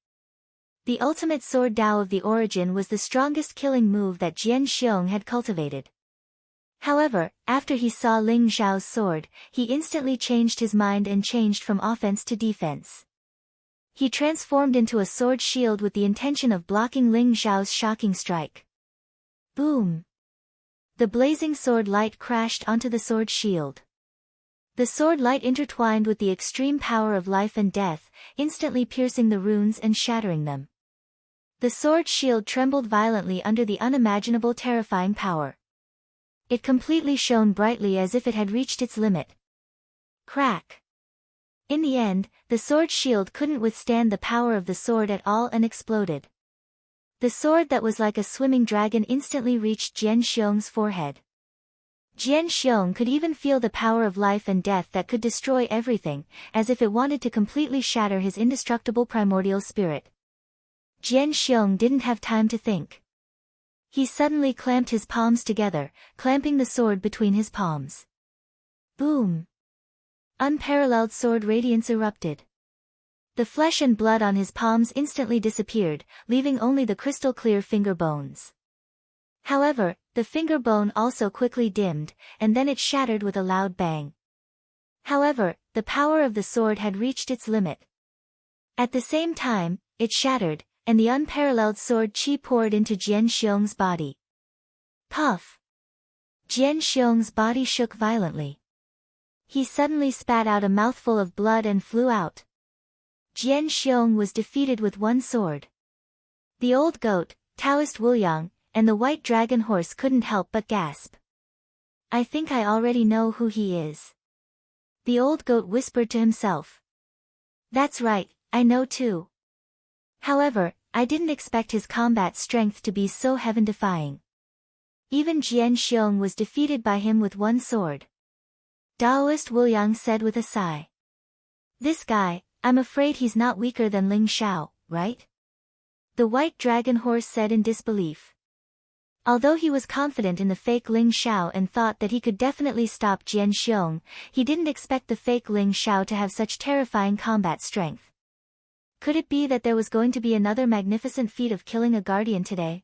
The ultimate sword Dao of the origin was the strongest killing move that Jian Xiong had cultivated. However, after he saw Ling Zhao's sword, he instantly changed his mind and changed from offense to defense. He transformed into a sword shield with the intention of blocking Ling Zhao's shocking strike. Boom! The blazing sword light crashed onto the sword shield. The sword light intertwined with the extreme power of life and death, instantly piercing the runes and shattering them. The sword shield trembled violently under the unimaginable terrifying power. It completely shone brightly as if it had reached its limit. Crack! In the end, the sword shield couldn't withstand the power of the sword at all and exploded. The sword that was like a swimming dragon instantly reached Jian Xiong's forehead. Jian Xiong could even feel the power of life and death that could destroy everything, as if it wanted to completely shatter his indestructible primordial spirit. Jian Xiong didn't have time to think. He suddenly clamped his palms together, clamping the sword between his palms. Boom! Unparalleled sword radiance erupted. The flesh and blood on his palms instantly disappeared, leaving only the crystal-clear finger bones. However, the finger bone also quickly dimmed, and then it shattered with a loud bang. However, the power of the sword had reached its limit. At the same time, it shattered, and the unparalleled sword qi poured into Jian Xiong's body. Puff! Jian Xiong's body shook violently. He suddenly spat out a mouthful of blood and flew out. Jian Xiong was defeated with one sword. The old goat, Taoist Wuliang, and the white dragon horse couldn't help but gasp. I think I already know who he is. The old goat whispered to himself. That's right, I know too. However, I didn't expect his combat strength to be so heaven-defying. Even Jian Xiong was defeated by him with one sword. Taoist Wuliang said with a sigh. This guy, I'm afraid he's not weaker than Ling Xiao, right? The white dragon horse said in disbelief. Although he was confident in the fake Ling Xiao and thought that he could definitely stop Jian Xiong, he didn't expect the fake Ling Xiao to have such terrifying combat strength. Could it be that there was going to be another magnificent feat of killing a guardian today?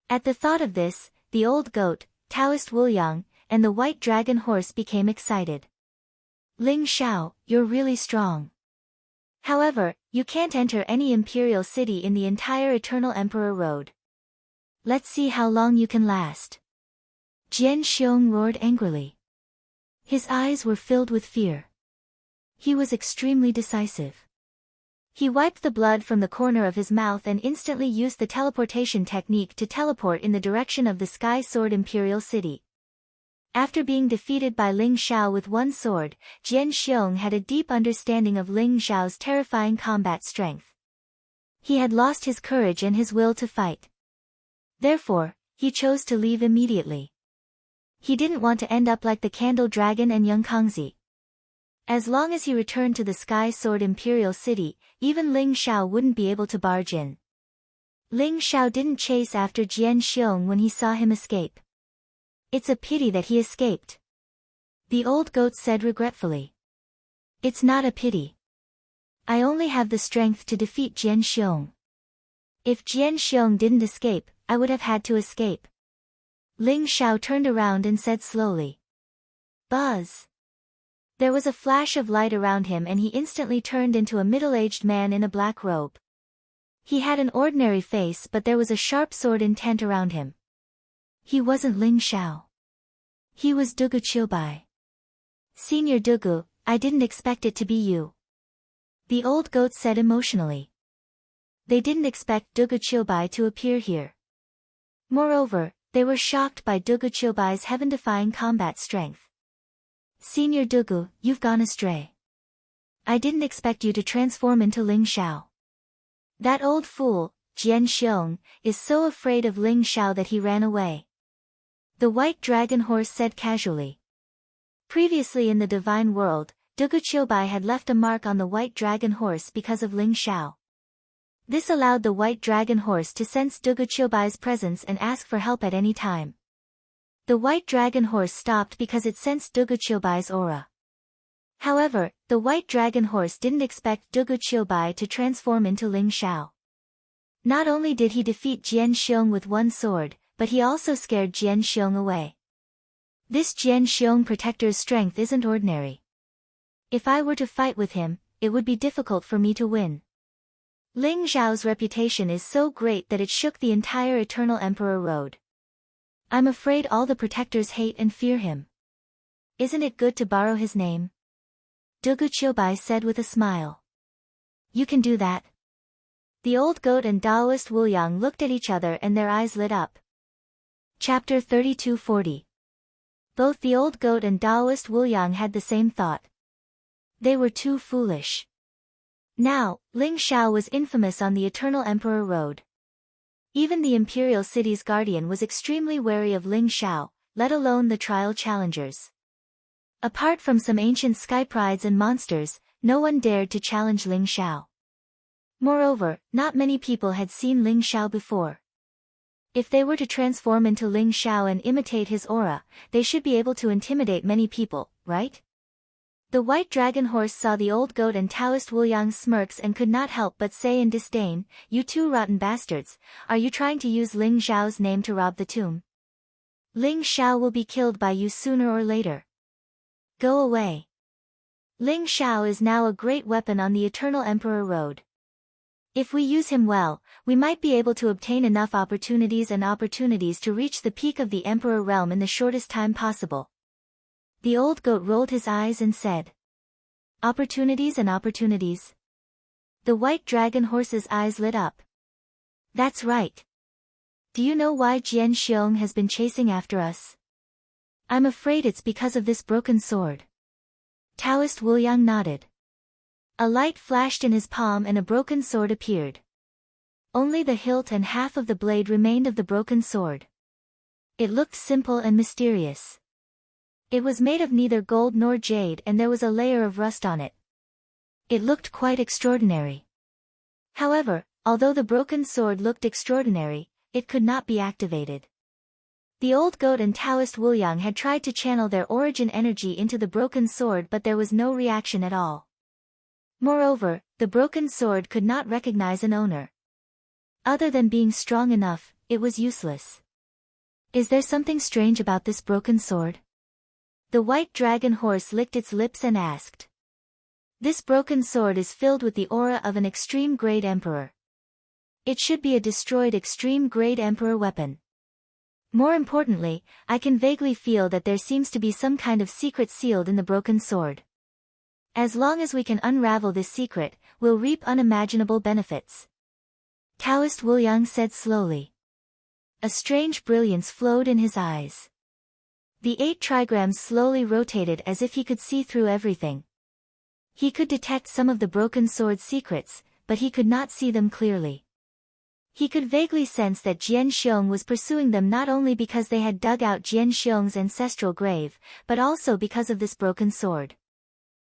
At the thought of this, the old goat, Taoist Wuliang, and the white dragon horse became excited. Ling Xiao, you're really strong. However, you can't enter any imperial city in the entire Eternal Emperor Road. Let's see how long you can last. Jian Xiong roared angrily. His eyes were filled with fear. He was extremely decisive. He wiped the blood from the corner of his mouth and instantly used the teleportation technique to teleport in the direction of the Sky Sword Imperial City. After being defeated by Ling Xiao with one sword, Jian Xiong had a deep understanding of Ling Xiao's terrifying combat strength. He had lost his courage and his will to fight. Therefore, he chose to leave immediately. He didn't want to end up like the Candle Dragon and Young Kangzi. As long as he returned to the Sky Sword Imperial City, even Ling Xiao wouldn't be able to barge in. Ling Xiao didn't chase after Jian Xiong when he saw him escape. It's a pity that he escaped. The old goat said regretfully. It's not a pity. I only have the strength to defeat Jian Xiong. If Jian Xiong didn't escape, I would have had to escape. Ling Xiao turned around and said slowly. Buzz! There was a flash of light around him and he instantly turned into a middle-aged man in a black robe. He had an ordinary face but there was a sharp sword intent around him. He wasn't Ling Xiao. He was Dugu Qiubai. Senior Dugu, I didn't expect it to be you. The old goat said emotionally. They didn't expect Dugu Qiubai to appear here. Moreover, they were shocked by Dugu Qiubai's heaven-defying combat strength. Senior Dugu, you've gone astray. I didn't expect you to transform into Ling Xiao. That old fool, Jian Xiong, is so afraid of Ling Xiao that he ran away. The white dragon horse said casually. Previously in the divine world, Dugu Qiubai had left a mark on the white dragon horse because of Ling Xiao. This allowed the white dragon horse to sense Dugu Qiubai's presence and ask for help at any time. The white dragon horse stopped because it sensed Dugu Qiubai's aura. However, the white dragon horse didn't expect Dugu Qiubai to transform into Ling Xiao. Not only did he defeat Jian Xiong with one sword, but he also scared Jian Xiong away. This Jian Xiong protector's strength isn't ordinary. If I were to fight with him, it would be difficult for me to win. Ling Xiao's reputation is so great that it shook the entire Eternal Emperor Road. I'm afraid all the protectors hate and fear him. Isn't it good to borrow his name? Dugu Qiubai said with a smile. You can do that. The old goat and Taoist Wuliang looked at each other and their eyes lit up. Chapter 3240. Both the old goat and Taoist Wuliang had the same thought. They were too foolish. Now, Ling Xiao was infamous on the Eternal Emperor Road. Even the Imperial City's guardian was extremely wary of Ling Xiao, let alone the trial challengers. Apart from some ancient sky prides and monsters, no one dared to challenge Ling Xiao. Moreover, not many people had seen Ling Xiao before. If they were to transform into Ling Xiao and imitate his aura, they should be able to intimidate many people, right? The white dragon horse saw the old goat and Taoist Wuliang's smirks and could not help but say in disdain, "You two rotten bastards, are you trying to use Ling Xiao's name to rob the tomb? Ling Xiao will be killed by you sooner or later. Go away. Ling Xiao is now a great weapon on the Eternal Emperor Road. If we use him well, we might be able to obtain enough opportunities to reach the peak of the Emperor realm in the shortest time possible." The old goat rolled his eyes and said, "Opportunities and opportunities?" The white dragon horse's eyes lit up. "That's right. Do you know why Jian Xiong has been chasing after us? I'm afraid it's because of this broken sword." Taoist Wuliang nodded. A light flashed in his palm and a broken sword appeared. Only the hilt and half of the blade remained of the broken sword. It looked simple and mysterious. It was made of neither gold nor jade and there was a layer of rust on it. It looked quite extraordinary. However, although the broken sword looked extraordinary, it could not be activated. The old goat and Taoist Wuliang had tried to channel their origin energy into the broken sword but there was no reaction at all. Moreover, the broken sword could not recognize an owner. Other than being strong enough, it was useless. Is there something strange about this broken sword? The white dragon horse licked its lips and asked. This broken sword is filled with the aura of an extreme grade emperor. It should be a destroyed extreme grade emperor weapon. More importantly, I can vaguely feel that there seems to be some kind of secret sealed in the broken sword. As long as we can unravel this secret, we'll reap unimaginable benefits. Taoist Wuliang said slowly. A strange brilliance flowed in his eyes. The 8 trigrams slowly rotated as if he could see through everything. He could detect some of the broken sword's secrets, but he could not see them clearly. He could vaguely sense that Jian Xiong was pursuing them not only because they had dug out Jian Xiong's ancestral grave, but also because of this broken sword.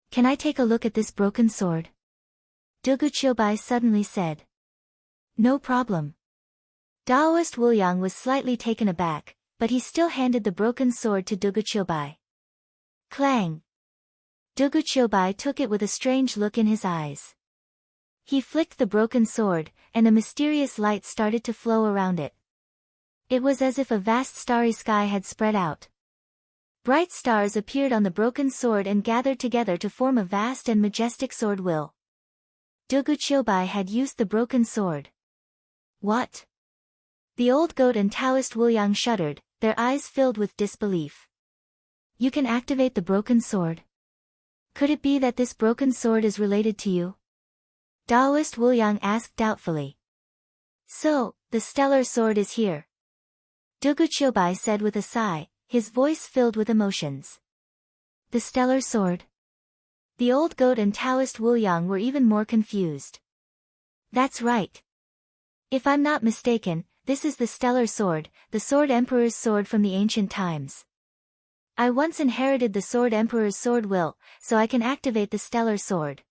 Can I take a look at this broken sword? Dugu Qiubai suddenly said. No problem. Taoist Wuliang was slightly taken aback, but he still handed the broken sword to Dugu Qiubai. Clang! Dugu Qiubai took it with a strange look in his eyes. He flicked the broken sword, and a mysterious light started to flow around it. It was as if a vast starry sky had spread out. Bright stars appeared on the broken sword and gathered together to form a vast and majestic sword will. Dugu Qiubai had used the broken sword. What? The old goat and Taoist Wuliang shuddered, their eyes filled with disbelief. You can activate the broken sword? Could it be that this broken sword is related to you? Taoist Wuliang asked doubtfully. So, the stellar sword is here. Dugu Qiubai said with a sigh, his voice filled with emotions. The stellar sword? The old goat and Taoist Wuliang were even more confused. That's right. If I'm not mistaken, this is the stellar sword, the Sword Emperor's sword from the ancient times. I once inherited the Sword Emperor's sword will, so I can activate the stellar sword.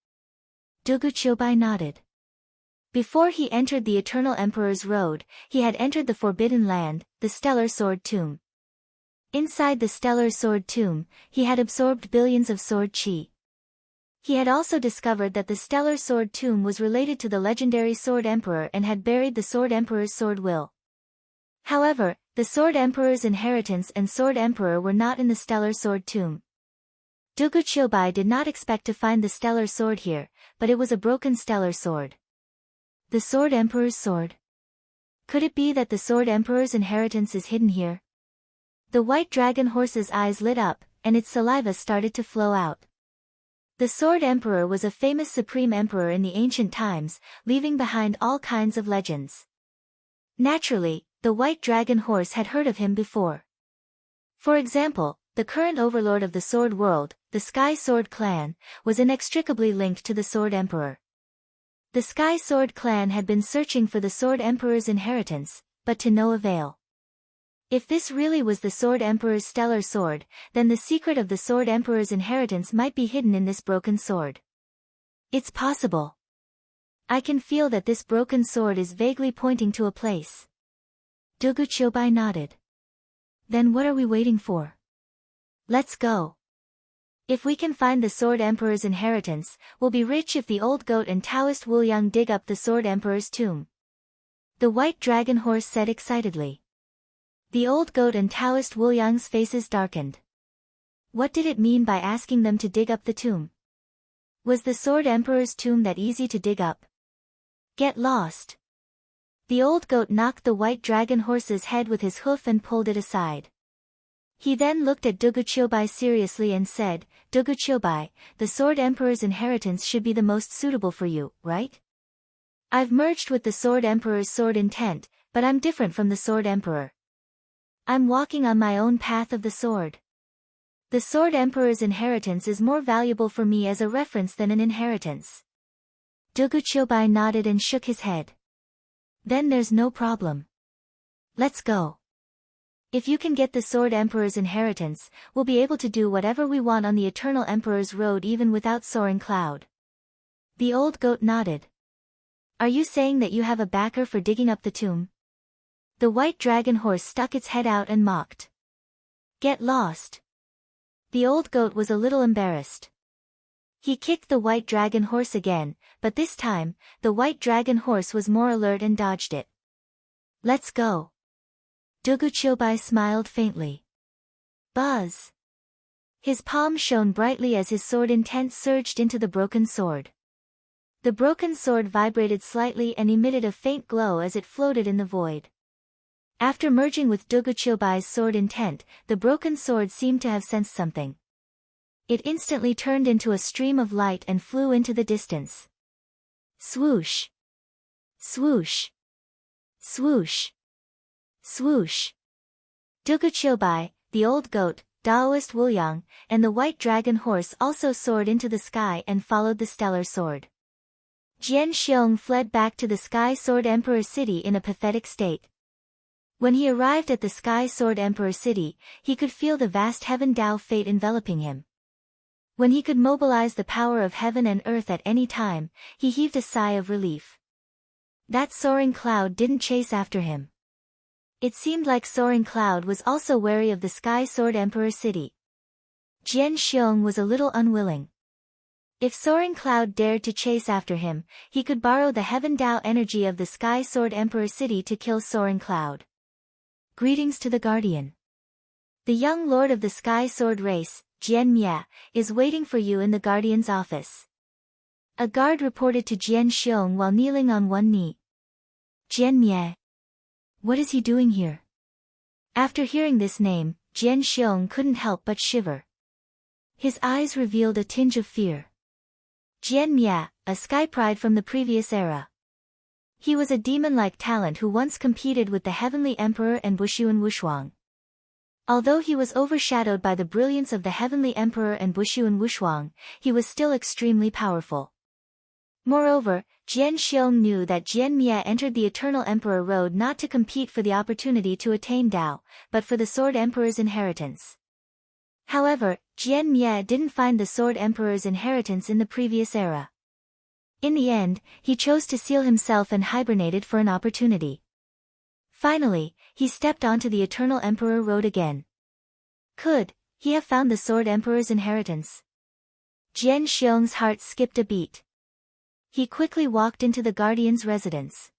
Dugu Qiubai nodded. Before he entered the Eternal Emperor's road, he had entered the Forbidden Land, the Stellar Sword Tomb. Inside the Stellar Sword Tomb, he had absorbed billions of sword qi. He had also discovered that the Stellar Sword Tomb was related to the legendary Sword Emperor and had buried the Sword Emperor's sword will. However, the Sword Emperor's inheritance and Sword Emperor were not in the Stellar Sword Tomb. Dugu Qiubai did not expect to find the Stellar Sword here, but it was a broken Stellar Sword. The Sword Emperor's sword? Could it be that the Sword Emperor's inheritance is hidden here? The white dragon horse's eyes lit up, and its saliva started to flow out. The Sword Emperor was a famous supreme emperor in the ancient times, leaving behind all kinds of legends. Naturally, the white dragon horse had heard of him before. For example, the current overlord of the Sword World, the Sky Sword Clan, was inextricably linked to the Sword Emperor. The Sky Sword Clan had been searching for the Sword Emperor's inheritance, but to no avail. If this really was the Sword Emperor's stellar sword, then the secret of the Sword Emperor's inheritance might be hidden in this broken sword. It's possible. I can feel that this broken sword is vaguely pointing to a place. Duguchobai nodded. Then what are we waiting for? Let's go. If we can find the Sword Emperor's inheritance, we'll be rich if the old goat and Taoist Wuliang dig up the Sword Emperor's tomb. The white dragon horse said excitedly. The old goat and Taoist Wuliang's faces darkened. What did it mean by asking them to dig up the tomb? Was the Sword Emperor's tomb that easy to dig up? Get lost. The old goat knocked the white dragon horse's head with his hoof and pulled it aside. He then looked at Duguchobai seriously and said, Duguchobai, the Sword Emperor's inheritance should be the most suitable for you, right? I've merged with the Sword Emperor's sword intent, but I'm different from the Sword Emperor. I'm walking on my own path of the sword. The Sword Emperor's inheritance is more valuable for me as a reference than an inheritance. Duguchobai nodded and shook his head. Then there's no problem. Let's go. If you can get the Sword Emperor's inheritance, we'll be able to do whatever we want on the Eternal Emperor's road even without Soaring Cloud. The old goat nodded. Are you saying that you have a backer for digging up the tomb? The white dragon horse stuck its head out and mocked. Get lost. The old goat was a little embarrassed. He kicked the white dragon horse again, but this time, the white dragon horse was more alert and dodged it. Let's go. Duguchobai smiled faintly. Buzz. His palm shone brightly as his sword intent surged into the broken sword. The broken sword vibrated slightly and emitted a faint glow as it floated in the void. After merging with Duguchobai's sword intent, the broken sword seemed to have sensed something. It instantly turned into a stream of light and flew into the distance. Swoosh. Swoosh. Swoosh. Swoosh. Duguchobai, the old goat, Taoist Wuliang, and the white dragon horse also soared into the sky and followed the stellar sword. Jian Xiong fled back to the Sky Sword Emperor City in a pathetic state. When he arrived at the Sky Sword Emperor City, he could feel the vast Heaven Dao fate enveloping him. When he could mobilize the power of heaven and earth at any time, he heaved a sigh of relief. That soaring cloud didn't chase after him. It seemed like Soaring Cloud was also wary of the Sky Sword Emperor City. Jian Xiong was a little unwilling. If Soaring Cloud dared to chase after him, he could borrow the Heaven Dao energy of the Sky Sword Emperor City to kill Soaring Cloud. Greetings to the Guardian. The young lord of the Sky Sword race, Jian Mia, is waiting for you in the Guardian's office. A guard reported to Jian Xiong while kneeling on one knee. Jian Mia. What is he doing here? After hearing this name, Jian Xiong couldn't help but shiver. His eyes revealed a tinge of fear. Jian Mia, a sky pride from the previous era. He was a demon-like talent who once competed with the Heavenly Emperor and Bushuan Wushuang. Although he was overshadowed by the brilliance of the Heavenly Emperor and Bushuan Wushuang, he was still extremely powerful. Moreover, Jian Xiong knew that Jian Mia entered the Eternal Emperor Road not to compete for the opportunity to attain Dao, but for the Sword Emperor's inheritance. However, Jian Mia didn't find the Sword Emperor's inheritance in the previous era. In the end, he chose to seal himself and hibernated for an opportunity. Finally, he stepped onto the Eternal Emperor Road again. Could he have found the Sword Emperor's inheritance? Jian Xiong's heart skipped a beat. He quickly walked into the Guardian's residence.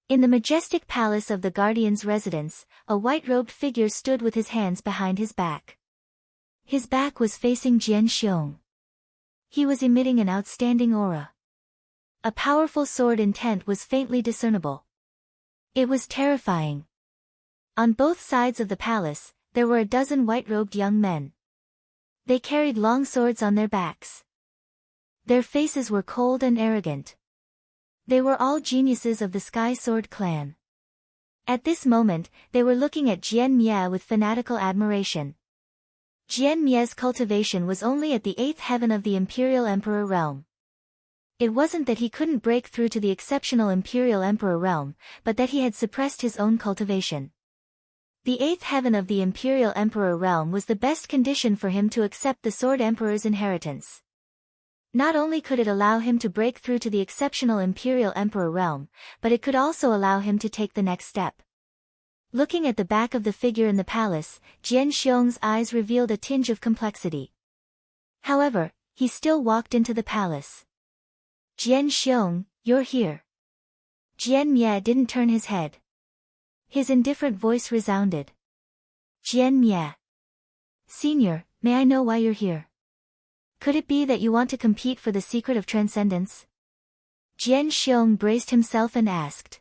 In the majestic palace of the Guardian's residence, a white-robed figure stood with his hands behind his back. His back was facing Jian Xiong. He was emitting an outstanding aura. A powerful sword intent was faintly discernible. It was terrifying. On both sides of the palace, there were a dozen white-robed young men. They carried long swords on their backs. Their faces were cold and arrogant. They were all geniuses of the Sky Sword clan. At this moment, they were looking at Jian Mia with fanatical admiration. Jian Mia's cultivation was only at the 8th heaven of the Imperial Emperor realm. It wasn't that he couldn't break through to the exceptional Imperial Emperor realm, but that he had suppressed his own cultivation. The eighth heaven of the Imperial Emperor realm was the best condition for him to accept the Sword Emperor's inheritance. Not only could it allow him to break through to the exceptional Imperial Emperor realm, but it could also allow him to take the next step. Looking at the back of the figure in the palace, Jian Xiong's eyes revealed a tinge of complexity. However, he still walked into the palace. Jian Xiong, you're here. Jian Mie didn't turn his head. His indifferent voice resounded. Jian Mie. Senior, may I know why you're here? Could it be that you want to compete for the secret of transcendence? Jian Xiong braced himself and asked.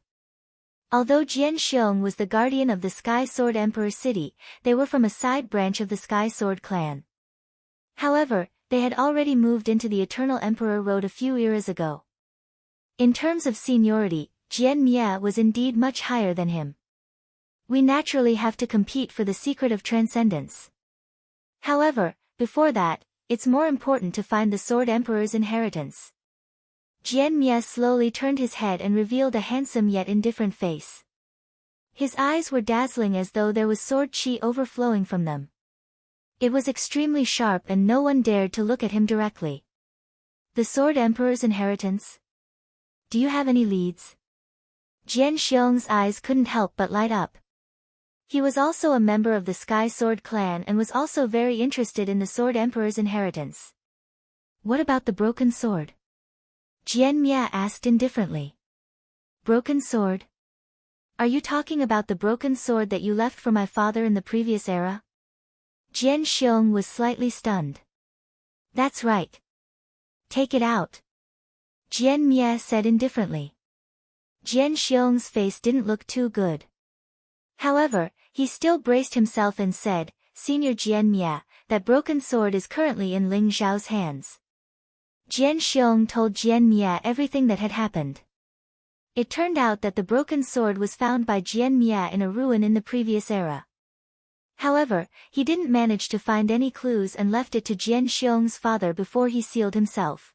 Although Jian Xiong was the guardian of the Sky Sword Emperor city, they were from a side branch of the Sky Sword clan. However, they had already moved into the Eternal Emperor Road a few eras ago. In terms of seniority, Jian Mie was indeed much higher than him. We naturally have to compete for the secret of transcendence. However, before that, it's more important to find the Sword Emperor's inheritance. Jian Mie slowly turned his head and revealed a handsome yet indifferent face. His eyes were dazzling as though there was sword qi overflowing from them. It was extremely sharp and no one dared to look at him directly. The Sword Emperor's inheritance? Do you have any leads? Jian Xiong's eyes couldn't help but light up. He was also a member of the Sky Sword clan and was also very interested in the Sword Emperor's inheritance. What about the broken sword? Jian Mie asked indifferently. Broken sword? Are you talking about the broken sword that you left for my father in the previous era? Jian Xiong was slightly stunned. That's right. Take it out. Jian Mie said indifferently. Jian Xiong's face didn't look too good. However, he still braced himself and said, Senior Jian Mie, that broken sword is currently in Ling Zhao's hands. Jian Xiong told Jian Mie everything that had happened. It turned out that the broken sword was found by Jian Mie in a ruin in the previous era. However, he didn't manage to find any clues and left it to Jian Xiong's father before he sealed himself.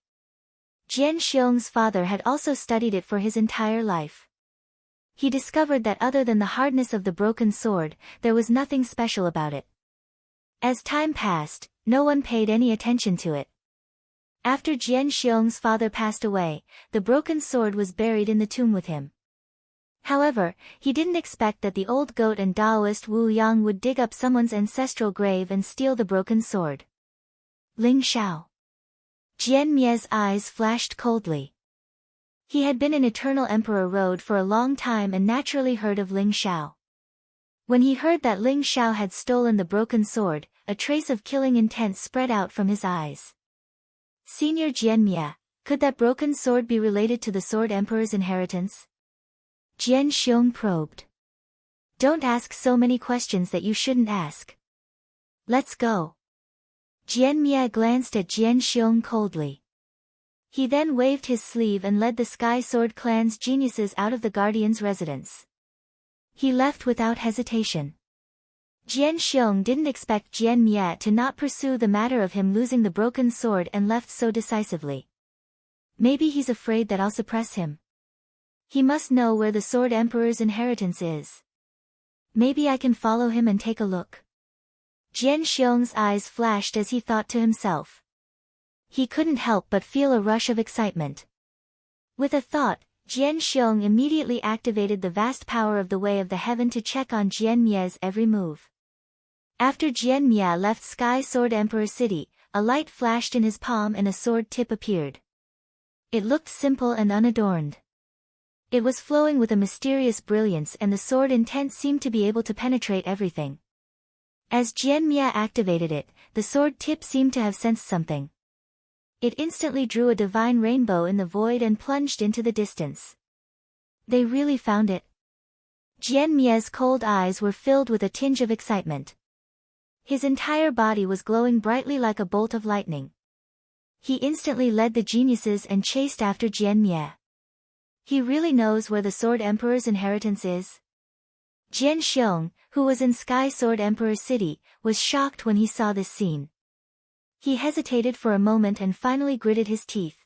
Jian Xiong's father had also studied it for his entire life. He discovered that other than the hardness of the broken sword, there was nothing special about it. As time passed, no one paid any attention to it. After Jian Xiong's father passed away, the broken sword was buried in the tomb with him. However, he didn't expect that the old goat and Taoist Wu Yang would dig up someone's ancestral grave and steal the broken sword. Ling Zhao. Jian Mie's eyes flashed coldly. He had been in Eternal Emperor Road for a long time and naturally heard of Ling Zhao. When he heard that Ling Zhao had stolen the broken sword, a trace of killing intent spread out from his eyes. Senior Jian Mie, could that broken sword be related to the Sword Emperor's inheritance? Jian Xiong probed. Don't ask so many questions that you shouldn't ask. Let's go. Jian Mie glanced at Jian Xiong coldly. He then waved his sleeve and led the Sky Sword clan's geniuses out of the Guardian's residence. He left without hesitation. Jian Xiong didn't expect Jian Mie to not pursue the matter of him losing the broken sword and left so decisively. Maybe he's afraid that I'll suppress him. He must know where the Sword Emperor's inheritance is. Maybe I can follow him and take a look. Jian Xiong's eyes flashed as he thought to himself. He couldn't help but feel a rush of excitement. With a thought, Jian Xiong immediately activated the vast power of the Way of the Heaven to check on Jian Mie's every move. After Jian Mie left Sky Sword Emperor City, a light flashed in his palm and a sword tip appeared. It looked simple and unadorned. It was flowing with a mysterious brilliance and the sword intent seemed to be able to penetrate everything. As Jian Mie activated it, the sword tip seemed to have sensed something. It instantly drew a divine rainbow in the void and plunged into the distance. They really found it. Jian Mie's cold eyes were filled with a tinge of excitement. His entire body was glowing brightly like a bolt of lightning. He instantly led the geniuses and chased after Jian Mie. He really knows where the Sword Emperor's inheritance is? Jian Xiong, who was in Sky Sword Emperor City, was shocked when he saw this scene. He hesitated for a moment and finally gritted his teeth.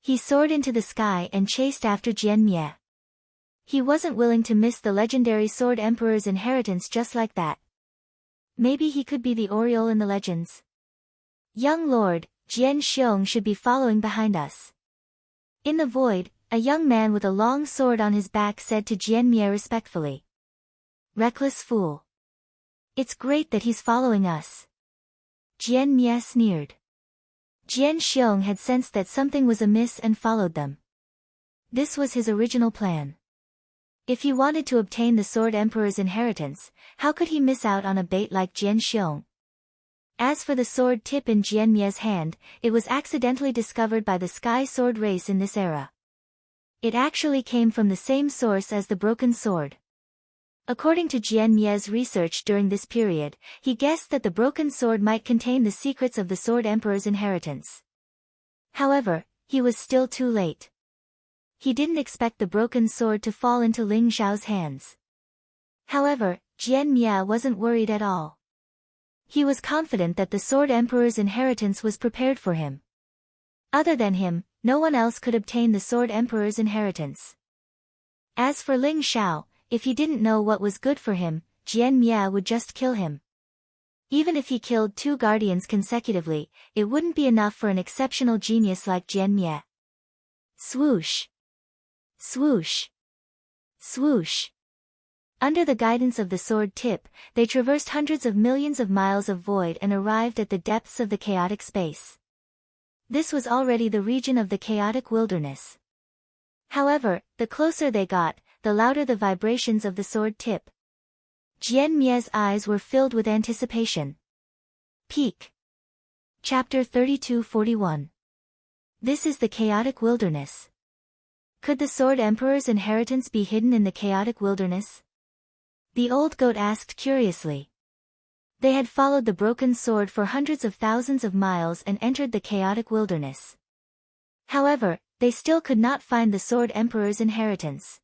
He soared into the sky and chased after Jian Mie. He wasn't willing to miss the legendary Sword Emperor's inheritance just like that. Maybe he could be the Oriole in the legends. Young Lord, Jian Xiong should be following behind us. In the void, a young man with a long sword on his back said to Jian Mie respectfully. Reckless fool. It's great that he's following us. Jian Mie sneered. Jian Xiong had sensed that something was amiss and followed them. This was his original plan. If he wanted to obtain the Sword Emperor's inheritance, how could he miss out on a bait like Jian Xiong? As for the sword tip in Jian Mie's hand, it was accidentally discovered by the Sky Sword race in this era. It actually came from the same source as the broken sword. According to Jian Mie's research during this period, he guessed that the broken sword might contain the secrets of the Sword Emperor's inheritance. However, he was still too late. He didn't expect the broken sword to fall into Ling Xiao's hands. However, Jian Mie wasn't worried at all. He was confident that the Sword Emperor's inheritance was prepared for him. Other than him, no one else could obtain the Sword Emperor's inheritance. As for Ling Xiao, if he didn't know what was good for him, Jian Mie would just kill him. Even if he killed 2 guardians consecutively, it wouldn't be enough for an exceptional genius like Jian Mie. Swoosh! Swoosh! Swoosh! Under the guidance of the sword tip, they traversed hundreds of millions of miles of void and arrived at the depths of the chaotic space. This was already the region of the chaotic wilderness. However, the closer they got, the louder the vibrations of the sword tip. Jian Mie's eyes were filled with anticipation. Peak. Chapter 3241. This is the chaotic wilderness. Could the Sword Emperor's inheritance be hidden in the chaotic wilderness? The old goat asked curiously. They had followed the broken sword for hundreds of thousands of miles and entered the chaotic wilderness. However, they still could not find the Sword Emperor's inheritance.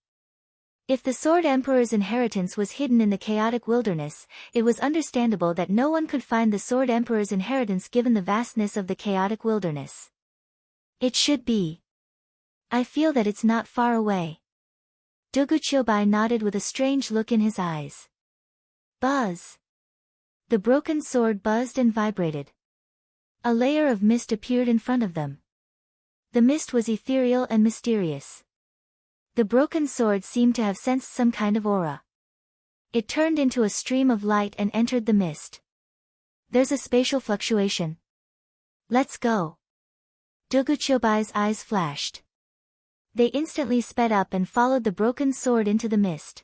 If the Sword Emperor's inheritance was hidden in the chaotic wilderness, it was understandable that no one could find the Sword Emperor's inheritance given the vastness of the chaotic wilderness. It should be. I feel that it's not far away. Duguqiubai nodded with a strange look in his eyes. Buzz! The broken sword buzzed and vibrated. A layer of mist appeared in front of them. The mist was ethereal and mysterious. The broken sword seemed to have sensed some kind of aura. It turned into a stream of light and entered the mist. There's a spatial fluctuation. Let's go. Duguqiubai's eyes flashed. They instantly sped up and followed the broken sword into the mist.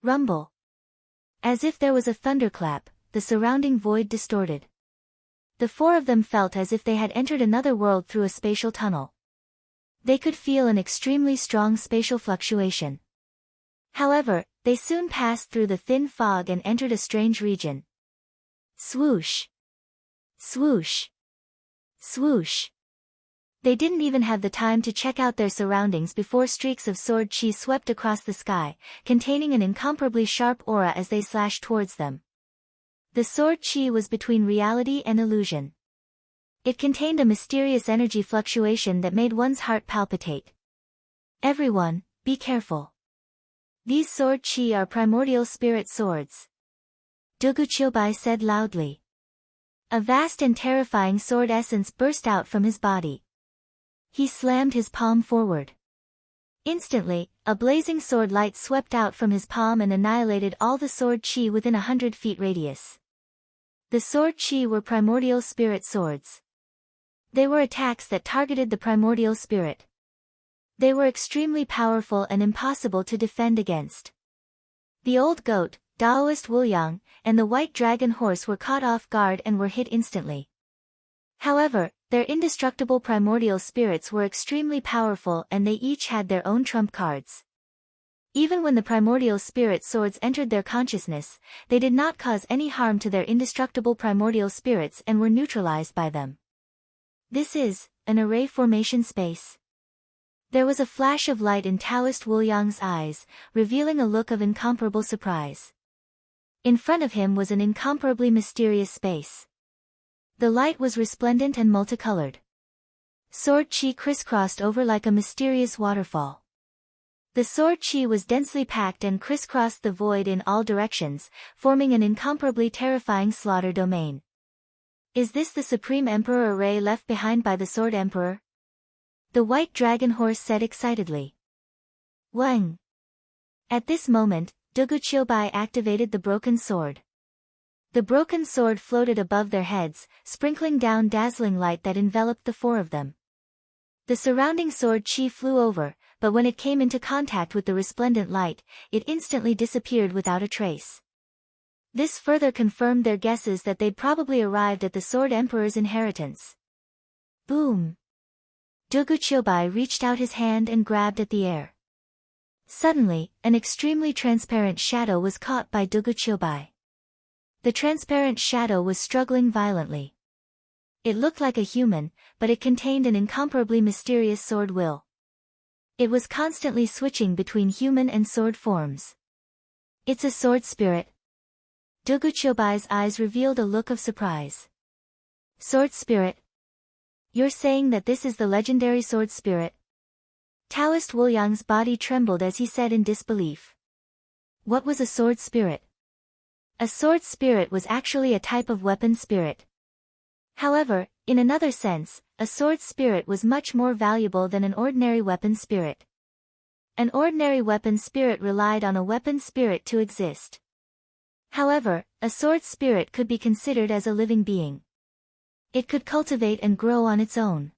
Rumble. As if there was a thunderclap, the surrounding void distorted. The 4 of them felt as if they had entered another world through a spatial tunnel. They could feel an extremely strong spatial fluctuation. However, they soon passed through the thin fog and entered a strange region. Swoosh! Swoosh! Swoosh! They didn't even have the time to check out their surroundings before streaks of sword chi swept across the sky, containing an incomparably sharp aura as they slashed towards them. The sword chi was between reality and illusion. It contained a mysterious energy fluctuation that made one's heart palpitate. Everyone, be careful. These sword chi are primordial spirit swords. Duguqiubai said loudly. A vast and terrifying sword essence burst out from his body. He slammed his palm forward. Instantly, a blazing sword light swept out from his palm and annihilated all the sword chi within 100 feet radius. The sword chi were primordial spirit swords. They were attacks that targeted the primordial spirit. They were extremely powerful and impossible to defend against. The old goat, Daoist Wuyang, and the white dragon horse were caught off guard and were hit instantly. However, their indestructible primordial spirits were extremely powerful and they each had their own trump cards. Even when the primordial spirit swords entered their consciousness, they did not cause any harm to their indestructible primordial spirits and were neutralized by them. This is an array formation space. There was a flash of light in Taoist Wuyang's eyes, revealing a look of incomparable surprise. In front of him was an incomparably mysterious space. The light was resplendent and multicolored. Sword chi crisscrossed over like a mysterious waterfall. The sword chi was densely packed and crisscrossed the void in all directions, forming an incomparably terrifying slaughter domain. Is this the supreme emperor array left behind by the sword emperor? The white dragon horse said excitedly. Wang! At this moment, Duguchiobai activated the broken sword. The broken sword floated above their heads, sprinkling down dazzling light that enveloped the four of them. The surrounding sword chi flew over, but when it came into contact with the resplendent light, it instantly disappeared without a trace. This further confirmed their guesses that they'd probably arrived at the Sword Emperor's inheritance. Boom! Duguchiobai reached out his hand and grabbed at the air. Suddenly, an extremely transparent shadow was caught by Duguchiobai. The transparent shadow was struggling violently. It looked like a human, but it contained an incomparably mysterious sword will. It was constantly switching between human and sword forms. It's a sword spirit. Duguchiobai's eyes revealed a look of surprise. Sword spirit? You're saying that this is the legendary sword spirit? Taoist Wu Yang's body trembled as he said in disbelief. What was a sword spirit? A sword spirit was actually a type of weapon spirit. However, in another sense, a sword spirit was much more valuable than an ordinary weapon spirit. An ordinary weapon spirit relied on a weapon spirit to exist. However, a sword spirit could be considered as a living being. It could cultivate and grow on its own.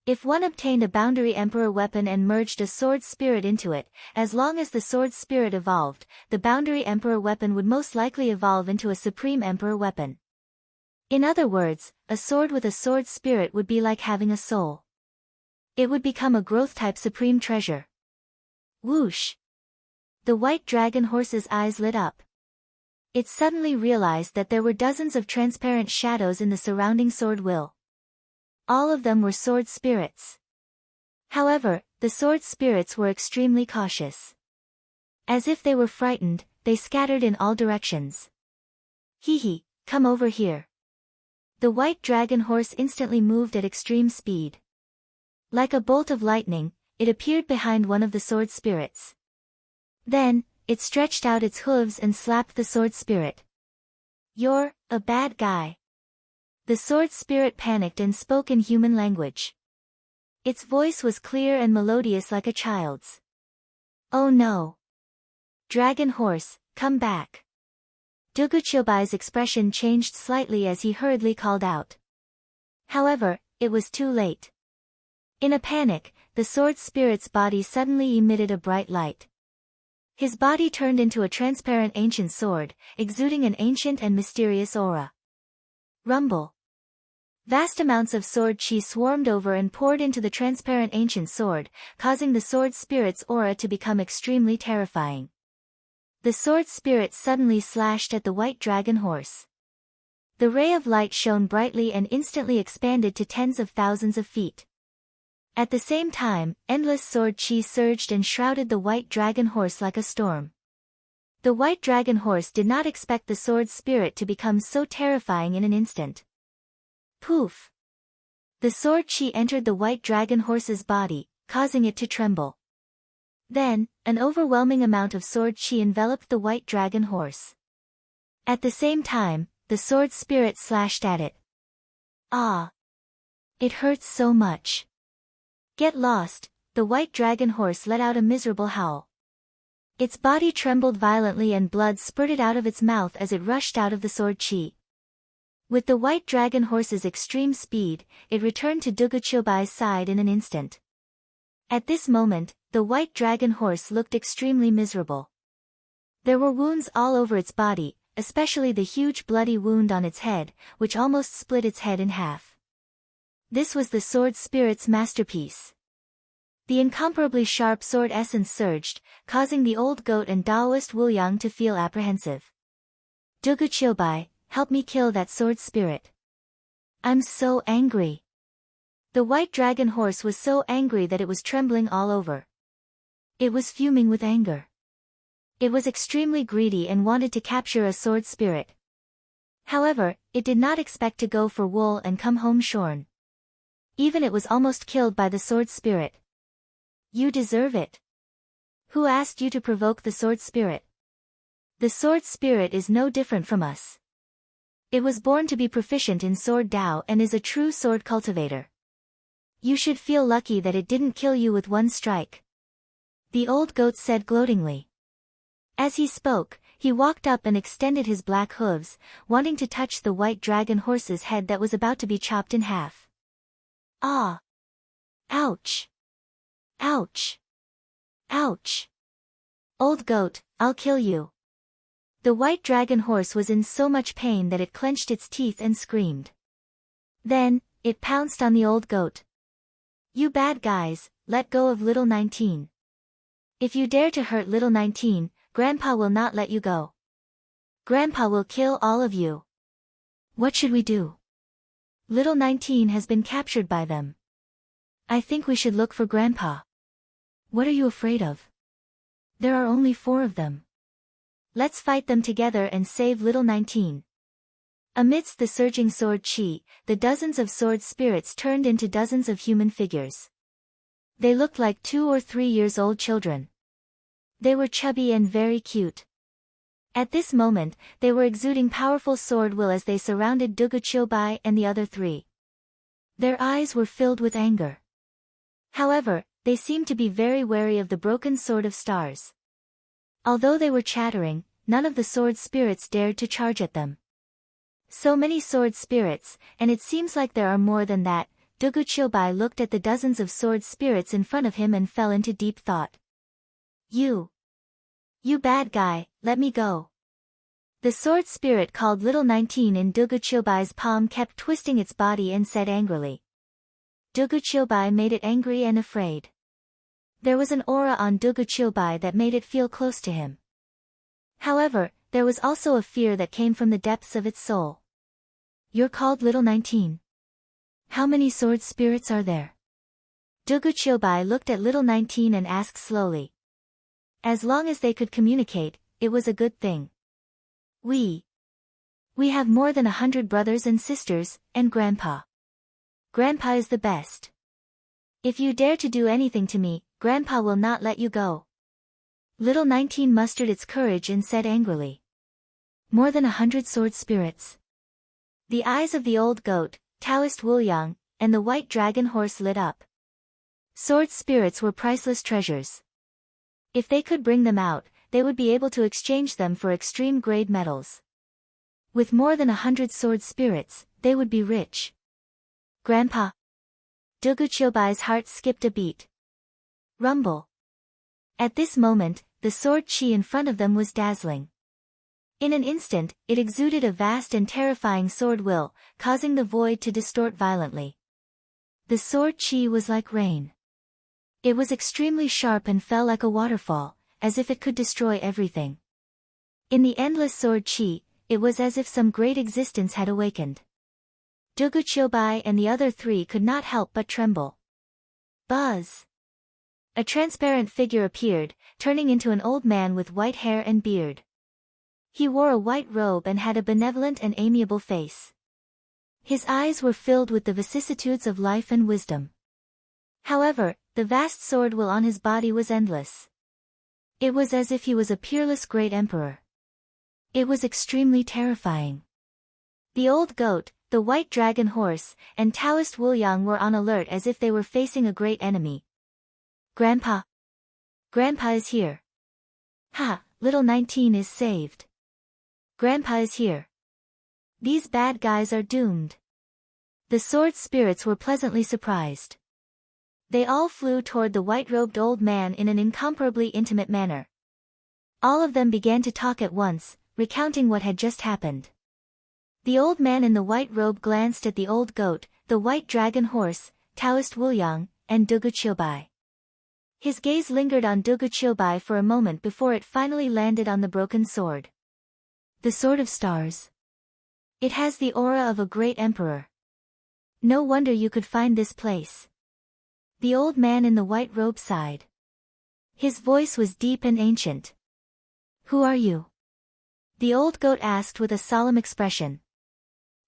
If one obtained a boundary emperor weapon and merged a sword spirit into it, as long as the sword spirit evolved, the boundary emperor weapon would most likely evolve into a supreme emperor weapon. In other words, a sword with a sword spirit would be like having a soul. It would become a growth-type supreme treasure. Whoosh! The white dragon horse's eyes lit up. It suddenly realized that there were dozens of transparent shadows in the surrounding sword will. All of them were sword spirits. However, the sword spirits were extremely cautious. As if they were frightened, they scattered in all directions. Hee, come over here. The white dragon horse instantly moved at extreme speed. Like a bolt of lightning, it appeared behind one of the sword spirits. Then, it stretched out its hooves and slapped the sword spirit. You're a bad guy. The sword spirit panicked and spoke in human language. Its voice was clear and melodious like a child's. Oh no! Dragon horse, come back. Duguchiobai's expression changed slightly as he hurriedly called out. However, it was too late. In a panic, the sword spirit's body suddenly emitted a bright light. His body turned into a transparent ancient sword, exuding an ancient and mysterious aura. Rumble. Vast amounts of sword chi swarmed over and poured into the transparent ancient sword, causing the sword spirit's aura to become extremely terrifying. The sword spirit suddenly slashed at the white dragon horse. The ray of light shone brightly and instantly expanded to tens of thousands of feet. At the same time, endless sword chi surged and shrouded the white dragon horse like a storm. The white dragon horse did not expect the sword spirit to become so terrifying in an instant. Poof! The sword chi entered the white dragon horse's body, causing it to tremble. Then, an overwhelming amount of sword chi enveloped the white dragon horse. At the same time, the sword spirit slashed at it. Ah! It hurts so much. Get lost, the white dragon horse let out a miserable howl. Its body trembled violently and blood spurted out of its mouth as it rushed out of the sword chi. With the white dragon horse's extreme speed, it returned to Duguchiobai's side in an instant. At this moment, the white dragon horse looked extremely miserable. There were wounds all over its body, especially the huge bloody wound on its head, which almost split its head in half. This was the sword spirit's masterpiece. The incomparably sharp sword essence surged, causing the old goat and Taoist Wu Yang to feel apprehensive. Duguchiobai, help me kill that sword spirit. I'm so angry. The white dragon horse was so angry that it was trembling all over. It was fuming with anger. It was extremely greedy and wanted to capture a sword spirit. However, it did not expect to go for wool and come home shorn. Even it was almost killed by the sword spirit. You deserve it. Who asked you to provoke the sword spirit? The sword spirit is no different from us. It was born to be proficient in sword Tao and is a true sword cultivator. You should feel lucky that it didn't kill you with one strike. The old goat said gloatingly. As he spoke, he walked up and extended his black hooves, wanting to touch the white dragon horse's head that was about to be chopped in half. Ah! Ouch! Ouch! Ouch! Old goat, I'll kill you. The white dragon horse was in so much pain that it clenched its teeth and screamed. Then, it pounced on the old goat. You bad guys, let go of little 19. If you dare to hurt little 19, Grandpa will not let you go. Grandpa will kill all of you. What should we do? Little 19 has been captured by them. I think we should look for Grandpa. What are you afraid of? There are only 4 of them. Let's fight them together and save little 19. Amidst the surging sword chi, the dozens of sword spirits turned into dozens of human figures. They looked like 2 or 3 years old children. They were chubby and very cute. At this moment, they were exuding powerful sword will as they surrounded Dugu Chiobai and the other 3. Their eyes were filled with anger. However, they seemed to be very wary of the broken sword of stars. Although they were chattering, none of the sword spirits dared to charge at them. So many sword spirits, and it seems like there are more than that. Dugu Chiobai looked at the dozens of sword spirits in front of him and fell into deep thought. You bad guy, let me go. The sword spirit called little 19 in Dugu Chiobai's palm kept twisting its body and said angrily. Dugu Chiobai made it angry and afraid. There was an aura on Dugu Chiobai that made it feel close to him. However, there was also a fear that came from the depths of its soul. You're called little 19. How many sword spirits are there? Dugu Chiobai looked at little 19 and asked slowly. As long as they could communicate, it was a good thing. We have more than 100 brothers and sisters, and Grandpa. Grandpa is the best. If you dare to do anything to me, Grandpa will not let you go. Little 19 mustered its courage and said angrily. More than 100 sword spirits. The eyes of the old goat, Taoist Wuliang, and the white dragon horse lit up. Sword spirits were priceless treasures. If they could bring them out, they would be able to exchange them for extreme-grade metals. With more than 100 sword spirits, they would be rich. Grandpa. Dugu Chiobai's heart skipped a beat. Rumble. At this moment, the sword chi in front of them was dazzling. In an instant, it exuded a vast and terrifying sword will, causing the void to distort violently. The sword chi was like rain. It was extremely sharp and fell like a waterfall, as if it could destroy everything. In the endless sword chi, it was as if some great existence had awakened. Dugu Chiobai and the other 3 could not help but tremble. Buzz! A transparent figure appeared, turning into an old man with white hair and beard. He wore a white robe and had a benevolent and amiable face. His eyes were filled with the vicissitudes of life and wisdom. However, the vast sword will on his body was endless. It was as if he was a peerless great emperor. It was extremely terrifying. The old goat, the white dragon horse, and Taoist Wuliang were on alert as if they were facing a great enemy. Grandpa. Grandpa is here. Ha, little 19 is saved. Grandpa is here. These bad guys are doomed. The sword spirits were pleasantly surprised. They all flew toward the white-robed old man in an incomparably intimate manner. All of them began to talk at once, recounting what had just happened. The old man in the white robe glanced at the old goat, the white dragon horse, Taoist Wuliang, and Dugu Chiobai. His gaze lingered on Dugu Chiobai for a moment before it finally landed on the broken sword. The Sword of Stars. It has the aura of a great emperor. No wonder you could find this place. The old man in the white robe sighed. His voice was deep and ancient. Who are you? The old goat asked with a solemn expression.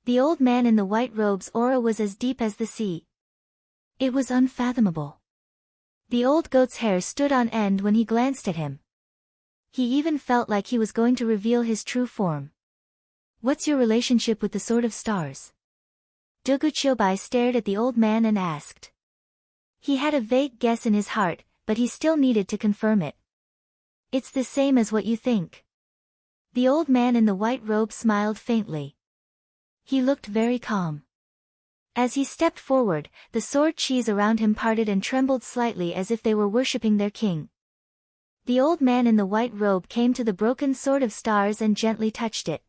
The old man in the white robe's aura was as deep as the sea. It was unfathomable. The old goat's hair stood on end when he glanced at him. He even felt like he was going to reveal his true form. What's your relationship with the Sword of Stars? Dugu Chilbai stared at the old man and asked. He had a vague guess in his heart, but he still needed to confirm it. It's the same as what you think. The old man in the white robe smiled faintly. He looked very calm. As he stepped forward, the sword cheese around him parted and trembled slightly as if they were worshipping their king. The old man in the white robe came to the broken Sword of Stars and gently touched it.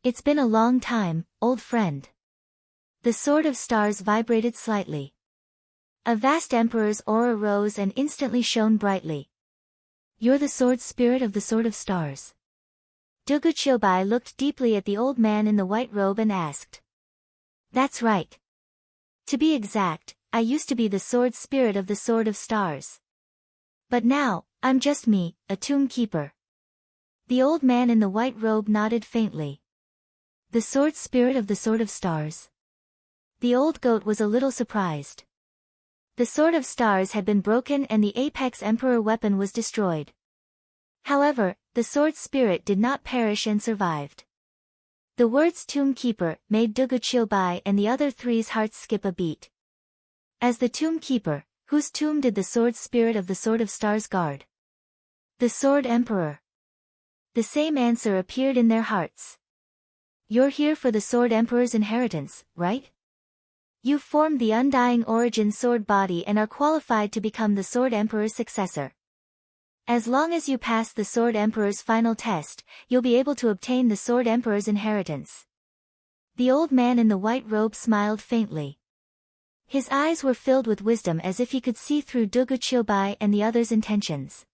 It's been a long time, old friend. The Sword of Stars vibrated slightly. A vast emperor's aura rose and instantly shone brightly. You're the sword spirit of the Sword of Stars. Dugu Chilbai looked deeply at the old man in the white robe and asked. That's right. To be exact, I used to be the sword spirit of the Sword of Stars. But now, I'm just me, a tomb keeper. The old man in the white robe nodded faintly. The sword spirit of the Sword of Stars. The old goat was a little surprised. The Sword of Stars had been broken and the Apex Emperor weapon was destroyed. However, the sword spirit did not perish and survived. The words Tomb Keeper made Dugu Chilbai and the other three's hearts skip a beat. As the Tomb Keeper, whose tomb did the sword spirit of the Sword of Stars guard? The Sword Emperor. The same answer appeared in their hearts. You're here for the Sword Emperor's inheritance, right? You formed the Undying Origin sword body and are qualified to become the Sword Emperor's successor. As long as you pass the Sword Emperor's final test, you'll be able to obtain the Sword Emperor's inheritance. The old man in the white robe smiled faintly. His eyes were filled with wisdom as if he could see through Dugu Chilbai and the others' intentions.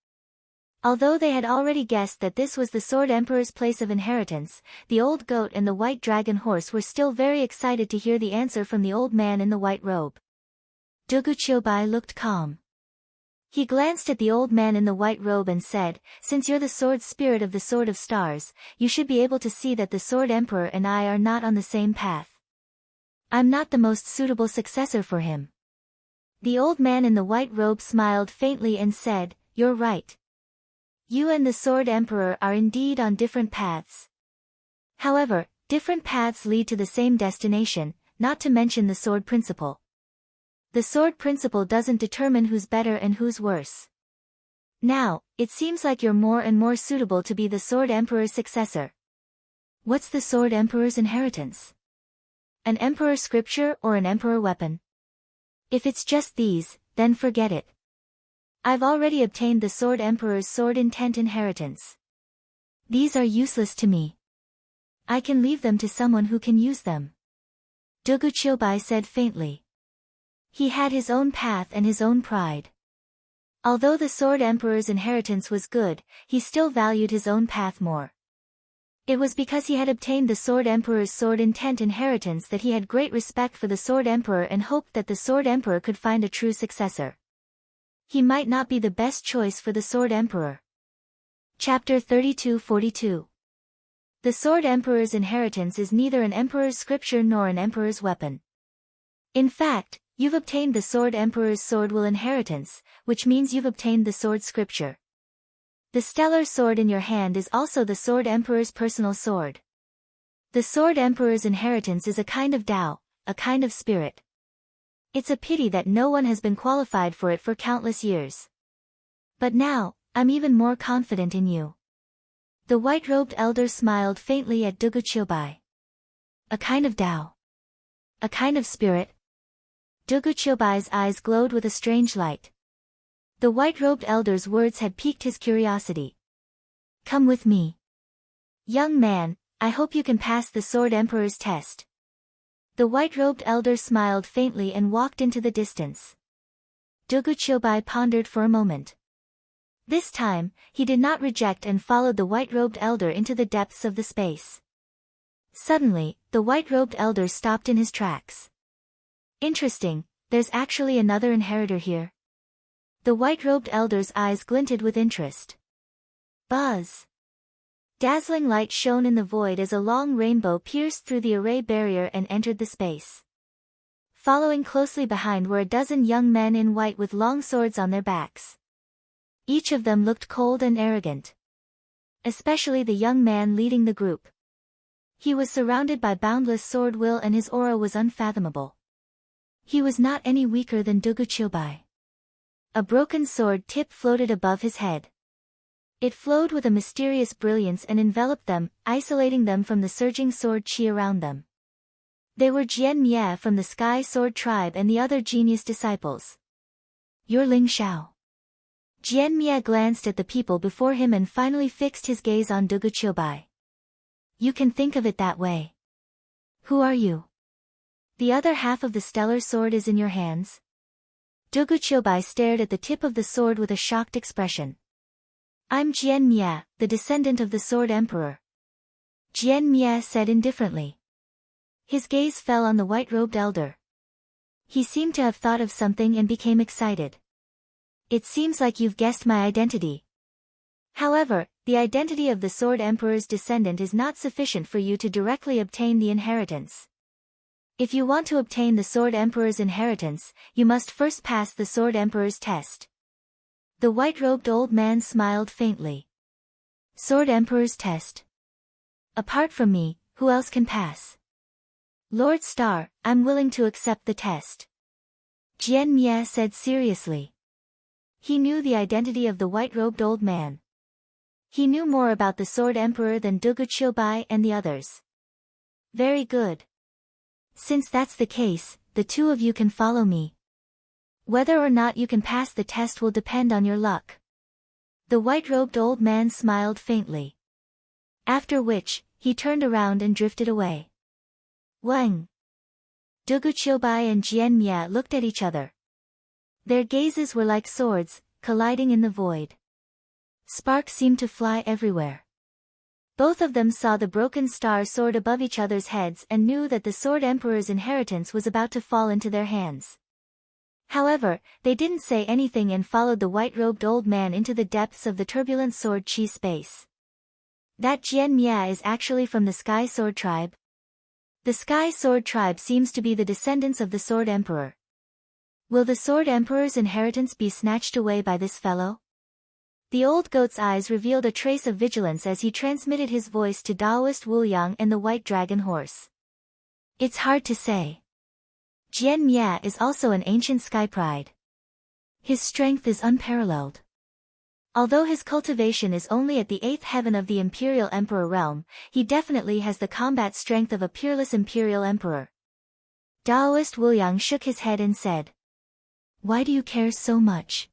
Although they had already guessed that this was the Sword Emperor's place of inheritance, the old goat and the white dragon horse were still very excited to hear the answer from the old man in the white robe. Dugu Chilbai looked calm. He glanced at the old man in the white robe and said, since you're the sword spirit of the Sword of Stars, you should be able to see that the Sword Emperor and I are not on the same path. I'm not the most suitable successor for him. The old man in the white robe smiled faintly and said, you're right. You and the Sword Emperor are indeed on different paths. However, different paths lead to the same destination, not to mention the sword principle. The sword principle doesn't determine who's better and who's worse. Now, it seems like you're more and more suitable to be the Sword Emperor's successor. What's the Sword Emperor's inheritance? An Emperor scripture or an Emperor weapon? If it's just these, then forget it. I've already obtained the Sword Emperor's sword intent inheritance. These are useless to me. I can leave them to someone who can use them. Dugu Chilbai said faintly. He had his own path and his own pride. Although the Sword Emperor's inheritance was good, he still valued his own path more. It was because he had obtained the Sword Emperor's sword intent inheritance that he had great respect for the Sword Emperor and hoped that the Sword Emperor could find a true successor. He might not be the best choice for the Sword Emperor. Chapter 32-42. The Sword Emperor's inheritance is neither an Emperor's scripture nor an Emperor's weapon. In fact, you've obtained the Sword Emperor's sword will inheritance, which means you've obtained the sword scripture. The stellar sword in your hand is also the Sword Emperor's personal sword. The Sword Emperor's inheritance is a kind of Tao, a kind of spirit. It's a pity that no one has been qualified for it for countless years. But now, I'm even more confident in you. The white-robed elder smiled faintly at Dugu Chilbai. A kind of Tao. A kind of spirit. Dugu Chilbai's eyes glowed with a strange light. The white-robed elder's words had piqued his curiosity. Come with me. Young man, I hope you can pass the Sword Emperor's test. The white-robed elder smiled faintly and walked into the distance. Dugu Chilbai pondered for a moment. This time, he did not reject and followed the white-robed elder into the depths of the space. Suddenly, the white-robed elder stopped in his tracks. Interesting, there's actually another inheritor here. The white-robed elder's eyes glinted with interest. Buzz! Dazzling light shone in the void as a long rainbow pierced through the array barrier and entered the space. Following closely behind were a dozen young men in white with long swords on their backs. Each of them looked cold and arrogant. Especially the young man leading the group. He was surrounded by boundless sword will and his aura was unfathomable. He was not any weaker than Duguchilbai. A broken sword tip floated above his head. It flowed with a mysterious brilliance and enveloped them, isolating them from the surging sword chi around them. They were Jian Mie from the Sky Sword Tribe and the other genius disciples. You're Ling Xiao. Jian Mie glanced at the people before him and finally fixed his gaze on Duguchilbai. You can think of it that way. Who are you? The other half of the stellar sword is in your hands. Duguchilbai stared at the tip of the sword with a shocked expression. I'm Jian Mie, the descendant of the Sword Emperor. Jian Mie said indifferently. His gaze fell on the white-robed elder. He seemed to have thought of something and became excited. It seems like you've guessed my identity. However, the identity of the Sword Emperor's descendant is not sufficient for you to directly obtain the inheritance. If you want to obtain the Sword Emperor's inheritance, you must first pass the Sword Emperor's test. The white-robed old man smiled faintly. Sword Emperor's test. Apart from me, who else can pass? Lord Star, I'm willing to accept the test. Jian Mie said seriously. He knew the identity of the white-robed old man. He knew more about the Sword Emperor than Duguchilbai and the others. Very good. Since that's the case, the two of you can follow me. Whether or not you can pass the test will depend on your luck. The white-robed old man smiled faintly. After which, he turned around and drifted away. Wang! Duguchilbai and Jian Mie looked at each other. Their gazes were like swords, colliding in the void. Sparks seemed to fly everywhere. Both of them saw the broken star sword above each other's heads and knew that the Sword Emperor's inheritance was about to fall into their hands. However, they didn't say anything and followed the white-robed old man into the depths of the turbulent sword chi space. That Jian Mie is actually from the Sky Sword Tribe. The Sky Sword Tribe seems to be the descendants of the Sword Emperor. Will the Sword Emperor's inheritance be snatched away by this fellow? The old goat's eyes revealed a trace of vigilance as he transmitted his voice to Daoist Wuliang and the white dragon horse. It's hard to say. Jian Mie is also an ancient sky pride. His strength is unparalleled. Although his cultivation is only at the 8th heaven of the Imperial Emperor realm, he definitely has the combat strength of a peerless Imperial Emperor. Daoist Wuliang shook his head and said, Why do you care so much?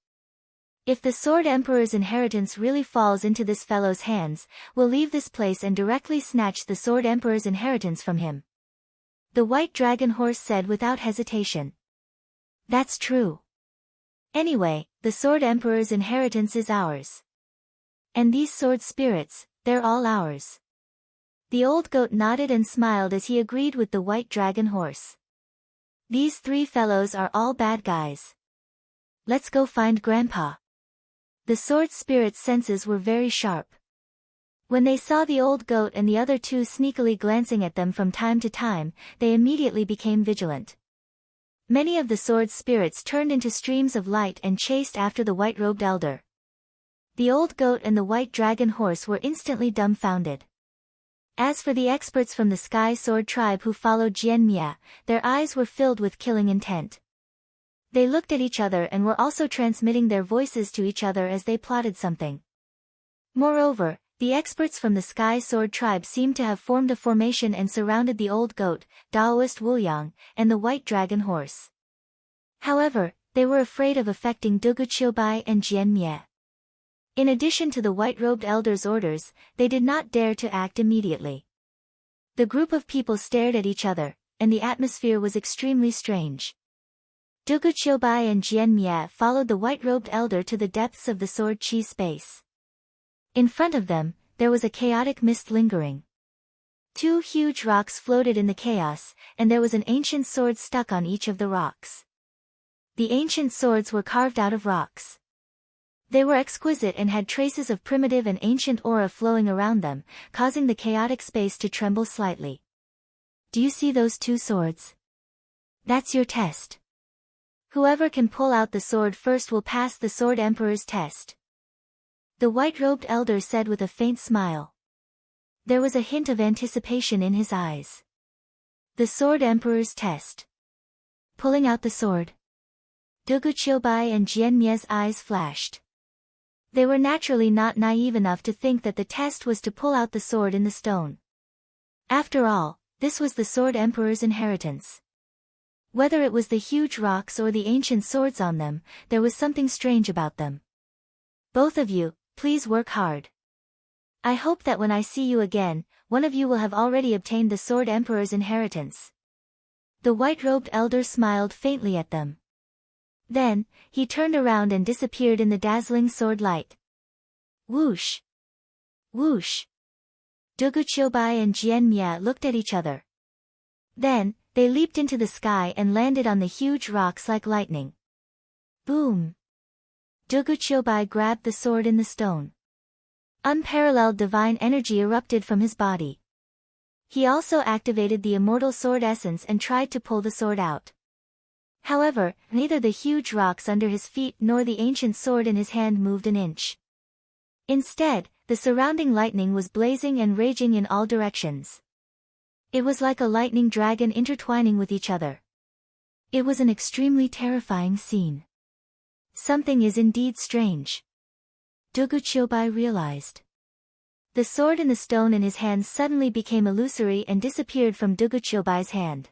If the Sword Emperor's inheritance really falls into this fellow's hands, we'll leave this place and directly snatch the Sword Emperor's inheritance from him. The white dragon horse said without hesitation. That's true. Anyway, the Sword Emperor's inheritance is ours. And these sword spirits, they're all ours. The old goat nodded and smiled as he agreed with the white dragon horse. These three fellows are all bad guys. Let's go find Grandpa. The sword spirit's senses were very sharp. When they saw the old goat and the other two sneakily glancing at them from time to time, they immediately became vigilant. Many of the sword spirits turned into streams of light and chased after the white-robed elder. The old goat and the white dragon horse were instantly dumbfounded. As for the experts from the Sky Sword Tribe who followed Jian Mie, their eyes were filled with killing intent. They looked at each other and were also transmitting their voices to each other as they plotted something. Moreover, the experts from the Sky Sword Tribe seemed to have formed a formation and surrounded the old goat, Daoist Wuliang, and the white dragon horse. However, they were afraid of affecting Duguchilbai and Jian Mie. In addition to the white-robed elder's orders, they did not dare to act immediately. The group of people stared at each other, and the atmosphere was extremely strange. Duguchilbai and Jian Mie followed the white-robed elder to the depths of the sword chi space. In front of them, there was a chaotic mist lingering. Two huge rocks floated in the chaos, and there was an ancient sword stuck on each of the rocks. The ancient swords were carved out of rocks. They were exquisite and had traces of primitive and ancient aura flowing around them, causing the chaotic space to tremble slightly. Do you see those two swords? That's your test. Whoever can pull out the sword first will pass the Sword Emperor's test. The white-robed elder said with a faint smile. There was a hint of anticipation in his eyes. The Sword Emperor's test. Pulling out the sword. Dugu Chiobai and Jian Mie's eyes flashed. They were naturally not naive enough to think that the test was to pull out the sword in the stone. After all, this was the Sword Emperor's inheritance. Whether it was the huge rocks or the ancient swords on them, there was something strange about them. Both of you, please work hard. I hope that when I see you again, one of you will have already obtained the Sword Emperor's inheritance. The white-robed elder smiled faintly at them. Then, he turned around and disappeared in the dazzling sword light. Whoosh! Whoosh! Dugu Chiobai and Jian Mie looked at each other. Then, they leaped into the sky and landed on the huge rocks like lightning. Boom! Dugu Chiobai grabbed the sword in the stone. Unparalleled divine energy erupted from his body. He also activated the immortal sword essence and tried to pull the sword out. However, neither the huge rocks under his feet nor the ancient sword in his hand moved an inch. Instead, the surrounding lightning was blazing and raging in all directions. It was like a lightning dragon intertwining with each other. It was an extremely terrifying scene. Something is indeed strange. Dugu Chiobai realized. The sword and the stone in his hand suddenly became illusory and disappeared from Dugu Chiobai's hand.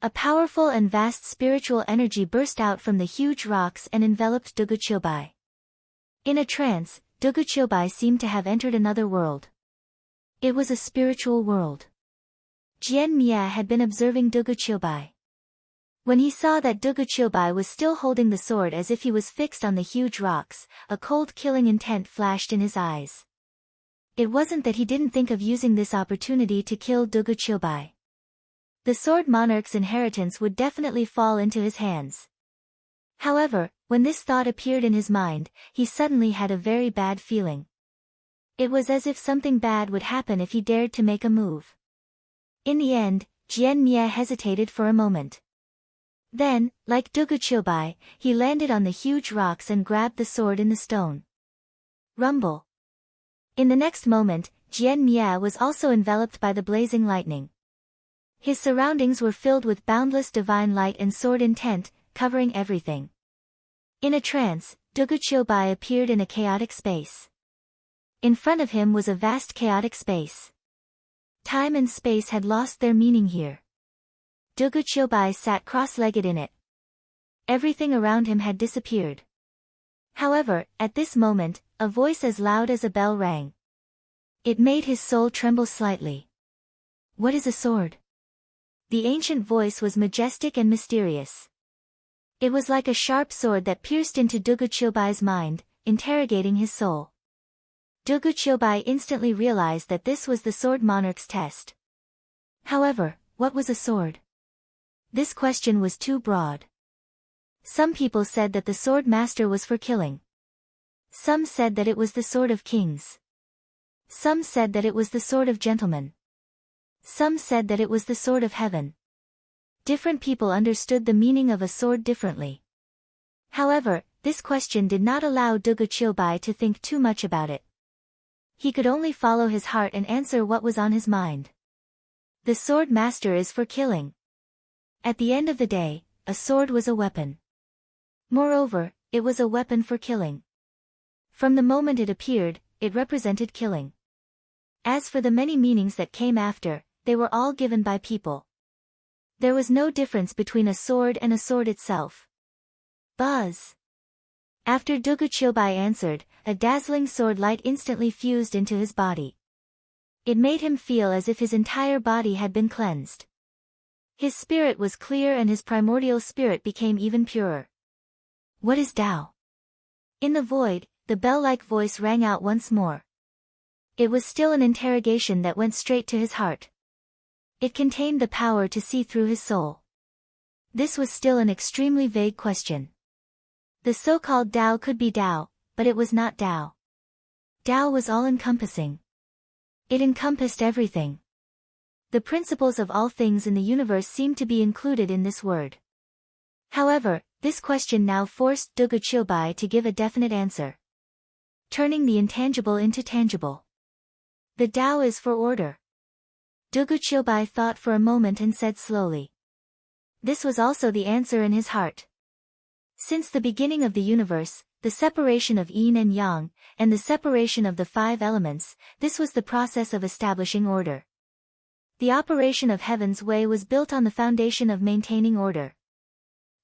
A powerful and vast spiritual energy burst out from the huge rocks and enveloped Dugu Chiobai. In a trance, Dugu Chiobai seemed to have entered another world. It was a spiritual world. Jian Mie had been observing Dugu Chiobai. When he saw that Dugu Chiobai was still holding the sword as if he was fixed on the huge rocks, a cold killing intent flashed in his eyes. It wasn't that he didn't think of using this opportunity to kill Dugu Chiobai. The Sword Monarch's inheritance would definitely fall into his hands. However, when this thought appeared in his mind, he suddenly had a very bad feeling. It was as if something bad would happen if he dared to make a move. In the end, Jian Mie hesitated for a moment. Then, like Dugu Chiobai, he landed on the huge rocks and grabbed the sword in the stone. Rumble. In the next moment, Jian Mie was also enveloped by the blazing lightning. His surroundings were filled with boundless divine light and sword intent, covering everything. In a trance, Dugu Chiobai appeared in a chaotic space. In front of him was a vast chaotic space. Time and space had lost their meaning here. Dugu Chiobai sat cross-legged in it. Everything around him had disappeared. However, at this moment, a voice as loud as a bell rang. It made his soul tremble slightly. What is a sword? The ancient voice was majestic and mysterious. It was like a sharp sword that pierced into Dugu Chiobai's mind, interrogating his soul. Dugu Chiobai instantly realized that this was the Sword Monarch's test. However, what was a sword? This question was too broad. Some people said that the Sword Master was for killing. Some said that it was the sword of kings. Some said that it was the sword of gentlemen. Some said that it was the sword of heaven. Different people understood the meaning of a sword differently. However, this question did not allow Dugu Chiobai to think too much about it. He could only follow his heart and answer what was on his mind. The Sword Master is for killing. At the end of the day, a sword was a weapon. Moreover, it was a weapon for killing. From the moment it appeared, it represented killing. As for the many meanings that came after, they were all given by people. There was no difference between a sword and a sword itself. Buzz! After Dugu Chiobai answered, a dazzling sword light instantly fused into his body. It made him feel as if his entire body had been cleansed. His spirit was clear and his primordial spirit became even purer. What is Tao? In the void, the bell-like voice rang out once more. It was still an interrogation that went straight to his heart. It contained the power to see through his soul. This was still an extremely vague question. The so-called Tao could be Tao, but it was not Tao. Tao was all-encompassing. It encompassed everything. The principles of all things in the universe seem to be included in this word. However, this question now forced Dugu Chilbai to give a definite answer. Turning the intangible into tangible. The Tao is for order. Dugu Chilbai thought for a moment and said slowly. This was also the answer in his heart. Since the beginning of the universe, the separation of yin and yang, and the separation of the 5 elements, this was the process of establishing order. The operation of Heaven's way was built on the foundation of maintaining order.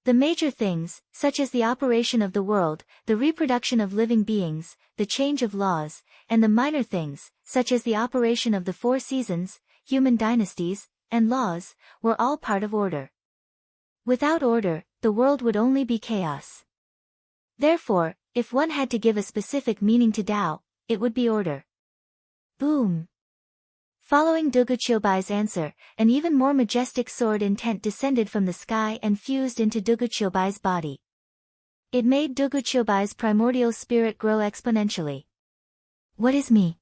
The major things, such as the operation of the world, the reproduction of living beings, the change of laws, and the minor things, such as the operation of the 4 seasons, human dynasties, and laws, were all part of order. Without order, the world would only be chaos. Therefore, if one had to give a specific meaning to Tao, it would be order. Boom! Following Dugu Chilbai's answer, an even more majestic sword intent descended from the sky and fused into Dugu Chilbai's body. It made Dugu Chilbai's primordial spirit grow exponentially. What is me?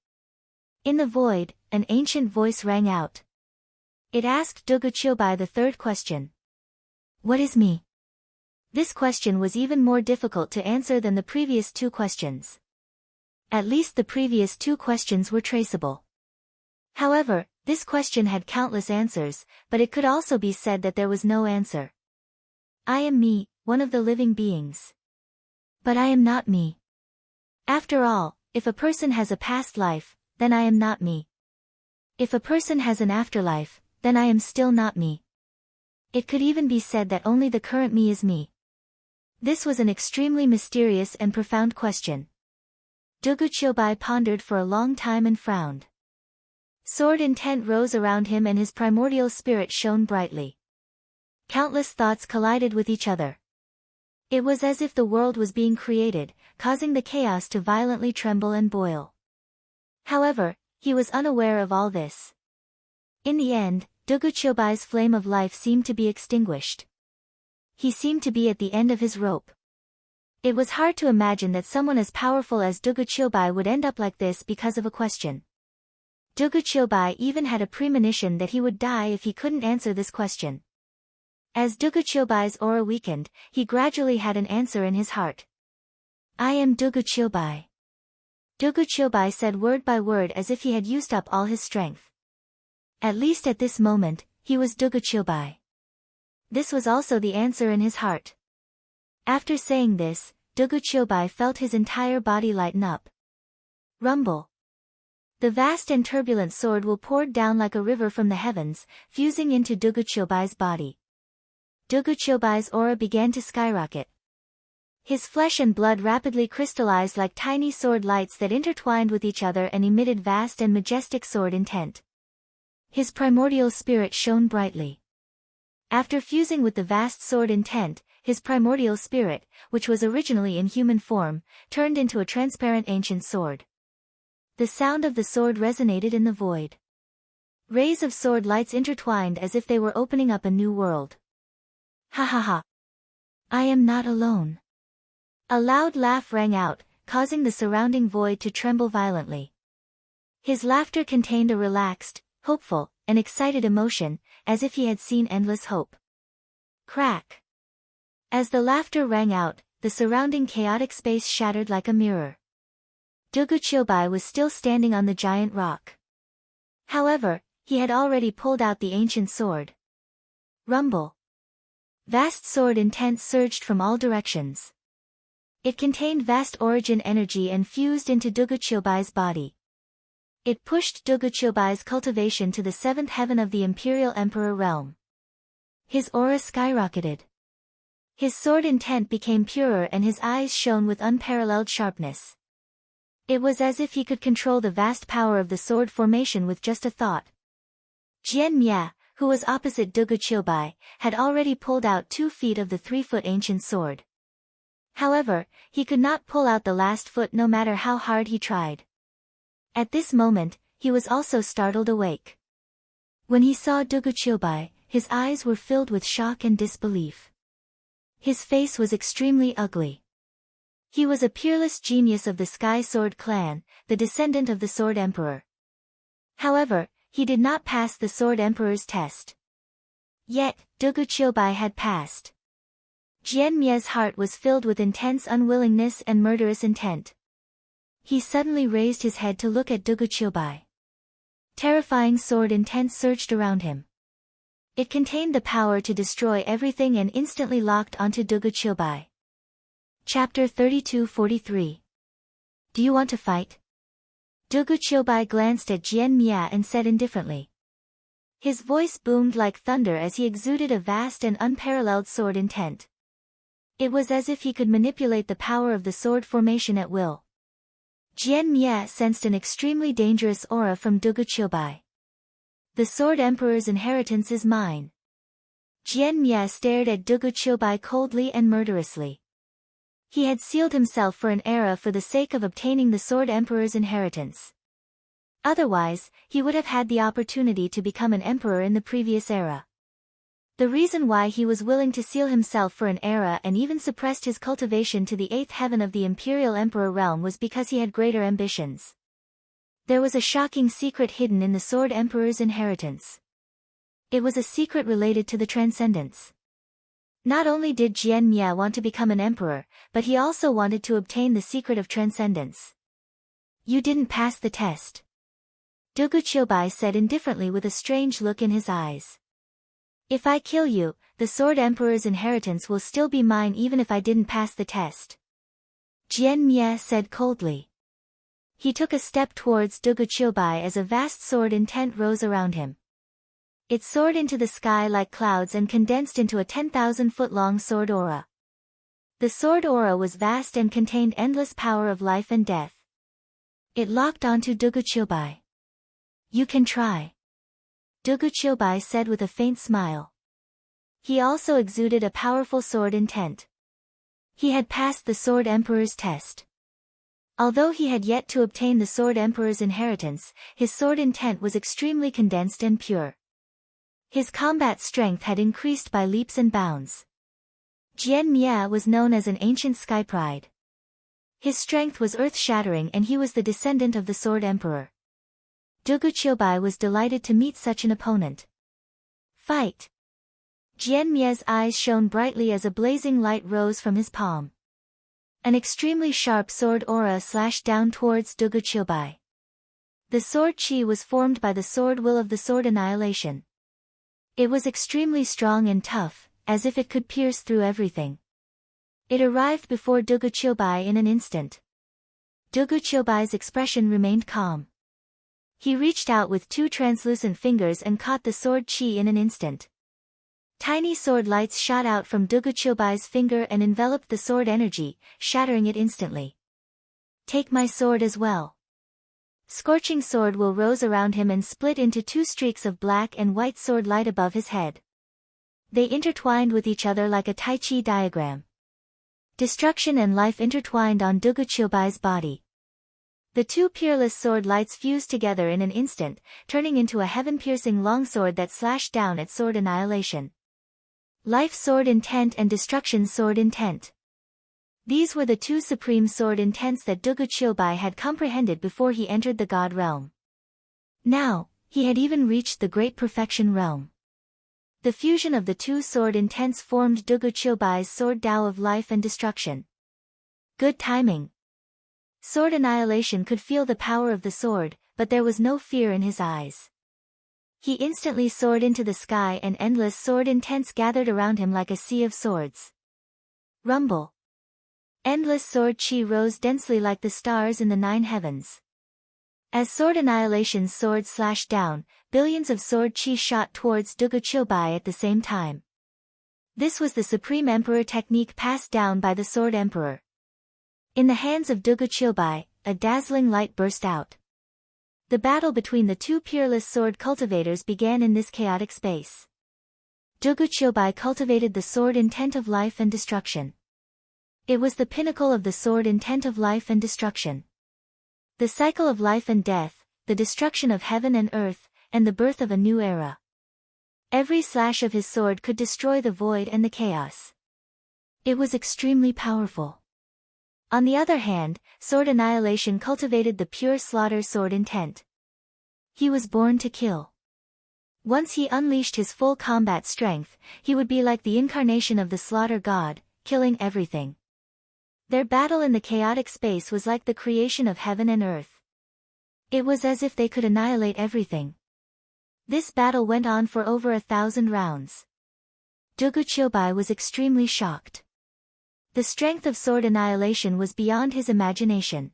In the void, an ancient voice rang out. It asked Dugu Chilbai the 3rd question. What is me? This question was even more difficult to answer than the previous 2 questions. At least the previous 2 questions were traceable. However, this question had countless answers, but it could also be said that there was no answer. I am me, one of the living beings. But I am not me. After all, if a person has a past life, then I am not me. If a person has an afterlife, then I am still not me. It could even be said that only the current me is me. This was an extremely mysterious and profound question. Dugu Chilbai pondered for a long time and frowned. Sword intent rose around him and his primordial spirit shone brightly. Countless thoughts collided with each other. It was as if the world was being created, causing the chaos to violently tremble and boil. However, he was unaware of all this. In the end, Dugu Chilbai's flame of life seemed to be extinguished. He seemed to be at the end of his rope. It was hard to imagine that someone as powerful as Dugu Chilbai would end up like this because of a question. Dugu Chilbai even had a premonition that he would die if he couldn't answer this question. As Dugu Chilbai's aura weakened, he gradually had an answer in his heart. I am Dugu Chilbai. Dugu Chilbai said word by word as if he had used up all his strength. At least at this moment, he was Dugu Chilbai. This was also the answer in his heart. After saying this, Dugu Chilbai felt his entire body lighten up. Rumble. The vast and turbulent sword will poured down like a river from the heavens, fusing into Dugu Chilbai's body. Dugu Chilbai's aura began to skyrocket. His flesh and blood rapidly crystallized like tiny sword lights that intertwined with each other and emitted vast and majestic sword intent. His primordial spirit shone brightly. After fusing with the vast sword intent, his primordial spirit, which was originally in human form, turned into a transparent ancient sword. The sound of the sword resonated in the void. Rays of sword lights intertwined as if they were opening up a new world. Ha ha ha! I am not alone. A loud laugh rang out, causing the surrounding void to tremble violently. His laughter contained a relaxed, hopeful, and excited emotion, as if he had seen endless hope. Crack! As the laughter rang out, the surrounding chaotic space shattered like a mirror. Dugu Chilbai was still standing on the giant rock. However, he had already pulled out the ancient sword. Rumble! Vast sword intent surged from all directions. It contained vast origin energy and fused into Dugu Chilbai's body. It pushed Dugu Chilbai's cultivation to the 7th heaven of the Imperial Emperor realm. His aura skyrocketed. His sword intent became purer and his eyes shone with unparalleled sharpness. It was as if he could control the vast power of the sword formation with just a thought. Jian Mia, who was opposite Dugu Chilbai, had already pulled out 2 feet of the 3-foot ancient sword. However, he could not pull out the last foot no matter how hard he tried. At this moment, he was also startled awake. When he saw Dugu Chilbai, his eyes were filled with shock and disbelief. His face was extremely ugly. He was a peerless genius of the Sky Sword clan, the descendant of the Sword Emperor. However, he did not pass the Sword Emperor's test. Yet, Dugu Chilbai had passed. Jian Mie's heart was filled with intense unwillingness and murderous intent. He suddenly raised his head to look at Dugu Chilbai. Terrifying sword intent surged around him. It contained the power to destroy everything and instantly locked onto Dugu Chilbai. Chapter 32-43. Do you want to fight? Dugu Chilbai glanced at Jian Mia and said indifferently. His voice boomed like thunder as he exuded a vast and unparalleled sword intent. It was as if he could manipulate the power of the sword formation at will. Jian Mia sensed an extremely dangerous aura from Dugu Chilbai. The Sword Emperor's inheritance is mine. Jian Mia stared at Dugu Chilbai coldly and murderously. He had sealed himself for an era for the sake of obtaining the Sword Emperor's inheritance. Otherwise, he would have had the opportunity to become an emperor in the previous era. The reason why he was willing to seal himself for an era and even suppressed his cultivation to the 8th heaven of the Imperial Emperor realm was because he had greater ambitions. There was a shocking secret hidden in the Sword Emperor's inheritance. It was a secret related to the Transcendence. Not only did Jian Mia want to become an emperor, but he also wanted to obtain the secret of Transcendence. You didn't pass the test. Dugu Chilbai said indifferently with a strange look in his eyes. If I kill you, the Sword Emperor's inheritance will still be mine even if I didn't pass the test. Jian Mia said coldly. He took a step towards Dugu Chilbai as a vast sword intent rose around him. It soared into the sky like clouds and condensed into a 10,000-foot-long sword aura. The sword aura was vast and contained endless power of life and death. It locked onto Dugu Chilbai. You can try. Dugu Chilbai said with a faint smile. He also exuded a powerful sword intent. He had passed the Sword Emperor's test. Although he had yet to obtain the Sword Emperor's inheritance, his sword intent was extremely condensed and pure. His combat strength had increased by leaps and bounds. Jian Mia was known as an ancient sky pride. His strength was earth-shattering and he was the descendant of the Sword Emperor. Dugu Chilbai was delighted to meet such an opponent. Fight! Jian Mia's eyes shone brightly as a blazing light rose from his palm. An extremely sharp sword aura slashed down towards Dugu Chilbai. The sword chi was formed by the sword will of the sword annihilation. It was extremely strong and tough, as if it could pierce through everything. It arrived before Dugu Chilbai in an instant. Dugu Chilbai's expression remained calm. He reached out with two translucent fingers and caught the sword chi in an instant. Tiny sword lights shot out from Dugu Chilbai's finger and enveloped the sword energy, shattering it instantly. Take my sword as well. Scorching sword will rose around him and split into two streaks of black and white sword light above his head. They intertwined with each other like a Tai Chi diagram. Destruction and life intertwined on Dugu Chilbai's body. The two peerless sword lights fused together in an instant, turning into a heaven-piercing longsword that slashed down at sword annihilation. Life sword intent and destruction sword intent. These were the two supreme sword intents that Dugu Chilbai had comprehended before he entered the God realm. Now, he had even reached the great perfection realm. The fusion of the two sword intents formed Dugu Chilbai's sword Tao of life and destruction. Good timing. Sword annihilation could feel the power of the sword, but there was no fear in his eyes. He instantly soared into the sky and endless sword intents gathered around him like a sea of swords. Rumble. Endless sword chi rose densely like the stars in the 9 heavens. As sword annihilation's sword slashed down, billions of sword chi shot towards Dugu Chilbai at the same time. This was the Supreme Emperor technique passed down by the Sword Emperor. In the hands of Dugu Chilbai, a dazzling light burst out. The battle between the two peerless sword cultivators began in this chaotic space. Dugu Chilbai cultivated the sword intent of life and destruction. It was the pinnacle of the sword intent of life and destruction. The cycle of life and death, the destruction of heaven and earth, and the birth of a new era. Every slash of his sword could destroy the void and the chaos. It was extremely powerful. On the other hand, sword annihilation cultivated the pure slaughter sword intent. He was born to kill. Once he unleashed his full combat strength, he would be like the incarnation of the slaughter god, killing everything. Their battle in the chaotic space was like the creation of heaven and earth. It was as if they could annihilate everything. This battle went on for over 1,000 rounds. Duguchobai was extremely shocked. The strength of sword annihilation was beyond his imagination.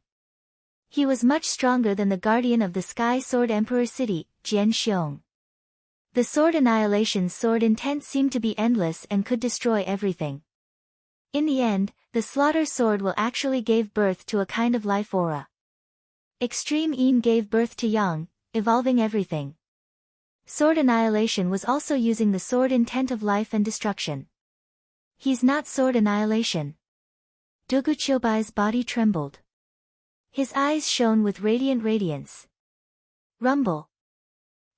He was much stronger than the guardian of the Sky Sword Emperor City, Jian Xiong. The sword annihilation's sword intent seemed to be endless and could destroy everything. In the end, the slaughter sword will actually gave birth to a kind of life aura. Extreme Yin gave birth to Yang, evolving everything. Sword annihilation was also using the sword intent of life and destruction. He's not sword annihilation. Duguchobai's body trembled. His eyes shone with radiant radiance. Rumble.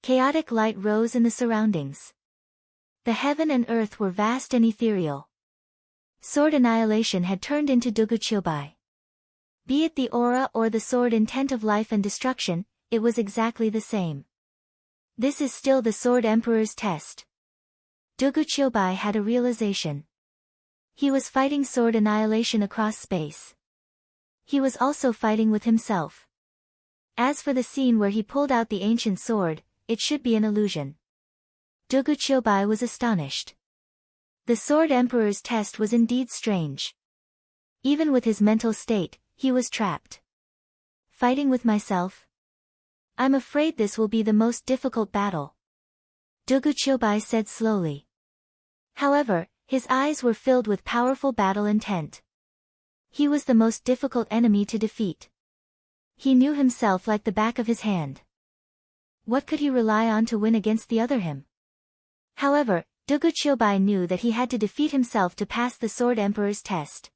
Chaotic light rose in the surroundings. The heaven and earth were vast and ethereal. Sword annihilation had turned into Duguchobai. Be it the aura or the sword intent of life and destruction, it was exactly the same. This is still the Sword Emperor's test. Duguchobai had a realization. He was fighting sword annihilation across space. He was also fighting with himself. As for the scene where he pulled out the ancient sword, it should be an illusion. Duguchobai was astonished. The Sword Emperor's test was indeed strange. Even with his mental state, he was trapped. Fighting with myself? I'm afraid this will be the most difficult battle. Duguchobai said slowly. However, his eyes were filled with powerful battle intent. He was the most difficult enemy to defeat. He knew himself like the back of his hand. What could he rely on to win against the other him? However, Duguchobai knew that he had to defeat himself to pass the Sword Emperor's test.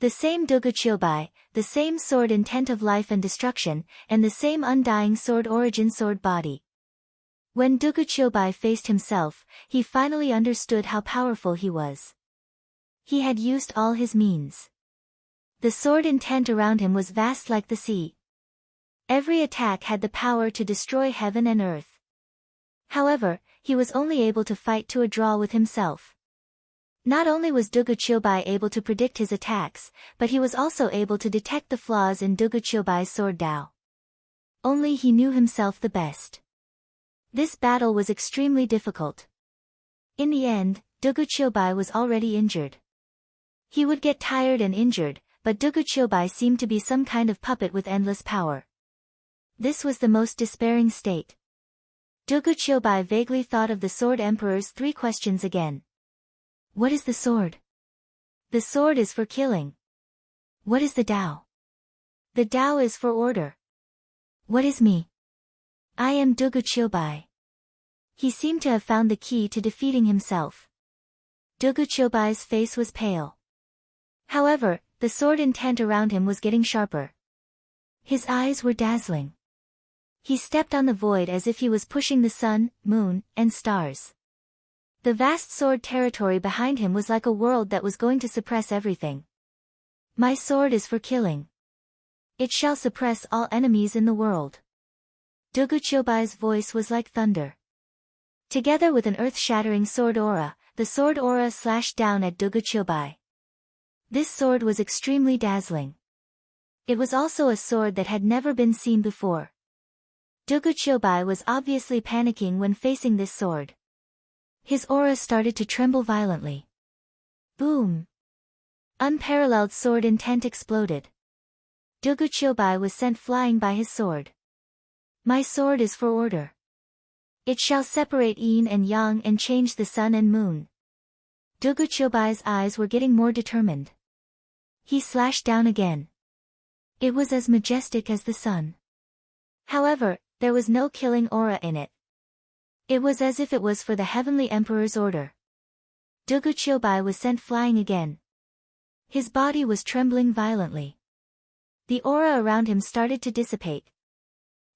The same Duguchobai, the same sword intent of life and destruction, and the same undying sword origin sword body. When Duguchobai faced himself, he finally understood how powerful he was. He had used all his means. The sword intent around him was vast like the sea. Every attack had the power to destroy heaven and earth. However, he was only able to fight to a draw with himself. Not only was Duguchobai able to predict his attacks, but he was also able to detect the flaws in Duguchobai's sword Dao. Only he knew himself the best. This battle was extremely difficult. In the end, Duguchobai was already injured. He would get tired and injured, but Duguchobai seemed to be some kind of puppet with endless power. This was the most despairing state. Duguchobai vaguely thought of the Sword Emperor's 3 questions again. What is the sword? The sword is for killing. What is the Tao? The Tao is for order. What is me? I am Duguchobai. He seemed to have found the key to defeating himself. Duguchobai's face was pale. However, the sword intent around him was getting sharper. His eyes were dazzling. He stepped on the void as if he was pushing the sun, moon, and stars. The vast sword territory behind him was like a world that was going to suppress everything. My sword is for killing. It shall suppress all enemies in the world. Duguchobai's voice was like thunder. Together with an earth-shattering sword aura, the sword aura slashed down at Duguchobai. This sword was extremely dazzling. It was also a sword that had never been seen before. Duguchobai was obviously panicking when facing this sword. His aura started to tremble violently. Boom! Unparalleled sword intent exploded. Duguchobai was sent flying by his sword. My sword is for order. It shall separate yin and yang and change the sun and moon. Duguchobai's eyes were getting more determined. He slashed down again. It was as majestic as the sun. However, there was no killing aura in it. It was as if it was for the Heavenly Emperor's order. Duguchobai was sent flying again. His body was trembling violently. The aura around him started to dissipate.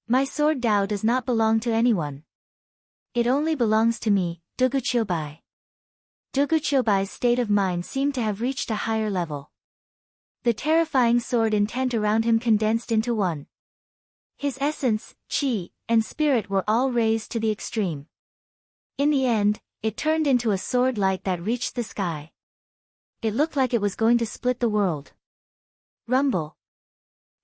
My sword Dao does not belong to anyone. It only belongs to me, Duguchobai. Duguchobai's state of mind seemed to have reached a higher level. The terrifying sword intent around him condensed into one. His essence, chi, and spirit were all raised to the extreme. In the end, it turned into a sword light that reached the sky. It looked like it was going to split the world. Rumble.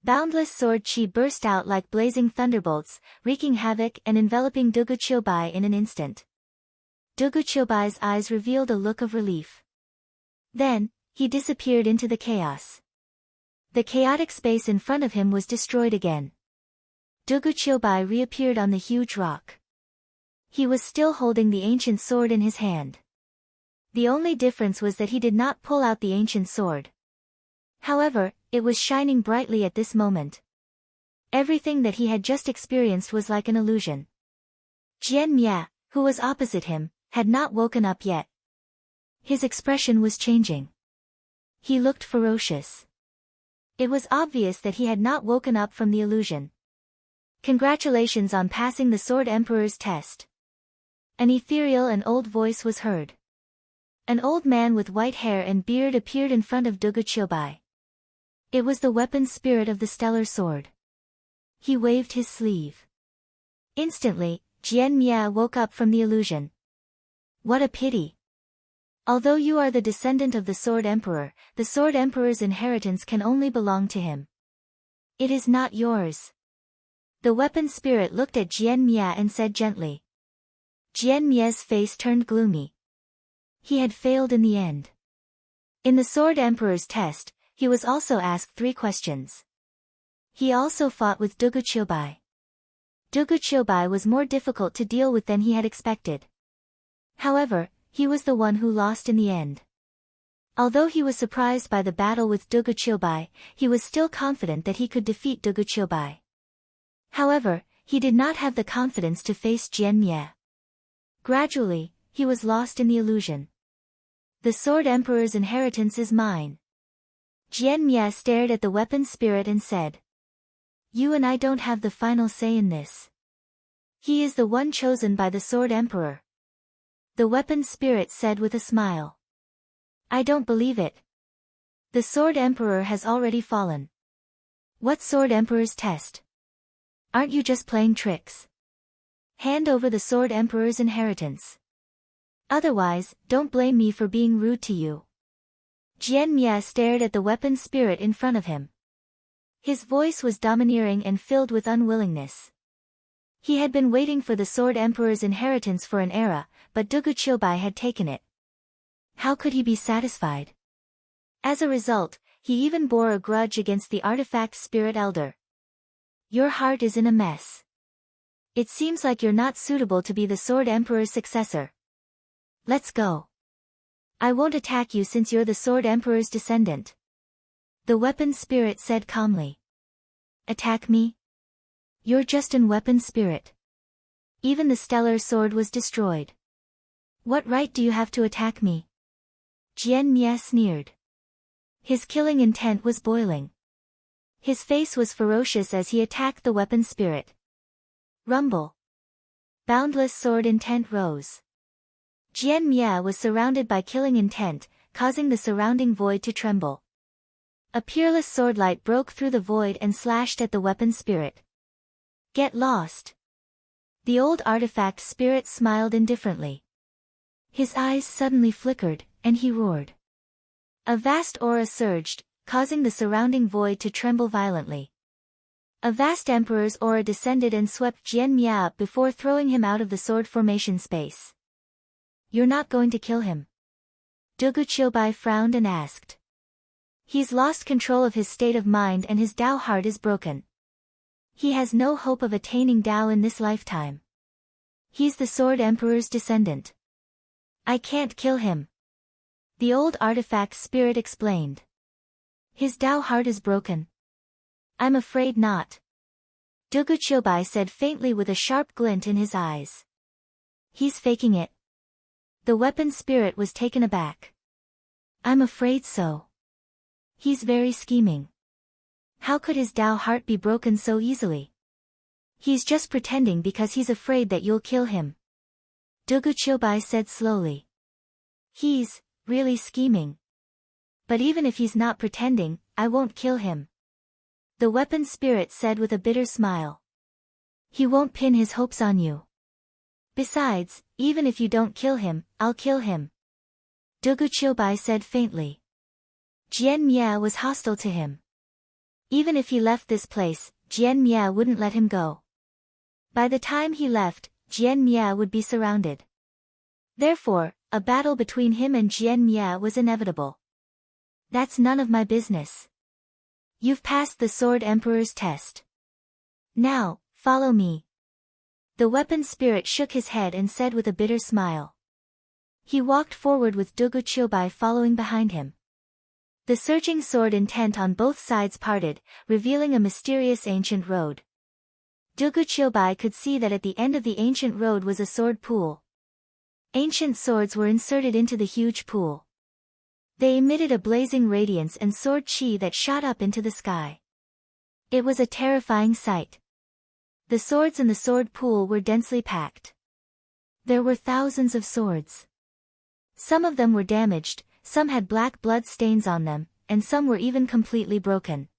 Boundless sword chi burst out like blazing thunderbolts, wreaking havoc and enveloping Duguchilbai in an instant. Duguchilbai's eyes revealed a look of relief. Then, he disappeared into the chaos. The chaotic space in front of him was destroyed again. Duguchilbai reappeared on the huge rock. He was still holding the ancient sword in his hand. The only difference was that he did not pull out the ancient sword. However, it was shining brightly at this moment. Everything that he had just experienced was like an illusion. Jian Mia, who was opposite him, had not woken up yet. His expression was changing. He looked ferocious. It was obvious that he had not woken up from the illusion. Congratulations on passing the Sword Emperor's test. An ethereal and old voice was heard. An old man with white hair and beard appeared in front of Duguchilbai. It was the weapon spirit of the stellar sword. He waved his sleeve. Instantly, Jian Mia woke up from the illusion. What a pity. Although you are the descendant of the Sword Emperor, the Sword Emperor's inheritance can only belong to him. It is not yours. The weapon spirit looked at Jian Mia and said gently. Jian Mia's face turned gloomy. He had failed in the end. In the Sword Emperor's test, he was also asked 3 questions. He also fought with Duguchilbai. Duguchilbai was more difficult to deal with than he had expected. However, he was the one who lost in the end. Although he was surprised by the battle with Duguchilbai, he was still confident that he could defeat Duguchilbai. However, he did not have the confidence to face Jian Mia. Gradually, he was lost in the illusion. The Sword Emperor's inheritance is mine. Jian Mia stared at the weapon spirit and said. You and I don't have the final say in this. He is the one chosen by the Sword Emperor. The weapon spirit said with a smile. I don't believe it. The Sword Emperor has already fallen. What Sword Emperor's test? Aren't you just playing tricks? Hand over the Sword Emperor's inheritance. Otherwise, don't blame me for being rude to you. Jian Mia stared at the weapon spirit in front of him. His voice was domineering and filled with unwillingness. He had been waiting for the Sword Emperor's inheritance for an era, but Duguchilbai had taken it. How could he be satisfied? As a result, he even bore a grudge against the artifact spirit elder. Your heart is in a mess. It seems like you're not suitable to be the Sword Emperor's successor. Let's go. I won't attack you since you're the Sword Emperor's descendant. The weapon spirit said calmly. Attack me? You're just an weapon spirit. Even the stellar sword was destroyed. What right do you have to attack me? Jian Mia sneered. His killing intent was boiling. His face was ferocious as he attacked the weapon spirit. Rumble. Boundless sword intent rose. Jian Mia was surrounded by killing intent, causing the surrounding void to tremble. A peerless swordlight broke through the void and slashed at the weapon spirit. Get lost. The old artifact spirit smiled indifferently. His eyes suddenly flickered, and he roared. A vast aura surged, causing the surrounding void to tremble violently. A vast emperor's aura descended and swept Jian Mia up before throwing him out of the sword formation space. You're not going to kill him? Duguchilbai frowned and asked. He's lost control of his state of mind and his Dao heart is broken. He has no hope of attaining Dao in this lifetime. He's the Sword Emperor's descendant. I can't kill him. The old artifact spirit explained. His Dao heart is broken. I'm afraid not. Duguchilbai said faintly with a sharp glint in his eyes. He's faking it. The weapon spirit was taken aback. I'm afraid so. He's very scheming. How could his Dao heart be broken so easily? He's just pretending because he's afraid that you'll kill him. Duguchilbai said slowly. He's really scheming. But even if he's not pretending, I won't kill him. The weapon spirit said with a bitter smile. He won't pin his hopes on you. Besides, even if you don't kill him, I'll kill him. Dugu Chiobai said faintly. Jian Mia was hostile to him. Even if he left this place, Jian Mia wouldn't let him go. By the time he left, Jian Mia would be surrounded. Therefore, a battle between him and Jian Mia was inevitable. That's none of my business. You've passed the Sword Emperor's test. Now, follow me. The weapon spirit shook his head and said with a bitter smile. He walked forward with Dugu Chiobai following behind him. The surging sword intent on both sides parted, revealing a mysterious ancient road. Dugu Chiobai could see that at the end of the ancient road was a sword pool. Ancient swords were inserted into the huge pool. They emitted a blazing radiance and sword chi that shot up into the sky. It was a terrifying sight. The swords in the sword pool were densely packed. There were thousands of swords. Some of them were damaged, some had black blood stains on them, and some were even completely broken.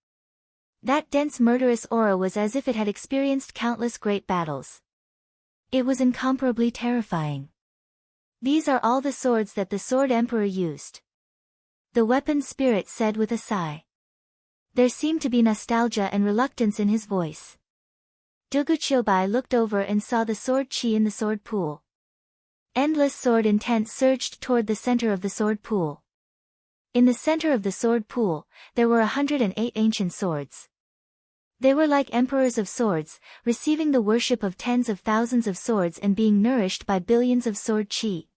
That dense murderous aura was as if it had experienced countless great battles. It was incomparably terrifying. These are all the swords that the Sword Emperor used. The weapon spirit said with a sigh. There seemed to be nostalgia and reluctance in his voice. Dugu Chiobai looked over and saw the sword chi in the sword pool. Endless sword intent surged toward the center of the sword pool. In the center of the sword pool, there were 108 ancient swords. They were like emperors of swords, receiving the worship of tens of thousands of swords and being nourished by billions of sword chi.